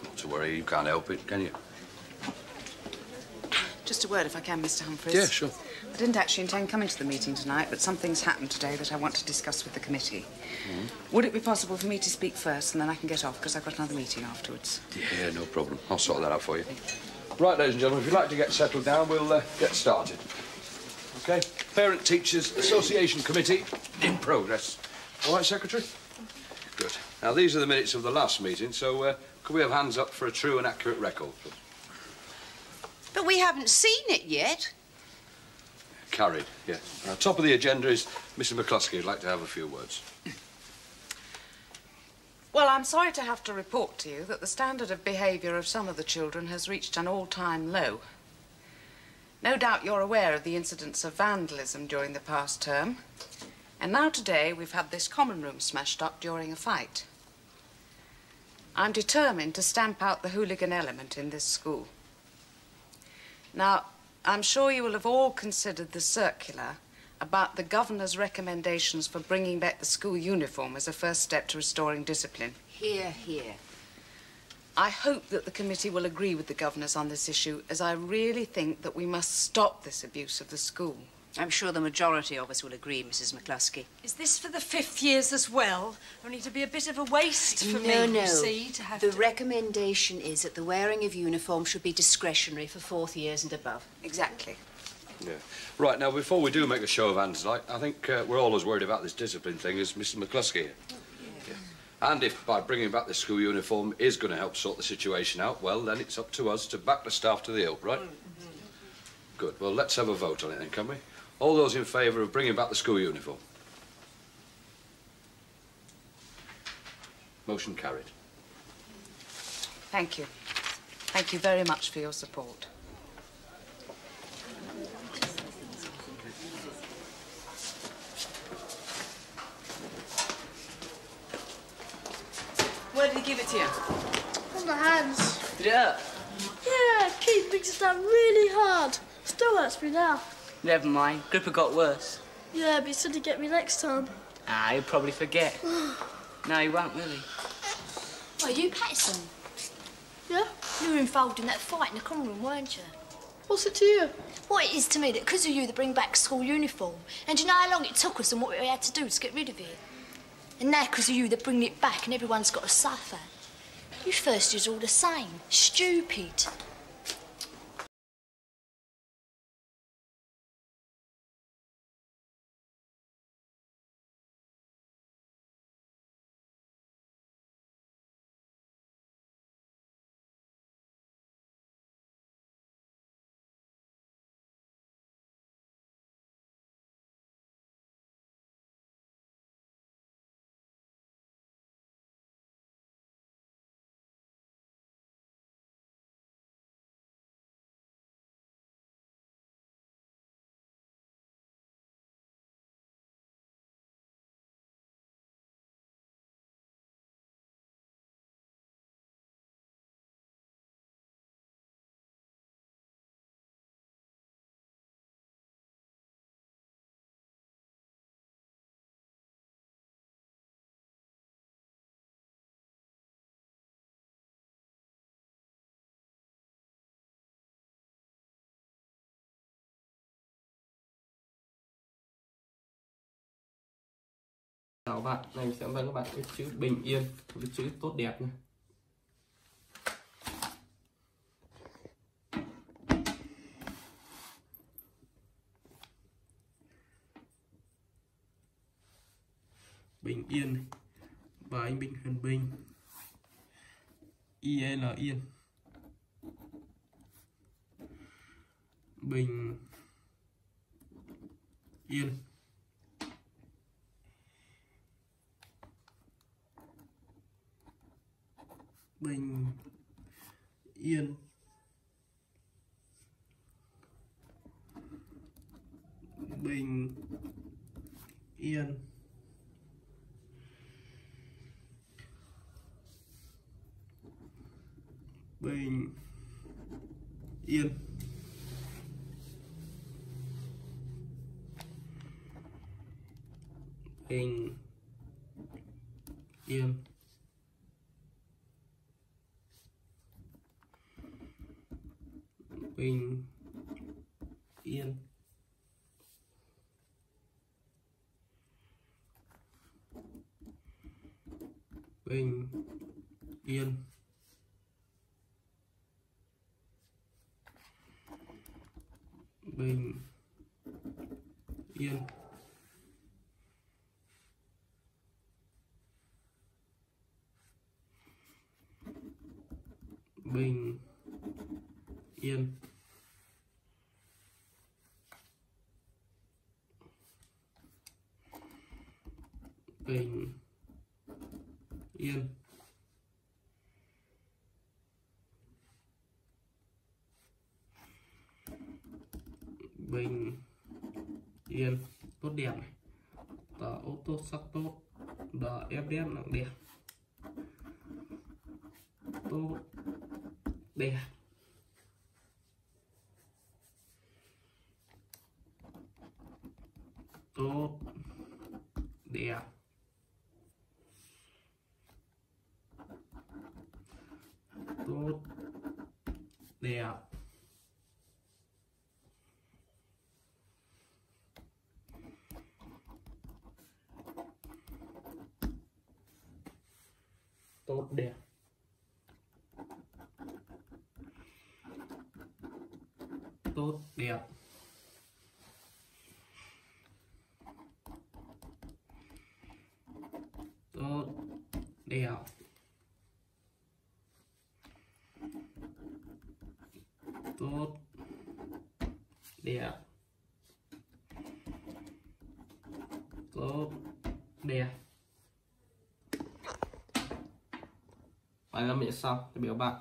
Not to worry, you can't help it, can you? Just a word, if I can, Mr. Humphreys. Yeah, sure. I didn't actually intend coming to the meeting tonight, but something's happened today that I want to discuss with the committee. Would it be possible for me to speak first, and then I can get off, because I've got another meeting afterwards? Yeah, no problem. I'll sort that out for you. Right, ladies and gentlemen, if you'd like to get settled down, we'll get started. OK? Parent Teachers Association Committee in progress. All right, Secretary? Good. Now, these are the minutes of the last meeting, so could we have hands up for a true and accurate record, please? But we haven't seen it yet. Carried, yeah. Now, top of the agenda is Mrs. McCluskey would like to have a few words. Well, I'm sorry to have to report to you that the standard of behaviour of some of the children has reached an all-time low. No doubt you're aware of the incidents of vandalism during the past term. And now today we've had this common room smashed up during a fight. I'm determined to stamp out the hooligan element in this school. Now, I'm sure you will have all considered the circular about the governor's recommendations for bringing back the school uniform as a first step to restoring discipline. Hear, hear. I hope that the committee will agree with the governors on this issue, as I really think that we must stop this abuse of the school. I'm sure the majority of us will agree, Mrs. McCluskey. Is this for the 5th years as well? Only to be a bit of a waste for me, No. you see, to have The recommendation is that the wearing of uniform should be discretionary for 4th years and above. Exactly. Yeah. Right, now, before we do make a show of hands tonight, I think we're all as worried about this discipline thing as Mrs. McCluskey here. Yeah. And if by bringing back the school uniform is going to help sort the situation out, well, then it's up to us to back the staff to the hilt, right? Good. Well, let's have a vote on it then, can we? All those in favour of bringing back the school uniform? Motion carried. Thank you. Thank you very much for your support. Where did he give it to you? On the hands. Did it hurt? Yeah, Keith mixed it down really hard. Still hurts me now. Never mind. Gripper got worse. Yeah, but he said he'd get me next time. Ah, he'll probably forget. No, he won't, will he? Well, you Patterson? Yeah? You were involved in that fight in the common room, weren't you? What's it to you? Well, it is to me that because of you they bring back school uniform. And do you know how long it took us and what we had to do to get rid of it? And now because of you they bring it back and everyone's got to suffer. You first years are all the same. Stupid. Chào bạn, này mình sẽ mời các bạn viết chữ bình yên, viết chữ tốt đẹp nha. Bình yên này. Và anh Bình Huyền Bình. IE là yên. Bình yên. Bình yên. Bình yên. Bình yên. Bình yên. Bình yên. Bình yên. Bình yên. Bình yên. Bình yên. Bình yên. Tốt đẹp này. Tờ ô tô sắc tốt. Đờ ép đép nặng đẹp. Tốt đẹp. Tốt đẹp. Tốt đẹp. Tốt đẹp. Tốt đẹp. Tốt đẹp. Tốt đẹp. Tốt đẹp. Bài làm việc xong thì biểu bạn